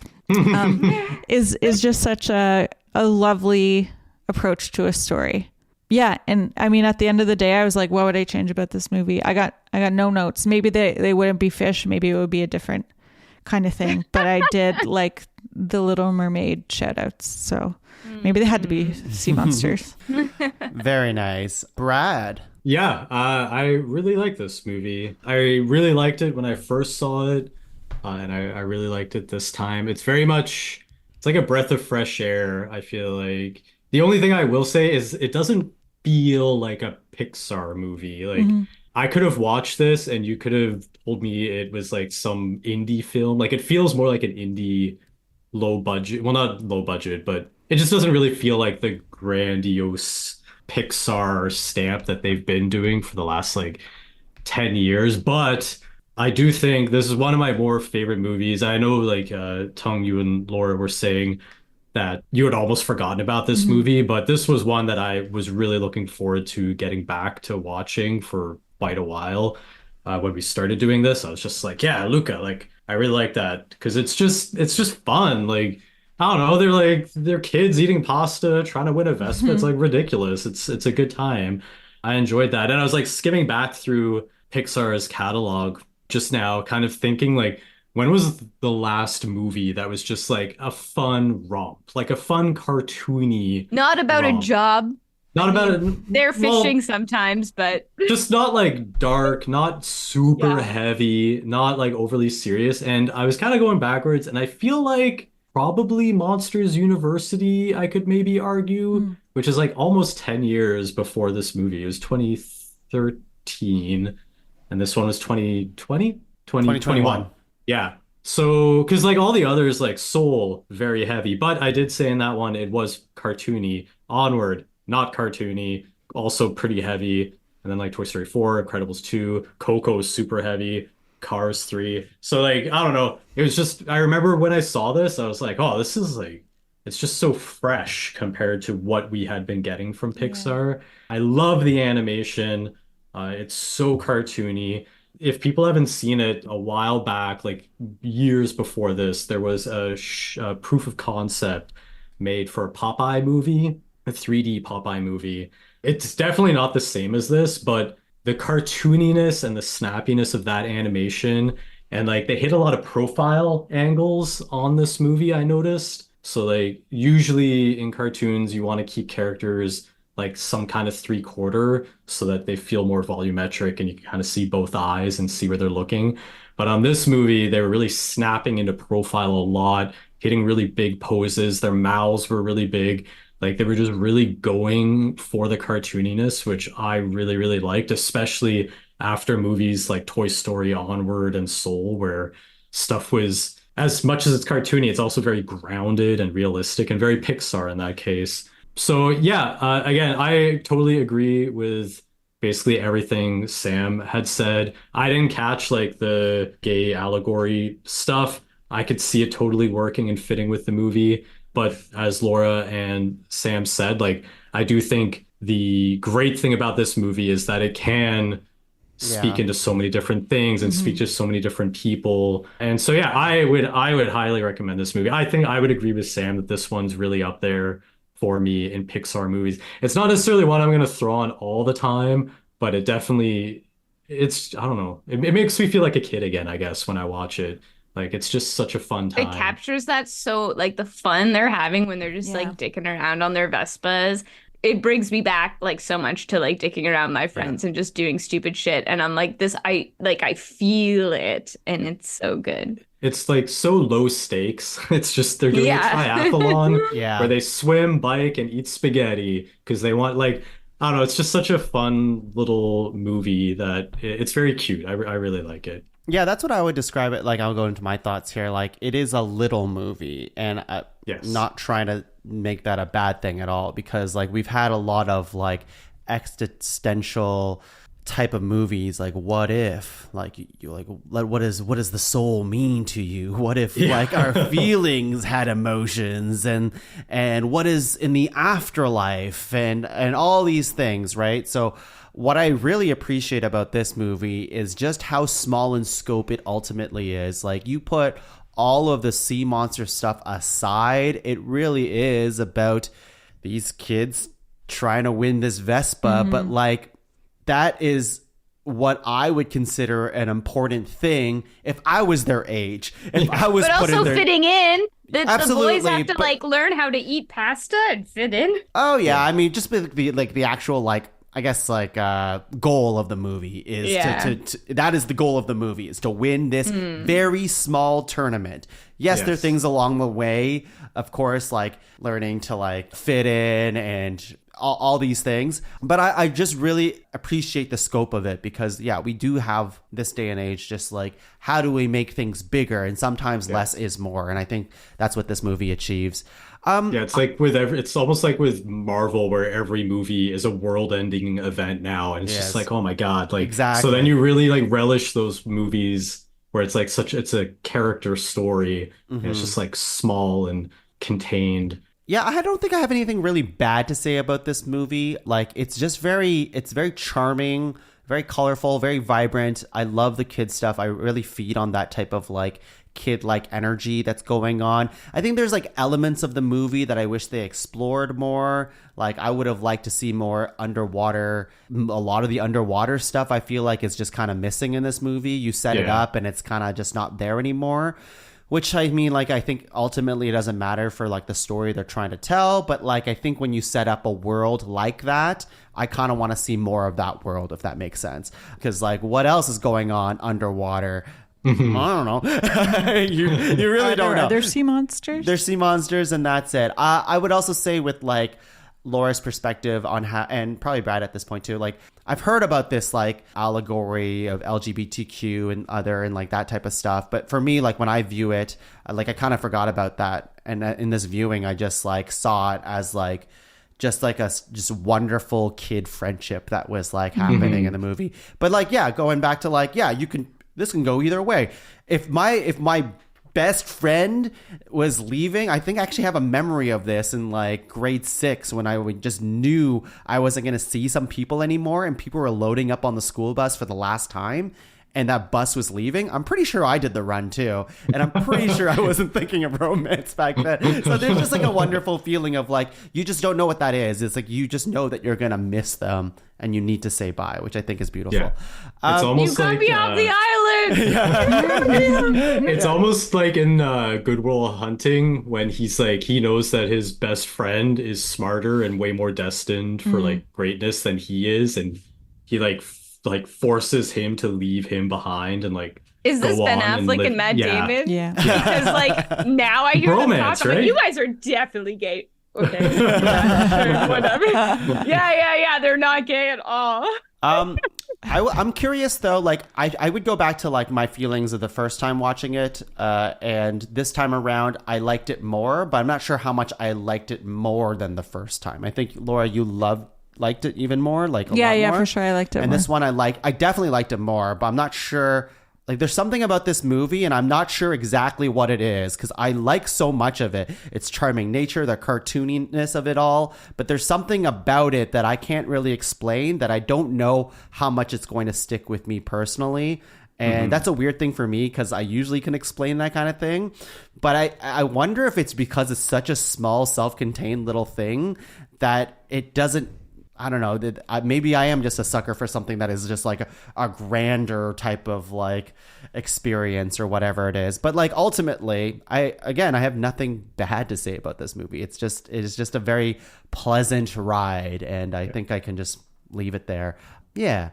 Is just such a lovely approach to a story. Yeah, and I mean, at the end of the day, I was like, what would I change about this movie? I got no notes. Maybe they wouldn't be fish. Maybe it would be a different kind of thing. But I did like the Little Mermaid shout outs. So maybe they had to be sea monsters. Very nice. Brad. Yeah, I really like this movie. I really liked it when I first saw it, and I really liked it this time. It's very much, it's like a breath of fresh air, I feel like. The only thing I will say is it doesn't feel like a Pixar movie. Like, I could have watched this and you could have told me it was like some indie film. Like, it feels more like an indie low budget. Well, not low budget, but it just doesn't really feel like the grandiose Pixar stamp that they've been doing for the last like 10 years. But I do think this is one of my more favorite movies. I know like Tung, you and Laura were saying that you had almost forgotten about this movie, but this was one that I was really looking forward to getting back to watching for quite a while. When we started doing this, I was just like, yeah, Luca, like I really like that because it's just fun. Like, I don't know, they're kids eating pasta, trying to win a Vespa. It's like ridiculous. It's a good time. I enjoyed that. And I was like skimming back through Pixar's catalog just now, kind of thinking like, when was the last movie that was just like a fun romp, like a fun cartoony Not about romp? a job. Not about it. They're Well, fishing sometimes, but just not like dark, not super Yeah. heavy, not like overly serious. And I was kind of going backwards, and I feel like probably Monsters University, I could maybe argue, which is like almost 10 years before this movie. It was 2013, and this one was 2020, 2021. Yeah. So, because like all the others, like Soul, very heavy. But I did say in that one, it was cartoony. Onward, not cartoony, also pretty heavy. And then like Toy Story 4, Incredibles 2, Coco, super heavy, Cars 3. So like, I don't know. It was just, I remember when I saw this, I was like, oh, this is like, it's just so fresh compared to what we had been getting from Pixar. I love the animation. It's so cartoony. If people haven't seen it, a while back, like years before this, there was a proof of concept made for a Popeye movie, a 3D Popeye movie. It's definitely not the same as this, but the cartooniness and the snappiness of that animation, and like they hit a lot of profile angles on this movie, I noticed. So like usually in cartoons, you want to keep characters like some kind of three-quarter so that they feel more volumetric and you can kind of see both eyes and see where they're looking. But on this movie, they were really snapping into profile a lot, hitting really big poses. Their mouths were really big. Like they were just really going for the cartooniness, which I really, really liked, especially after movies like Toy Story, Onward, and Soul, where stuff was, as much as it's cartoony, it's also very grounded and realistic and very Pixar in that case. So yeah, again, I totally agree with basically everything Sam had said. I didn't catch like the gay allegory stuff. I could see it totally working and fitting with the movie. But as Laura and Sam said, like I do think the great thing about this movie is that it can speak into so many different things and speak to so many different people. And so yeah, I would highly recommend this movie. I think I would agree with Sam that this one's really up there for me in Pixar movies. It's not necessarily one I'm going to throw on all the time, but it definitely, it's, I don't know. It makes me feel like a kid again, I guess, when I watch it. Like, it's just such a fun time. it captures that so like the fun they're having when they're just like dicking around on their Vespas. It brings me back like so much to like dicking around with my friends and just doing stupid shit. And I'm like this, I feel it, and it's so good. It's like so low stakes. It's just they're doing a triathlon where they swim, bike, and eat spaghetti because they want like, I don't know. It's just such a fun little movie that it's very cute. I really like it. Yeah, that's what I would describe it. Like, I'll go into my thoughts here. Like, it is a little movie, and not trying to make that a bad thing at all, because like we've had a lot of like existential type of movies, like what if, like you like what does the soul mean to you? What if like our feelings had emotions, and what is in the afterlife, and all these things, right? So what I really appreciate about this movie is just how small in scope it ultimately is. Like, you put all of the sea monster stuff aside, it really is about these kids trying to win this Vespa, but like that is what I would consider an important thing if I was their age. If I was but put in also their... fitting in. The boys have to but- like learn how to eat pasta and fit in. Oh yeah, I mean, just the actual like, I guess like goal of the movie is to that is the goal of the movie, is to win this very small tournament. Yes, there are things along the way, of course, like learning to like fit in and all these things. But I just really appreciate the scope of it because, yeah, we do have this day and age just like, how do we make things bigger? And sometimes less is more. And I think that's what this movie achieves. It's like it's almost like with Marvel, where every movie is a world-ending event now, and it's just like, oh my God, like exactly. So then you really like relish those movies where it's like it's a character story, and it's just like small and contained. Yeah, I don't think I have anything really bad to say about this movie. Like, it's very charming, very colorful, very vibrant. I love the kid stuff. I really feed on that type of like kid-like energy that's going on. I think there's like elements of the movie that I wish they explored more. Like, I would have liked to see more underwater. A lot of the underwater stuff I feel like is just kind of missing in this movie. You set it up and it's kind of just not there anymore. Which, I mean, like, I think ultimately it doesn't matter for like the story they're trying to tell. But like, I think when you set up a world like that, I kind of want to see more of that world, if that makes sense. Because like, what else is going on underwater? I don't know. you really don't know. There's sea monsters. There's sea monsters, and that's it. I would also say with like Laura's perspective on how, and probably Brad at this point too, like I've heard about this like allegory of LGBTQ and other and like that type of stuff. But for me, like when I view it, like I kind of forgot about that. And in this viewing, I just like saw it as like just like a just wonderful kid friendship that was like happening in the movie. But like, yeah, going back to like, yeah, this can go either way. If my best friend was leaving, I think I actually have a memory of this in like grade 6 when I just knew I wasn't going to see some people anymore, and people were loading up on the school bus for the last time, and that bus was leaving. I'm pretty sure I did the run too, and I'm pretty sure I wasn't thinking of romance back then. So there's just like a wonderful feeling of like, you just don't know what that is. It's like you just know that you're gonna miss them and you need to say bye, which I think is beautiful. Yeah. It's almost you got like me off the island. it's almost like in Good Will Hunting, when he's like, he knows that his best friend is smarter and way more destined for like greatness than he is, and he like forces him to leave him behind and like Is this go Ben on Affleck live. and Matt Damon? Yeah. Because like now I hear them Bromance, talk, I'm like, right? you guys are definitely gay. Okay. Yeah, sure, whatever. Yeah. They're not gay at all. I'm curious though, like I would go back to like my feelings of the first time watching it, and this time around I liked it more, but I'm not sure how much I liked it more than the first time. I think, Laura, you liked it even more, like a lot more. For sure, I liked it and more. This one I definitely liked it more, but I'm not sure. Like, there's something about this movie, and I'm not sure exactly what it is, because I like so much of it. Its charming nature, the cartooniness of it all, but there's something about it that I can't really explain, that I don't know how much it's going to stick with me personally. And that's a weird thing for me, because I usually can explain that kind of thing. But I wonder if it's because it's such a small, self-contained little thing that it doesn't, I don't know, maybe I am just a sucker for something that is just like a grander type of like experience or whatever it is. But like ultimately, I have nothing bad to say about this movie. It is just a very pleasant ride, and I think I can just leave it there. Yeah.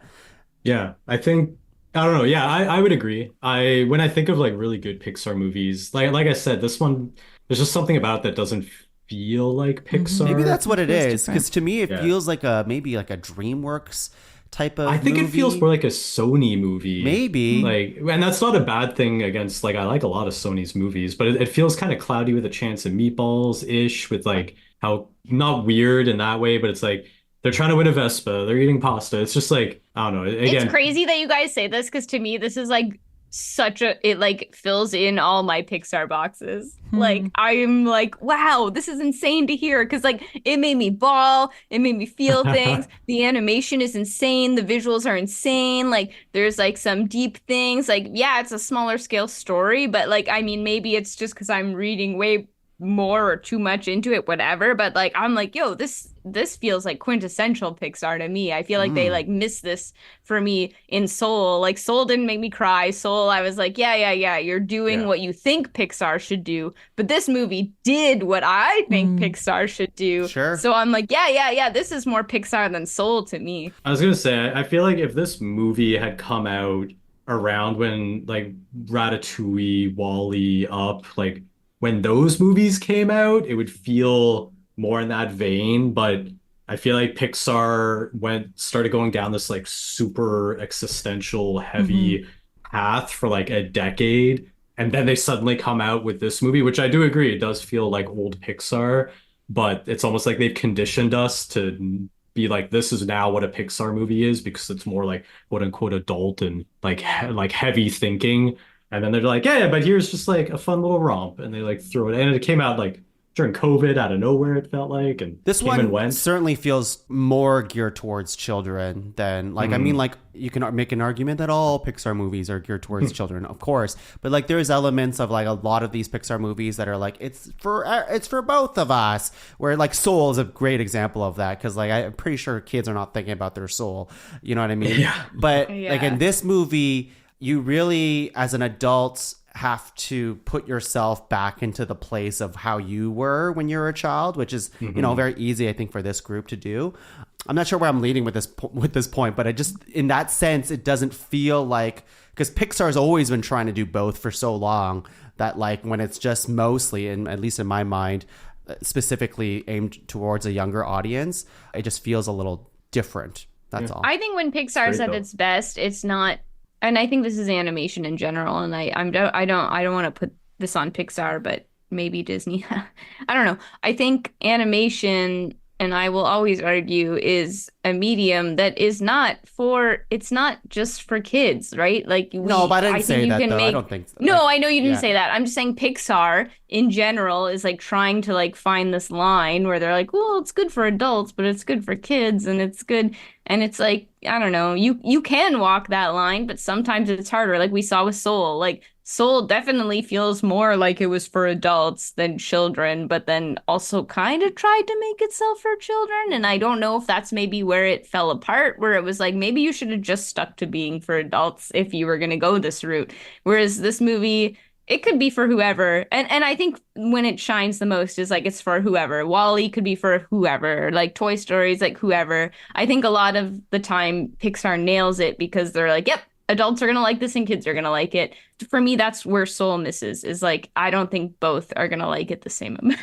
Yeah, I don't know. Yeah, I would agree. When I think of like really good Pixar movies, like I said, this one, there's just something about that doesn't feel like Pixar. Maybe that's what it is, different. because to me it feels like maybe like a DreamWorks type of I think movie. It feels more like a Sony movie. Maybe. Like, and that's not a bad thing against, like, I like a lot of Sony's movies, but it feels kind of Cloudy with a Chance of Meatballs-ish, with like how, not weird in that way, but it's like they're trying to win a Vespa, they're eating pasta. It's just like, I don't know. Again, It's crazy that you guys say this, because to me this is like it like fills in all my Pixar boxes. Like I'm like, wow, this is insane to hear, because like it made me bawl, it made me feel things. The animation is insane, the visuals are insane, like there's like some deep things. Like, yeah, it's a smaller scale story, but like, I mean, maybe it's just because I'm reading way more or too much into it, whatever. But like, I'm like, yo, this feels like quintessential Pixar to me. I feel like they like missed this for me in Soul. Like Soul didn't make me cry. Soul, I was like, yeah, you're doing what you think Pixar should do. But this movie did what I think Pixar should do. Sure. So I'm like, yeah, this is more Pixar than Soul to me. I was gonna say, I feel like if this movie had come out around when like Ratatouille, Wall-E, Up, like when those movies came out, it would feel more in that vein. But I feel like Pixar started going down this like super existential heavy path for like a decade. And then they suddenly come out with this movie, which I do agree, it does feel like old Pixar, but it's almost like they've conditioned us to be like, this is now what a Pixar movie is, because it's more like quote unquote adult and like like heavy thinking. And then they're like, yeah, but here's just like a fun little romp. And they like throw it in. And it came out like during COVID out of nowhere, it felt like. And this came one and went. certainly feels more geared towards children than like, I mean, like you can make an argument that all Pixar movies are geared towards children, of course. But like there's elements of like a lot of these Pixar movies that are like, it's for both of us, where like Soul is a great example of that. Cause like, I'm pretty sure kids are not thinking about their soul. You know what I mean? Yeah. But like in this movie, you really, as an adult, have to put yourself back into the place of how you were when you were a child, which is, you know, very easy, I think, for this group to do. I'm not sure where I'm leading with this point, but I just, in that sense, it doesn't feel like, because Pixar's always been trying to do both for so long, that like when it's just mostly, and at least in my mind, specifically aimed towards a younger audience, it just feels a little different. That's all. I think when Pixar's at its best, it's not. And I think this is animation in general, and I don't want to put this on Pixar, but maybe Disney. I don't know. I think animation, and I will always argue, is a medium that is it's not just for kids, right? Like no, but I didn't say that though. I don't think so. No, I know you didn't say that. I'm just saying Pixar in general is like trying to like find this line where they're like, well, it's good for adults, but it's good for kids, and it's good. And it's like, I don't know, you can walk that line, but sometimes it's harder. Like we saw with Soul. Like Soul definitely feels more like it was for adults than children, but then also kind of tried to make itself for children. And I don't know if that's maybe where it fell apart, where it was like, maybe you should have just stuck to being for adults if you were going to go this route. Whereas this movie, it could be for whoever. And I think when it shines the most is like it's for whoever. Wall-E could be for whoever. Like Toy Story is like whoever. I think a lot of the time Pixar nails it because they're like, yep, adults are going to like this and kids are going to like it. For me, that's where Soul misses, is like, I don't think both are going to like it the same amount.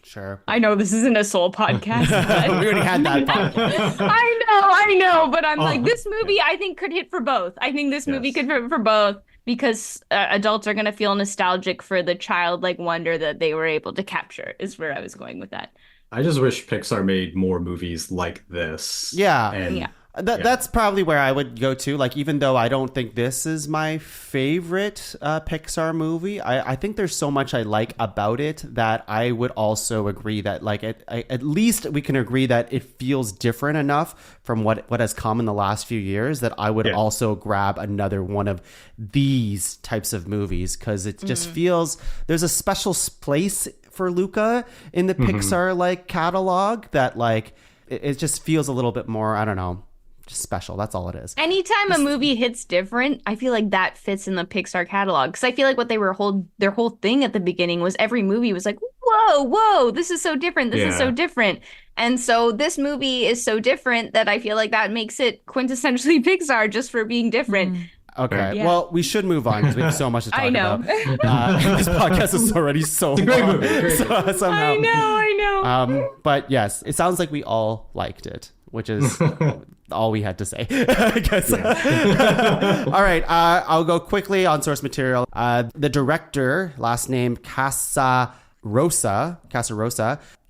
Sure. I know this isn't a Soul podcast. But We already had that podcast. I know. But I'm like, this movie I think could hit for both. I think this movie could hit for both. Because adults are going to feel nostalgic for the childlike wonder that they were able to capture, is where I was going with that. I just wish Pixar made more movies like this. Yeah. And That's probably where I would go to. Like, even though I don't think this is my favorite Pixar movie, I think there's so much I like about it that I would also agree that, like, at least we can agree that it feels different enough from what has come in the last few years that I would also grab another one of these types of movies, because it just feels there's a special place for Luca in the Pixar like catalog that like it just feels a little bit more, I don't know, just special. That's all it is. Anytime a movie hits different, I feel like that fits in the Pixar catalog, because I feel like what they were their whole thing at the beginning was every movie was like, whoa, this is so different, this is so different. And so this movie is so different that I feel like that makes it quintessentially Pixar just for being different. Okay, well, we should move on because we have so much to talk I know. about. This podcast is already so long. Great movie. Somehow. I know. But yes, it sounds like we all liked it, which is all we had to say, I guess. All right, I'll go quickly on source material. The director, last name Casarosa.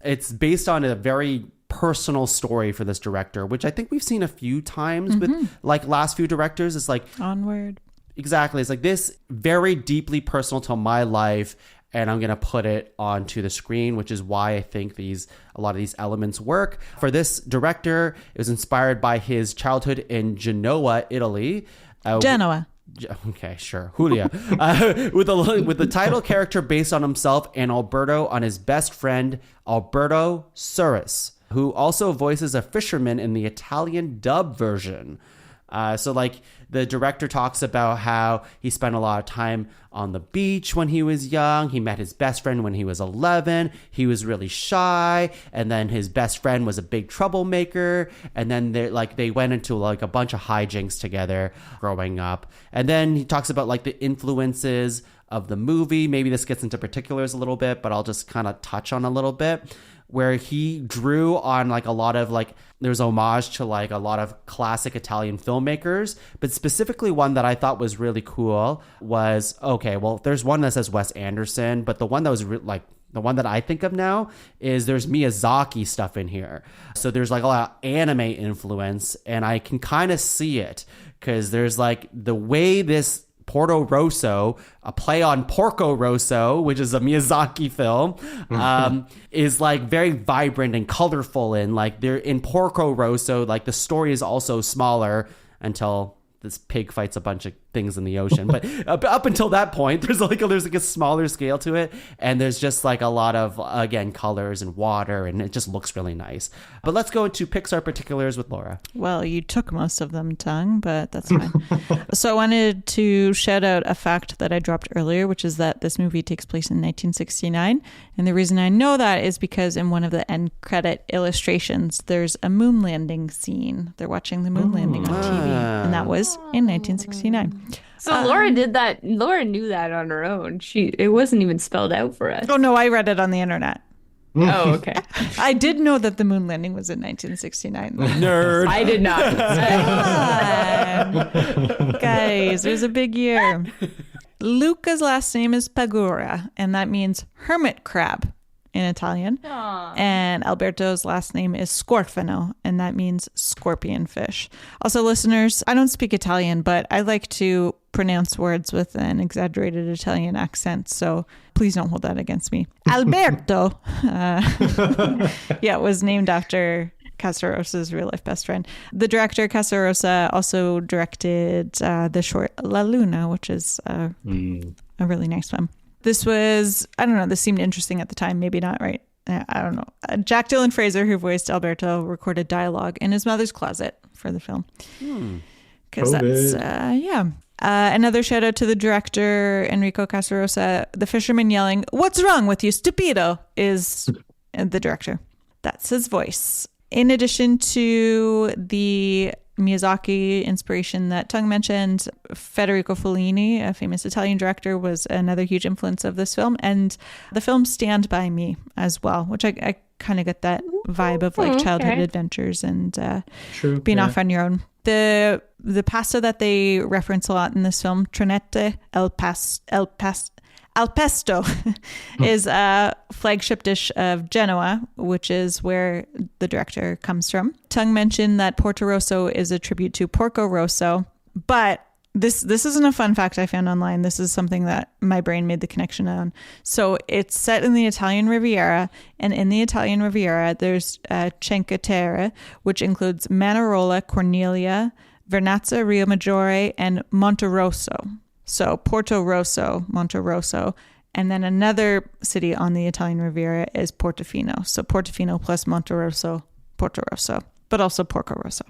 It's based on a very personal story for this director, which I think we've seen a few times with like last few directors. It's like Onward. Exactly. It's like this very deeply personal to my life, and I'm going to put it onto the screen, which is why I think a lot of these elements work. For this director, it was inspired by his childhood in Genoa, Italy. Genoa. Okay, sure. Julia. With the title character based on himself and Alberto on his best friend, Alberto Suris, who also voices a fisherman in the Italian dub version. So like the director talks about how he spent a lot of time on the beach when he was young. He met his best friend when he was 11. He was really shy. And then his best friend was a big troublemaker. And then they went into like a bunch of hijinks together growing up. And then he talks about like the influences of the movie. Maybe this gets into particulars a little bit, but I'll just kind of touch on a little bit. Where he drew on like a lot of like, there's homage to like a lot of classic Italian filmmakers, but specifically one that I thought was really cool was, okay, well, there's one that says Wes Anderson, but the one that was the one that I think of now is there's Miyazaki stuff in here. So there's like a lot of anime influence, and I can kind of see it because there's like the way this Porto Rosso, a play on Porco Rosso, which is a Miyazaki film, is like very vibrant and colorful. And like they're in Porco Rosso, like the story is also smaller until this pig fights a bunch of things in the ocean. But up until that point, there's like a smaller scale to it. And there's just like a lot of, again, colors and water, and it just looks really nice. But let's go into Pixar particulars with Laura. Well, you took most of them, Tung, but that's fine. So I wanted to shout out a fact that I dropped earlier, which is that this movie takes place in 1969. And the reason I know that is because in one of the end credit illustrations, there's a moon landing scene. They're watching the moon landing on TV. And that was in 1969. So Laura did that. Laura knew that on her own. It wasn't even spelled out for us. Oh, no, I read it on the internet. Oh, okay. I did know that the moon landing was in 1969. Nerd. I did not. Guys, it was a big year. Luca's last name is Pagura, and that means hermit crab in Italian. Aww. And Alberto's last name is Scorfano, and that means scorpion fish. Also, listeners, I don't speak Italian, but I like to pronounce words with an exaggerated Italian accent, so please don't hold that against me. Alberto, was named after Casarosa's real-life best friend. The director, Casarosa, also directed the short La Luna, which is a really nice film. This was, I don't know, this seemed interesting at the time. Maybe not, right? I don't know. Jack Dylan Fraser, who voiced Alberto, recorded dialogue in his mother's closet for the film. Because that's, another shout out to the director, Enrico Casarosa. The fisherman yelling, "What's wrong with you, stupido?" is the director. That's his voice. In addition to the Miyazaki inspiration that Tung mentioned, Federico Fellini, a famous Italian director, was another huge influence of this film, and the film Stand By Me as well, which I kind of get that vibe of like childhood adventures and being off on your own. The pasta that they reference a lot in this film, tronette al pesto, is a flagship dish of Genoa, which is where the director comes from. Tung mentioned that Porto Rosso is a tribute to Porco Rosso, but this isn't a fun fact I found online. This is something that my brain made the connection on. So it's set in the Italian Riviera, and in the Italian Riviera, there's Cinque Terre, which includes Manarola, Cornelia, Vernazza, Rio Maggiore, and Monterosso. So Porto Rosso, Monte Rosso, and then another city on the Italian Riviera is Portofino. So Portofino plus Monte Rosso, Porto Rosso, but also Porco Rosso.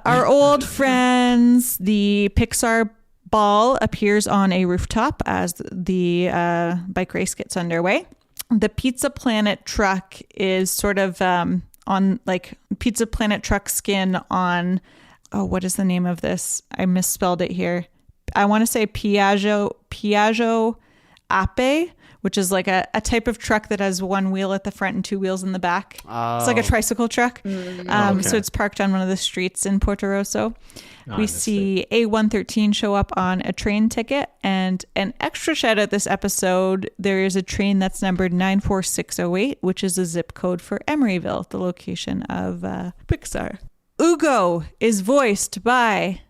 Our old friends, the Pixar ball appears on a rooftop as the bike race gets underway. The Pizza Planet truck is sort of on like Pizza Planet truck skin on... Oh, what is the name of this? I misspelled it here. I want to say Piaggio Ape, which is like a type of truck that has one wheel at the front and two wheels in the back. Oh. It's like a tricycle truck. So it's parked on one of the streets in Porto Rosso. We see A113 show up on a train ticket. And an extra shout out this episode, there is a train that's numbered 94608, which is a zip code for Emeryville, the location of Pixar. Ugo is voiced by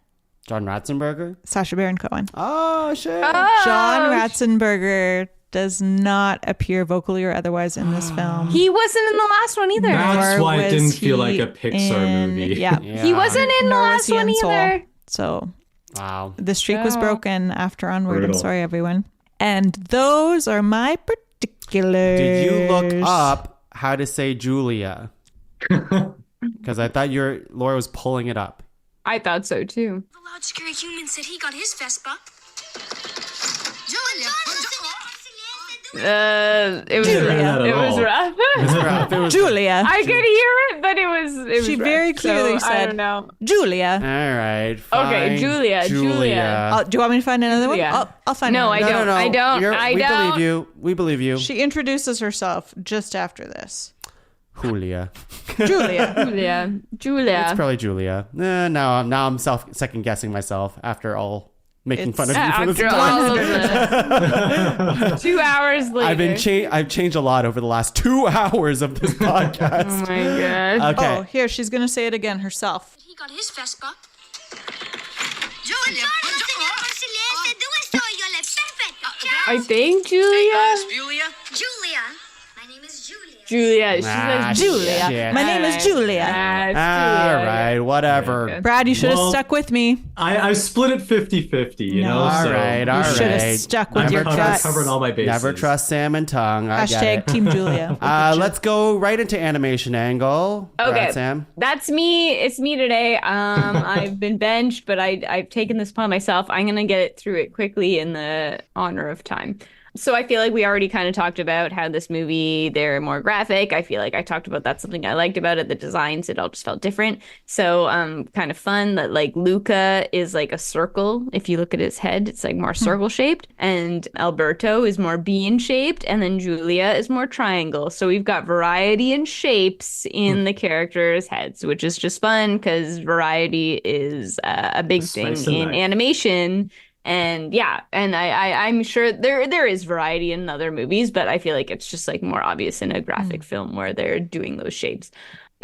John Ratzenberger, Sacha Baron Cohen. Oh shit! John Ratzenberger does not appear vocally or otherwise in this film. He wasn't in the last one either. That's why it didn't feel like a Pixar movie. Yeah. He wasn't in the last one either. So Wow. the streak was broken after Onward. Brutal. I'm sorry, everyone. And those are my particulars. Did you look up how to say Julia? Because I thought Laura was pulling it up. I thought so too. The loud, scary human said he got his Vespa. It was Julia. rough. It was rough. Julia. I could hear it, but it was She rough. very clearly So, I said, don't know. Julia. All right. Fine. Okay, Julia. Do you want me to find another one? Yeah. I'll find No, another one. I don't. I don't. I we don't. believe you. We believe you. She introduces herself just after this. Julia. Julia. Julia. It's probably Julia. Now I'm second guessing myself after all making fun of you for this After time. all of this. 2 hours later. I've changed a lot over the last 2 hours of this podcast. Oh my god. Okay. Oh, here, she's going to say it again herself. He got his Vespa. Julia. I think Julia. Julia. My name is Julia. Julia. She Ah, says Julia. shit. My name is Julia. It's All Julia. right, whatever. Brad, you should have Well, stuck with me. I split it 50-50, you know? All so right, all You should have right. stuck with I'm your guts. covering all my bases. Never trust Sam and Tongue. I get Hashtag it. Team Julia. Let's go right into animation angle. Okay, Brad, Sam. that's me. It's me today. I've been benched, but I've taken this upon myself. I'm gonna get through it quickly in the honor of time. So I feel like we already kind of talked about how this movie, they're more graphic. I feel like I talked about that's something I liked about it. The designs, it all just felt different. So kind of fun that like Luca is like a circle. If you look at his head, it's like more circle shaped. And Alberto is more bean shaped. And then Julia is more triangle. So we've got variety in shapes in the characters' heads, which is just fun because variety is a big thing in animation. And yeah, and I'm sure there is variety in other movies, but I feel like it's just like more obvious in a graphic film where they're doing those shapes.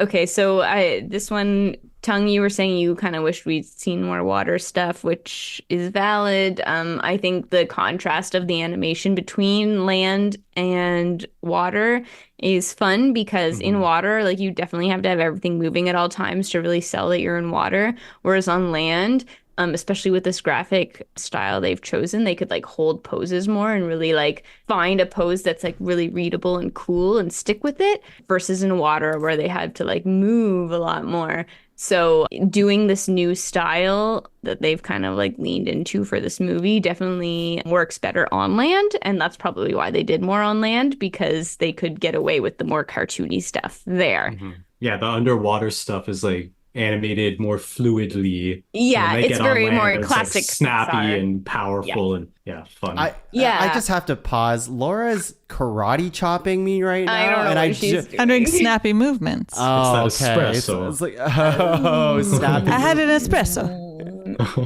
Okay, so this one, Tongue, you were saying you kind of wished we'd seen more water stuff, which is valid. I think the contrast of the animation between land and water is fun because in water, like you definitely have to have everything moving at all times to really sell that you're in water, whereas on land, especially with this graphic style they've chosen, they could like hold poses more and really like find a pose that's like really readable and cool and stick with it versus in water where they had to like move a lot more. So doing this new style that they've kind of like leaned into for this movie definitely works better on land. And that's probably why they did more on land, because they could get away with the more cartoony stuff there. Yeah, the underwater stuff is like animated more fluidly. Yeah, When they it's get on very land, more it's, classic like, snappy Pixar. and powerful and fun. I just have to pause. Laura's karate chopping me right now. I don't know and what she's doing. I'm doing snappy movements. Oh, It's that okay. espresso. It's like, oh, snappy. I had an espresso.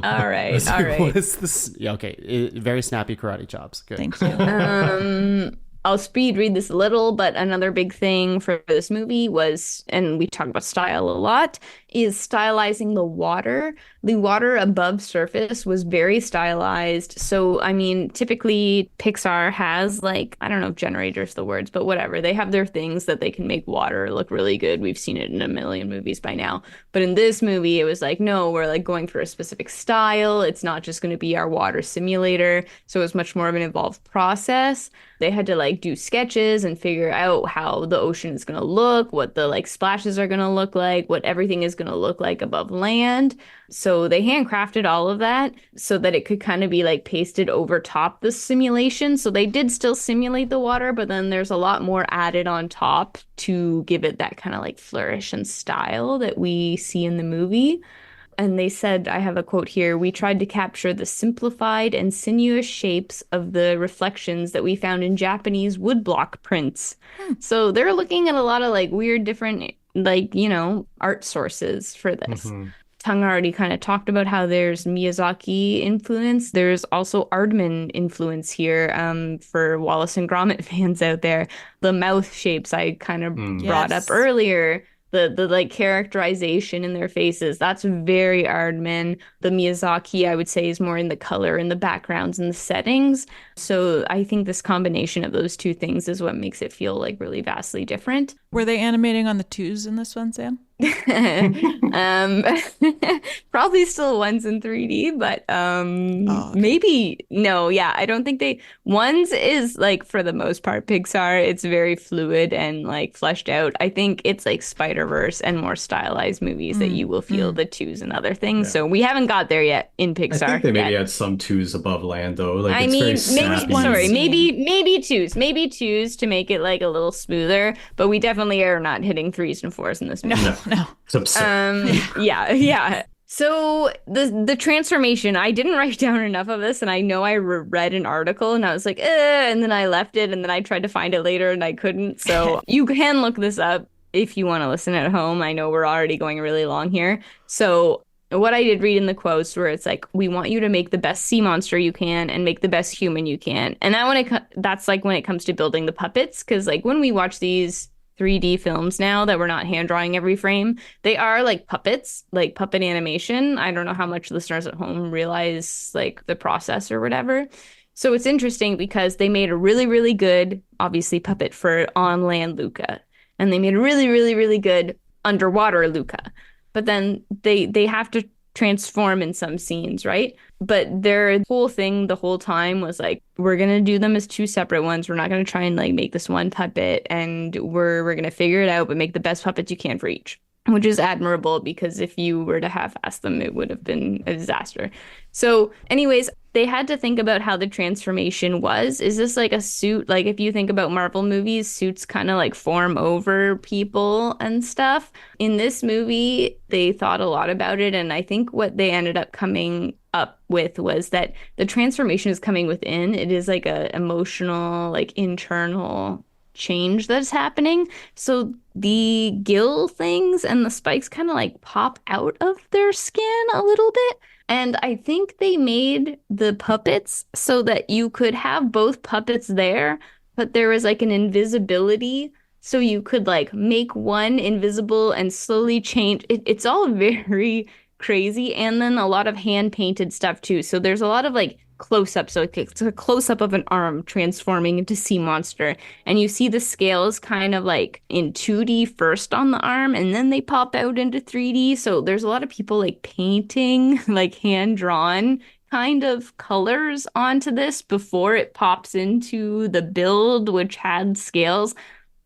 All right, all right. What is this? Yeah, okay, very snappy karate chops. Good. Thank you. I'll speed read this a little, but another big thing for this movie was, and we talk about style a lot, is stylizing the water. The water above surface was very stylized. So, I mean, typically Pixar has like, I don't know if generator is the words, but whatever. They have their things that they can make water look really good. We've seen it in a million movies by now. But in this movie, it was like, no, we're like going for a specific style. It's not just going to be our water simulator. So it was much more of an involved process. They had to like do sketches and figure out how the ocean is going to look, what the like splashes are going to look like, what everything is going to look like above land. So they handcrafted all of that so that it could kind of be like pasted over top the simulation. So they did still simulate the water, but then there's a lot more added on top to give it that kind of like flourish and style that we see in the movie. And they said, I have a quote here, "We tried to capture the simplified and sinuous shapes of the reflections that we found in Japanese woodblock prints." So they're looking at a lot of like weird different like, you know, art sources for this. Tongue already kind of talked about how there's Miyazaki influence. There's also Aardman influence here for Wallace and Gromit fans out there. The mouth shapes I kind of brought up earlier. The like characterization in their faces, that's very Aardman. The Miyazaki, I would say, is more in the color and the backgrounds and the settings. So I think this combination of those two things is what makes it feel like really vastly different. Were they animating on the twos in this one, Sam? um Probably still ones in 3D, but okay. maybe no, yeah, I don't think ones is like, for the most part, Pixar, it's very fluid and like fleshed out. I think it's like Spider-Verse and more stylized movies that you will feel the twos and other things. So we haven't got there yet in Pixar. I think they maybe yet. had some twos above land though. Like I it's mean, very maybe snappy. sorry, maybe twos to make it like a little smoother, but we definitely are not hitting threes and fours in this movie. No. It's absurd. Yeah. So the transformation, I didn't write down enough of this, and I know I read an article and I was like, and then I left it, and then I tried to find it later and I couldn't. So you can look this up if you want to listen at home. I know we're already going really long here. So what I did read in the quotes where it's like, we want you to make the best sea monster you can and make the best human you can. And that's like when it comes to building the puppets, because like when we watch these 3D films now that we're not hand drawing every frame, they are like puppets, like puppet animation. I don't know how much listeners at home realize like the process or whatever. So it's interesting because they made a really, really good, obviously, puppet for on land Luca. And they made a really, really, really good underwater Luca. But then they have to transform in some scenes, right? But their whole thing the whole time was like, we're gonna do them as two separate ones. We're not gonna try and like make this one puppet, and we're gonna figure it out, but make the best puppets you can for each, which is admirable, because if you were to half-ass them, it would have been a disaster. So anyways, they had to think about how the transformation was. Is this like a suit? Like if you think about Marvel movies, suits kind of like form over people and stuff. In this movie, they thought a lot about it. And I think what they ended up coming up with was that the transformation is coming within. It is like a emotional, like internal change that's happening. So the gill things and the spikes kind of like pop out of their skin a little bit. And I think they made the puppets so that you could have both puppets there, but there was like an invisibility. So you could like make one invisible and slowly change. It's all very crazy. And then a lot of hand painted stuff too. So there's a lot of like close-up. So it's a close-up of an arm transforming into sea monster. And you see the scales kind of like in 2D first on the arm, and then they pop out into 3D. So there's a lot of people like painting, like hand-drawn kind of colors onto this before it pops into the build, which had scales.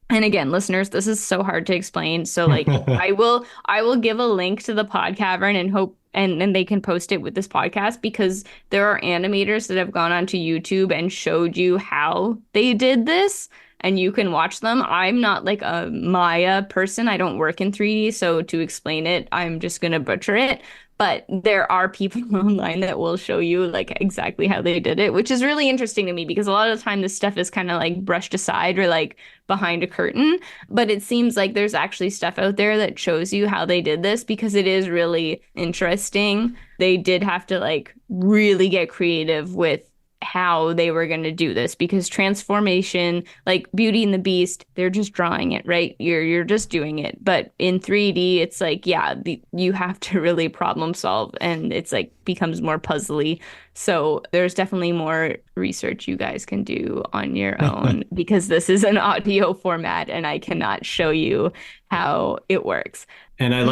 And again, listeners, this is so hard to explain. So like I will give a link to the Pod Cavern and hope and they can post it with this podcast, because there are animators that have gone onto YouTube and showed you how they did this, and you can watch them. I'm not like a Maya person. I don't work in 3D, so to explain it, I'm just going to butcher it. But there are people online that will show you like exactly how they did it, which is really interesting to me, because a lot of the time this stuff is kind of like brushed aside or like behind a curtain. But it seems like there's actually stuff out there that shows you how they did this, because it is really interesting. They did have to like really get creative with how they were going to do this, because transformation, like Beauty and the Beast, they're just drawing it, right? You're just doing it. But in 3D, it's like, yeah, you have to really problem solve, and it's like becomes more puzzly. So there's definitely more research you guys can do on your own, because this is an audio format and I cannot show you how it works. And I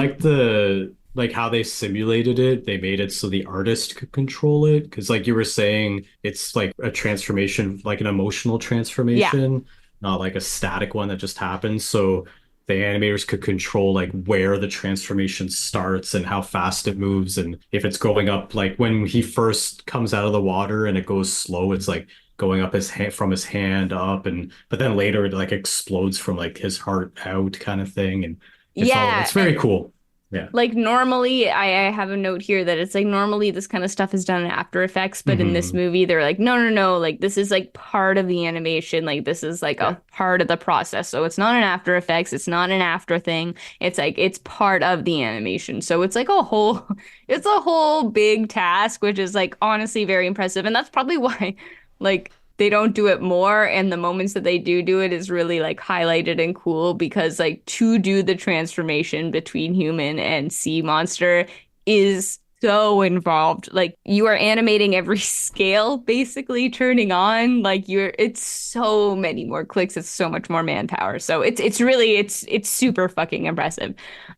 like how they simulated it. They made it so the artist could control it. Because like you were saying, it's like a transformation, like an emotional transformation, not like a static one that just happens. So the animators could control like where the transformation starts and how fast it moves. And if it's going up, like when he first comes out of the water and it goes slow, it's like going up his hand, from his hand up. But then later it like explodes from like his heart out kind of thing. And it's very cool. Yeah. Like normally, I have a note here that it's like normally this kind of stuff is done in After Effects, but in this movie, they're like, no, like this is like part of the animation. Like this is like a part of the process. So it's not an After Effects. It's not an after thing. It's like, it's part of the animation. So it's like it's a whole big task, which is like honestly very impressive. And that's probably why like they don't do it more, and the moments that they do it is really like highlighted and cool, because like to do the transformation between human and sea monster is so involved. Like you are animating every scale basically turning on. Like it's so many more clicks. It's so much more manpower. So it's really it's super fucking impressive.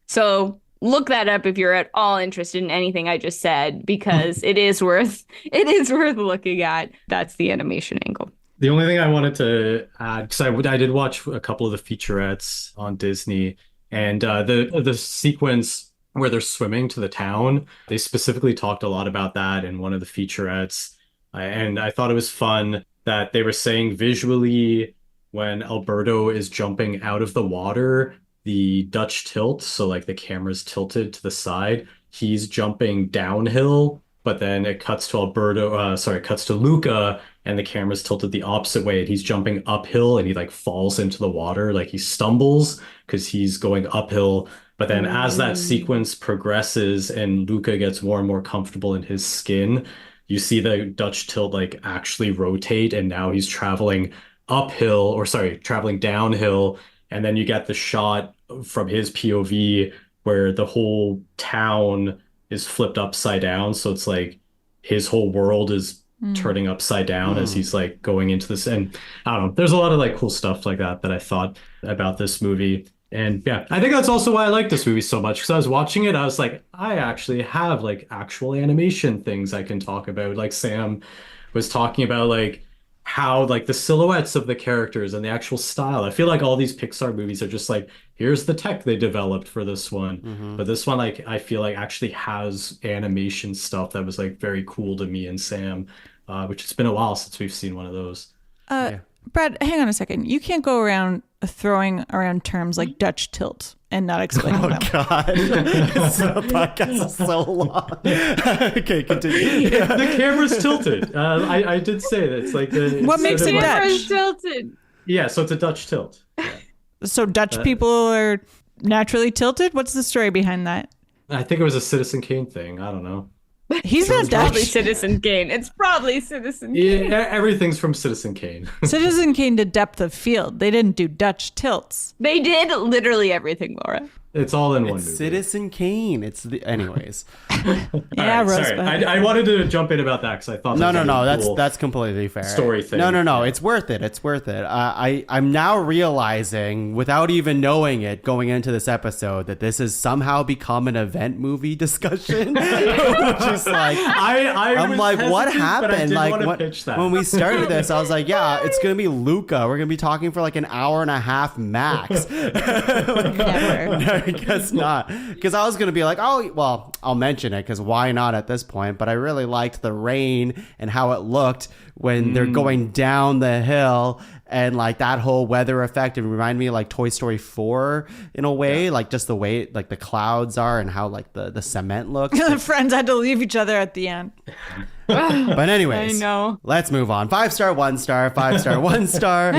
So look that up if you're at all interested in anything I just said, because it is worth looking at. That's the animation angle. The only thing I wanted to add, because I did watch a couple of the featurettes on Disney, and the sequence where they're swimming to the town, they specifically talked a lot about that in one of the featurettes. And I thought it was fun that they were saying visually when Alberto is jumping out of the water, the Dutch tilt, so like the camera's tilted to the side, he's jumping downhill, but then it cuts to it cuts to Luca, and the camera's tilted the opposite way, and he's jumping uphill, and he like falls into the water, like he stumbles because he's going uphill. But then as that sequence progresses and Luca gets more and more comfortable in his skin, you see the Dutch tilt like actually rotate, and now he's traveling downhill. And then you get the shot from his POV where the whole town is flipped upside down. So it's like his whole world is turning upside down as he's like going into this. And I don't know, there's a lot of like cool stuff like that I thought about this movie. And yeah, I think that's also why I like this movie so much, because I was watching it, I was like, I actually have like actual animation things I can talk about. Like Sam was talking about like how like the silhouettes of the characters and the actual style. I feel like all these Pixar movies are just like, here's the tech they developed for this one. But this one, like, I feel like actually has animation stuff that was like very cool to me and Sam, which it's been a while since we've seen one of those. Brad, hang on a second. You can't go around throwing around terms like Dutch tilt and not explaining them. Oh, God. The podcast is so long. Okay, continue. The camera's tilted. I did say that. It's like the... What makes it Dutch? Camera's tilted. Yeah, so it's a Dutch tilt. Yeah. So Dutch people are naturally tilted? What's the story behind that? I think it was a Citizen Kane thing. I don't know. He's not Probably Dutch. Citizen Kane. It's probably Citizen Kane. Yeah, everything's from Citizen Kane. Citizen Kane did depth of field. They didn't do Dutch tilts. They did literally everything, Laura. It's all in one It's movie. Citizen Kane. It's the... Anyways. Yeah, All right, sorry. Rosebud. I wanted to jump in about that because I thought No. That's completely fair. Story thing. No. It's worth it. It's worth it. I'm now realizing, without even knowing it, going into this episode, that this has somehow become an event movie discussion, which is like, I'm like, what happened? Like, when we started this, I was like, yeah, it's gonna be Luca. We're gonna be talking for like an hour and a half max. Never. I guess not, because I was gonna be like, oh well, I'll mention it because why not at this point. But I really liked the rain and how it looked when they're going down the hill, and like that whole weather effect. It reminded me of like Toy Story 4 in a way, like just the way like the clouds are and how like the cement looks. The friends had to leave each other at the end. But anyways, I know. Let's move on. 5-star, 1-star, 5-star, 1-star.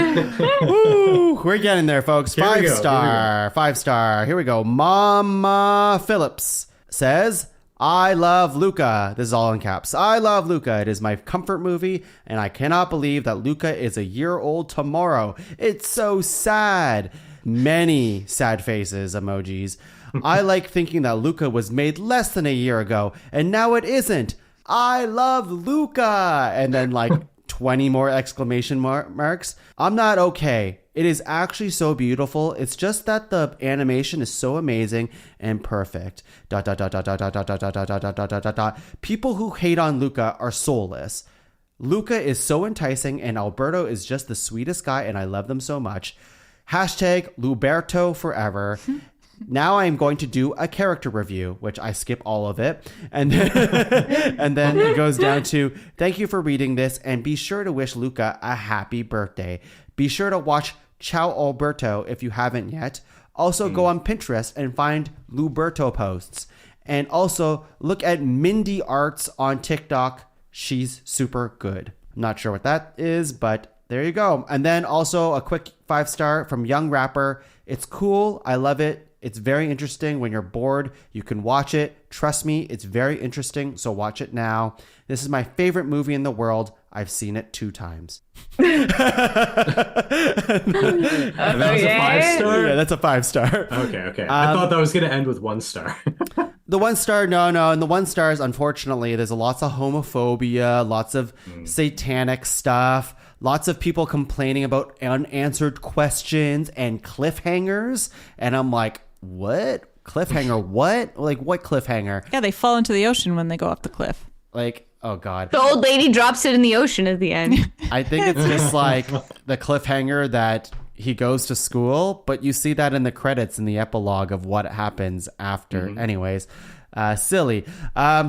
Woo, we're getting there, folks. 5-star, 5-star. Here we go. Mama Phillips says, I love Luca. This is all in caps. I love Luca. It is my comfort movie, and I cannot believe that Luca is a year old tomorrow. It's so sad. Many sad faces emojis. I like thinking that Luca was made less than a year ago, and now it isn't. I love Luca. And then like 20 more exclamation marks. I'm not okay. It is actually so beautiful. It's just that the animation is so amazing and perfect. ... People who hate on Luca are soulless. Luca is so enticing, and Alberto is just the sweetest guy, and I love them so much. Hashtag Luberto forever. Now I'm going to do a character review, which I skip all of it. And then, and then it goes down to, thank you for reading this, and be sure to wish Luca a happy birthday. Be sure to watch Ciao Alberto if you haven't yet. Also go on Pinterest and find Luberto posts. And also look at Mindy Arts on TikTok. She's super good. I'm not sure what that is, but there you go. And then also a quick 5-star from Young Rapper. It's cool. I love it. It's very interesting. When you're bored, you can watch it. Trust me, it's very interesting, so watch it now. This is my favorite movie in the world. I've seen it 2 times. And that was a 5-star? Yeah, that's a 5-star. Okay. I thought that was going to end with 1 star. The one star, no. And the one stars, unfortunately, there's lots of homophobia, lots of satanic stuff, lots of people complaining about unanswered questions and cliffhangers. And I'm like, what? Cliffhanger what? Like, what cliffhanger? Yeah, they fall into the ocean when they go off the cliff. Like, oh, God. The old lady drops it in the ocean at the end. I think it's just like the cliffhanger that he goes to school, but you see that in the credits in the epilogue of what happens after. Anyways, silly.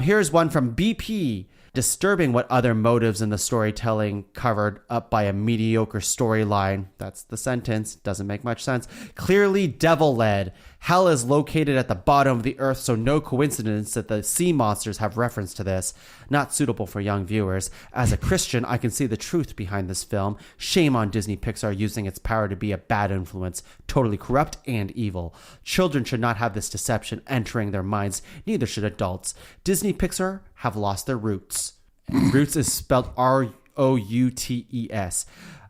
Here's one from BP. Disturbing what other motives in the storytelling covered up by a mediocre storyline. That's the sentence. Doesn't make much sense. Clearly devil-led. Hell is located at the bottom of the earth, so no coincidence that the sea monsters have reference to this. Not suitable for young viewers. As a Christian, I can see the truth behind this film. Shame on Disney Pixar using its power to be a bad influence, totally corrupt and evil. Children should not have this deception entering their minds, neither should adults. Disney Pixar have lost their roots. Roots is spelled R-O-U-T-E-S.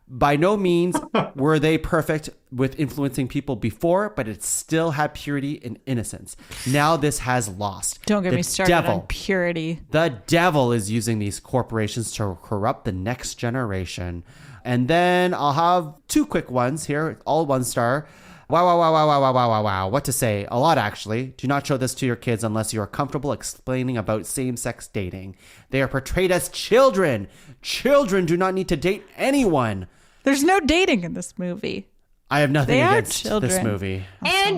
By no means were they perfect with influencing people before, but it still had purity and innocence. Now this has lost. Don't get The me started devil, on purity. The devil is using these corporations to corrupt the next generation. And then I'll have two quick ones here, all one star. Wow. What to say? A lot, actually. Do not show this to your kids unless you are comfortable explaining about same-sex dating. They are portrayed as children. Children do not need to date anyone. There's no dating in this movie. I have nothing They are against this children. movie. And,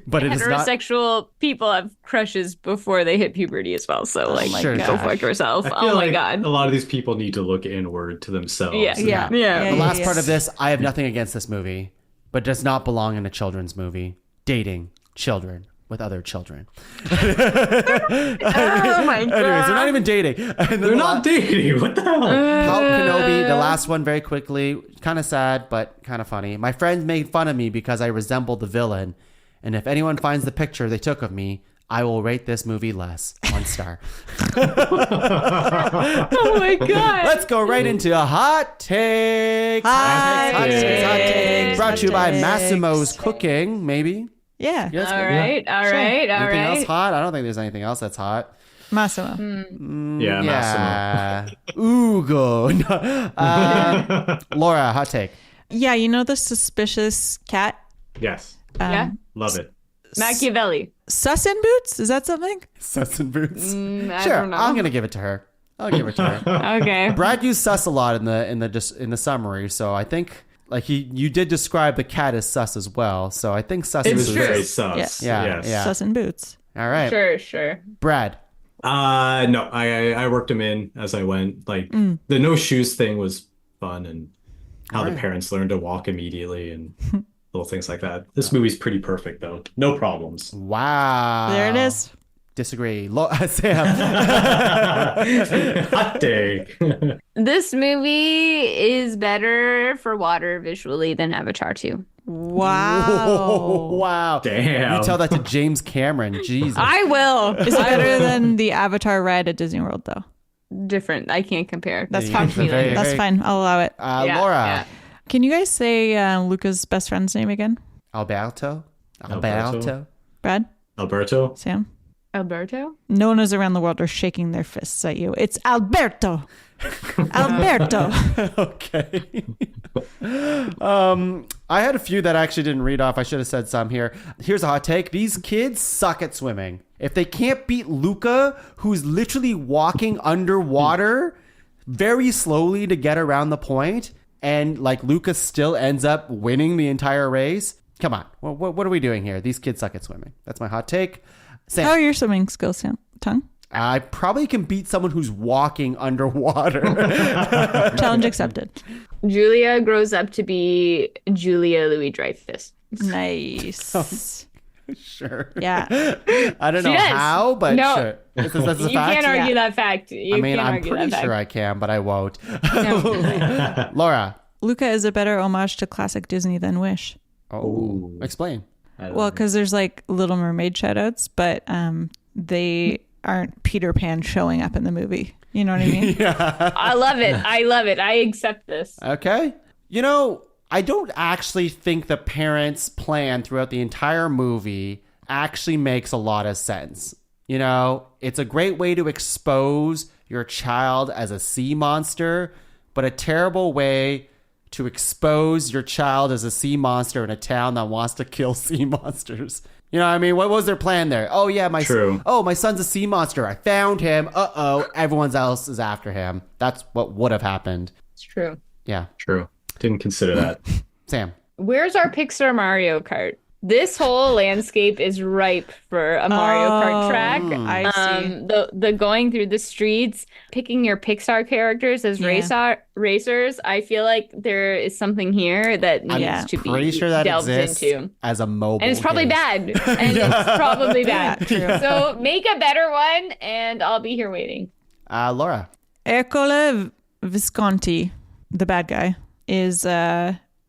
But it is not... heterosexual people have crushes before they hit puberty as well. So, Sure, go fuck yourself. I feel Oh, my like God. a lot of these people need to look inward to themselves. Yeah. The last part of this, I have nothing against this movie, but does not belong in a children's movie. Dating children with other children. Oh, my God. Anyways, they're not even dating. And They're not dating. What the hell? Pal Kenobi, the last one, very quickly. Kind of sad, but kind of funny. My friends made fun of me because I resembled the villain. And if anyone finds the picture they took of me, I will rate this movie less. 1 star. Oh, my God. Let's go right into a hot takes. Hot takes. Brought to you by Massimo's Cooking, maybe. Yeah. Yes, All right. Anything else hot? I don't think there's anything else that's hot. Massimo. Yeah, Massimo. Ugo. No. Laura, hot take. Yeah, you know the suspicious cat? Yes. Yeah. Love it. Machiavelli. Sus in boots? Is that something? Sus and boots. I Sure, don't know. I'm gonna give it to her. I'll give it to her. Okay. Brad used sus a lot in the summary, so I think like you did describe the cat as sus as well. So I think sus It and was boots. very sus. Yeah, Yes. yeah. Sus in boots. All right, Sure. Brad. No, I worked him in as I went. Like the no shoes thing was fun, and how the parents learned to walk immediately and little things like that. This movie's pretty perfect though. No problems. Wow. There it is. Disagree. Sam. Hot take. This movie is better for water visually than Avatar 2. Wow. Wow. Damn. You tell that to James Cameron. Jesus. I will. Is it better than the Avatar ride at Disney World, though? Different. I can't compare. That's Yeah, fine. very- That's fine. I'll allow it. Yeah, Laura. yeah. Can you guys say Luca's best friend's name again? Alberto. Brad? Alberto. Sam? Alberto? No one is around the world are shaking their fists at you. It's Alberto. Alberto. Okay. I had a few that I actually didn't read off. I should have said some here. Here's a hot take. These kids suck at swimming. If they can't beat Luca, who's literally walking underwater very slowly to get around the point, and like Luca still ends up winning the entire race, come on. What are we doing here? These kids suck at swimming. That's my hot take. Sam. How are your swimming skills, Sam? Tongue? I probably can beat someone who's walking underwater. Challenge accepted. Julia grows up to be Julia Louis-Dreyfus. Nice. Sure. Yeah. I don't know She does. how, but No. sure. That's a You fact. can't argue that fact. I mean, I'm pretty sure I can, but I won't. Laura. Luca is a better homage to classic Disney than Wish. Oh, explain. Well, because there's like Little Mermaid shoutouts, but they aren't Peter Pan showing up in the movie. You know what I mean? I love it. I accept this. Okay. You know, I don't actually think the parents' plan throughout the entire movie actually makes a lot of sense. You know, it's a great way to expose your child as a sea monster, but a terrible way to expose your child as a sea monster in a town that wants to kill sea monsters. You know what I mean? What was their plan there? Oh, yeah, my son's a sea monster. I found him. Uh-oh, everyone else is after him. That's what would have happened. It's true. Yeah. True. Didn't consider that. Sam. Where's our Pixar Mario Kart? This whole landscape is ripe for a Mario Kart track. I see. The going through the streets, picking your Pixar characters as racers. I feel like there is something here that needs to be pretty sure that delved exists into. As a mobile And it's probably bad. And it's probably bad. So make a better one, and I'll be here waiting. Laura. Ercole Visconti, the bad guy, is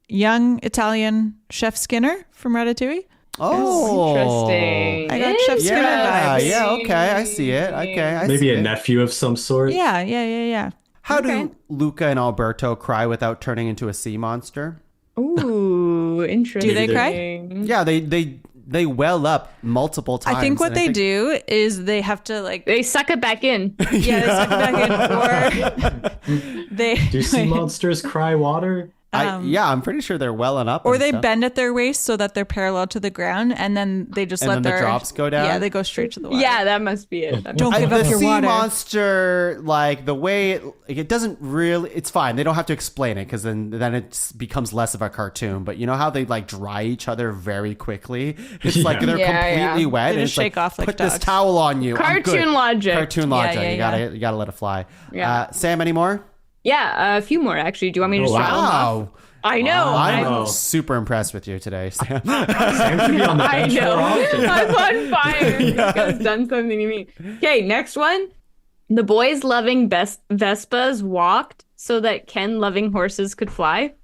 young Italian Chef Skinner from Ratatouille. Oh, interesting. I got Chef Skinner vibes. Yeah, okay, I see it. Okay, I Maybe see a it. nephew of some sort. Yeah. How do Luca and Alberto cry without turning into a sea monster? Ooh, interesting. Do they cry? Yeah, they well up multiple times. I think what they do is they have to like They suck it back in. yeah, they suck it back in, or they Do sea monsters cry water? I'm pretty sure they're welling up. or and they stuff. bend at their waist so that they're parallel to the ground, and then they just And let then the their drops go down? Yeah, they go straight to the water. Yeah, that must be it. Don't give the up your sea water. monster, like the way it doesn't really. It's fine. They don't have to explain it because then it becomes less of a cartoon. But you know how they like dry each other very quickly? It's like they're completely wet. They and just it's shake off like put this dogs. towel on you. I'm good. Cartoon logic. Cartoon logic. Yeah. You gotta let it fly. Yeah. Sam, any more? Yeah, a few more actually. Do you want me to just rattle them off? Wow. I know. I'm super impressed with you today, Sam. Sam should be on the I bench know. more often. I'm on fire. This guy's done something to me. Okay, next one. The boys loving Vespas walked so that Ken loving horses could fly.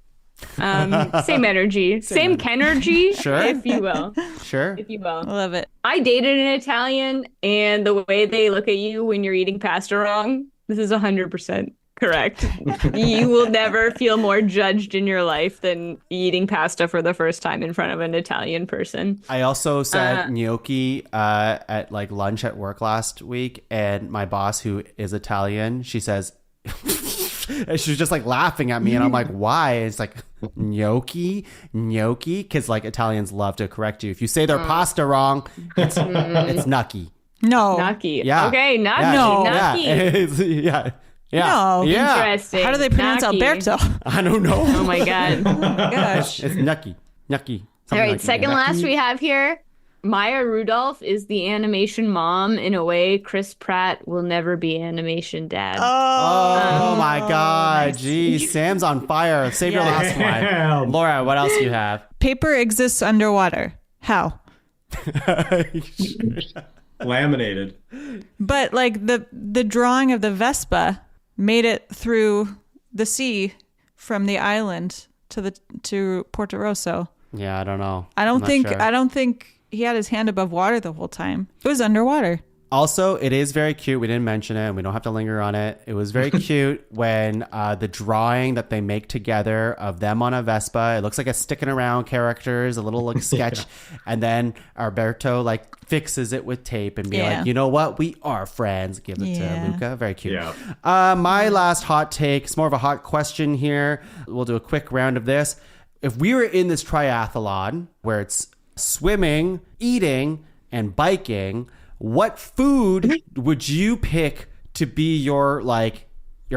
Same energy. Same Kenergy, Sure. if you will. Sure. If you will. Love it. I dated an Italian, and the way they look at you when you're eating pasta wrong, this is 100% correct. You will never feel more judged in your life than eating pasta for the first time in front of an Italian person. I also said gnocchi at like lunch at work last week, and my boss, who is Italian, she says, and she was just like laughing at me, and I'm like, why? And it's like gnocchi, because like Italians love to correct you if you say their pasta wrong. It's gnocchi. No. Gnocchi. Yeah. Okay, gnocchi. Yeah. No. Gnocchi. Yeah. Yeah. No. Yeah. Interesting. How do they pronounce Gnocchi. Alberto? I don't know. Oh my god. Gosh. It's gnocchi. All right, second last we have here. Maya Rudolph is the animation mom. In a way, Chris Pratt will never be animation dad. Oh my God. Geez, Sam's on fire. Save your last one. Damn. Laura, what else do you have? Paper exists underwater. How? Laminated. But like the drawing of the Vespa made it through the sea from the island to Porto Rosso. Yeah, I don't know. I don't think he had his hand above water the whole time. It was underwater. Also, it is very cute. We didn't mention it, and we don't have to linger on it. It was very cute when the drawing that they make together of them on a Vespa, it looks like a sticking around characters, a little like sketch. And then Alberto like fixes it with tape and be like, you know what? We are friends. Give it to Luca. Very cute. Yeah. My last hot take, it's more of a hot question here. We'll do a quick round of this. If we were in this triathlon where it's swimming, eating, and biking, what food would you pick to be your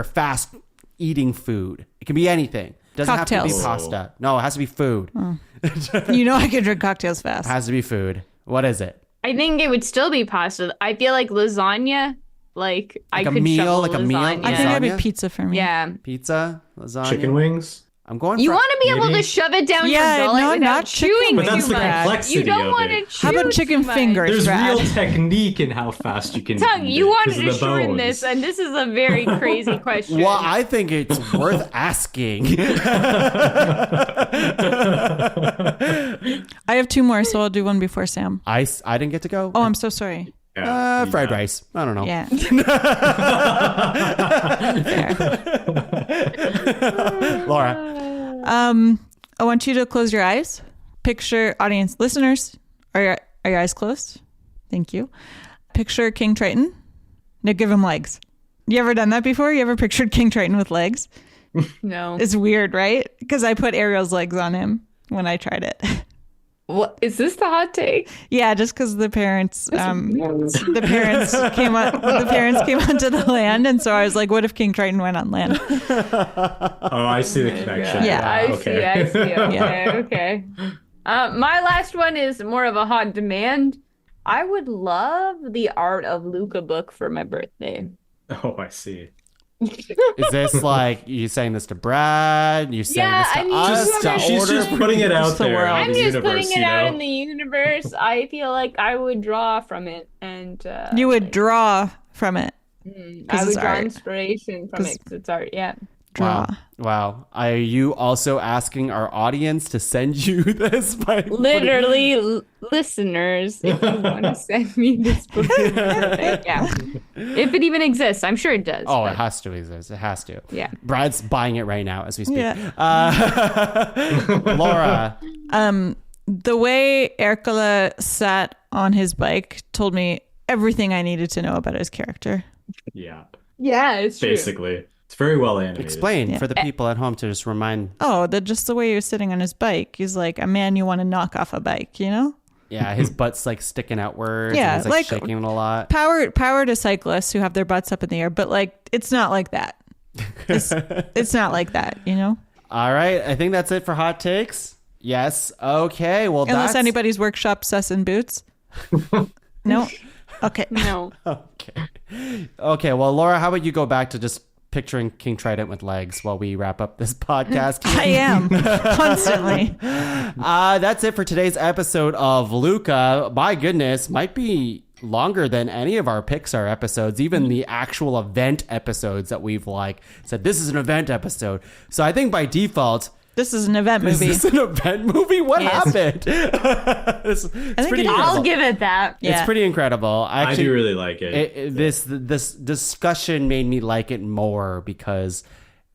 fast eating food? It can be anything. It doesn't have to be pasta. No, it has to be food. You know I can drink cocktails It fast. has to be food. What is it? I think it would still be pasta. I feel like lasagna. Like I could shovel lasagna. I think that'd be Lasagna? pizza for me. Yeah. Pizza? Lasagna? Chicken wings? I'm going You for... want to be able to maybe. shove it down Yeah, your gullet no, without not chicken chewing wings. too That's the much. complexity You don't of want to it. chew How about chicken too much. fingers? There's Brad? real technique in how fast you can Tongue, eat you it wanted 'cause of to the shorten bones. this, and this is a very crazy question. Well, I think it's worth asking. I have two more, so I'll do one before Sam. I didn't get to go. Oh, I'm so sorry. Yeah, Fried rice. I don't know. Yeah. Fair. Laura. I want you to close your eyes. Picture, audience, listeners, or Are your eyes closed? Thank you. Picture King Triton. Now give him legs. You ever done that before? You ever pictured King Triton with legs? No. It's weird, right? Because I put Ariel's legs on him when I tried it. What is this the hot take? Yeah, just because the parents came onto the land, and so I was like, "What if King Triton went on land?" Oh, I see the connection. Yeah. I see. Okay. My last one is more of a hot demand. I would love the Art of Luca book for my birthday. Oh, I see. Is this like you saying this to Brad? You saying this to us? She's just putting it out the there. world. in I'm the just universe, putting it out in the universe. I feel like I would draw from it, and You would draw from it. I would it's draw art. inspiration from it because it's art. Yeah. Draw. Wow. Are you also asking our audience to send you this? Literally, listeners, if you want to send me this book, yeah. If it even exists, I'm sure it does. Oh, but- it has to exist. It has to. Yeah. Brad's buying it right now as we speak. Yeah. Laura. The way Ercole sat on his bike told me everything I needed to know about his character. Yeah, Yeah, it's true. basically. It's very well animated. Explain for the people at home to just remind. Oh, just the way he was sitting on his bike. He's like a man you want to knock off a bike, you know? Yeah, his butt's like sticking outwards. Yeah, and he's like like- shaking it a lot. Power to cyclists who have their butts up in the air, but like it's not like that. It's not like that, you know? All right, I think that's it for hot takes. Yes. Okay. Well, Unless that's anybody's workshop Sus in boots. No? Okay. No. okay. Okay. Well, Laura, how about you go back to just picturing King Trident with legs while we wrap up this podcast? I am constantly. That's it for today's episode of Luca. My goodness, might be longer than any of our Pixar episodes, even the actual event episodes that we've like said this is an event episode. So I think by default, This is an event movie. is this an event movie? What Yes. happened? It's pretty it is. I'll give it that. Yeah. It's pretty incredible. I do really like it. This discussion made me like it more because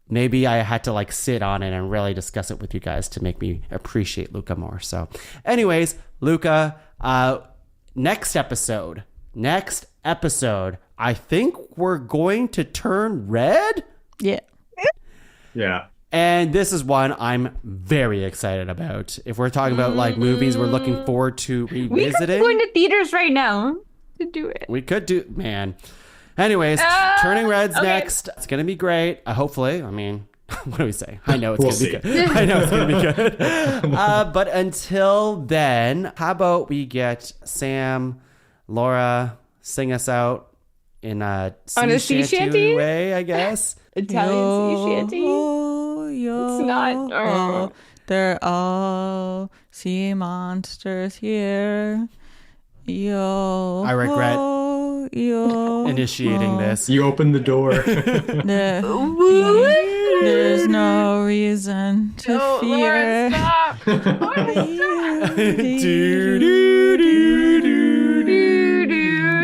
maybe I had to like sit on it and really discuss it with you guys to make me appreciate Luca more. So anyways, Luca, next episode, I think we're going to turn red. Yeah. Yeah. And this is one I'm very excited about. If we're talking about like movies we're looking forward to We could revisiting. go into theaters right now to do it. We could do, man. Anyways, Turning Red's okay. next. It's going to be great. Hopefully. I mean, what do we say? I know it's We'll going to see. be good. I know it's going to be good. But until then, how about we get Sam, Laura, sing us out in a sea shanty? way, I guess. Italian sea shanty. It's not. They're all sea monsters here. Yo. I regret yo. Initiating this. You opened the door. There's no reason to No, fear. Laura, stop. Do, do, do, do,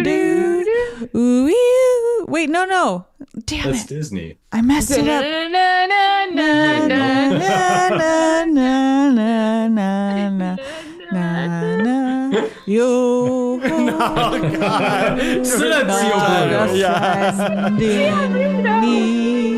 do. Ooh, ew. Wait, no. Damn That's it. Disney. I messed it up. Na, na, na, na, na, na, na. Yo. Oh, God. Silenzio, Yeah. Finding me.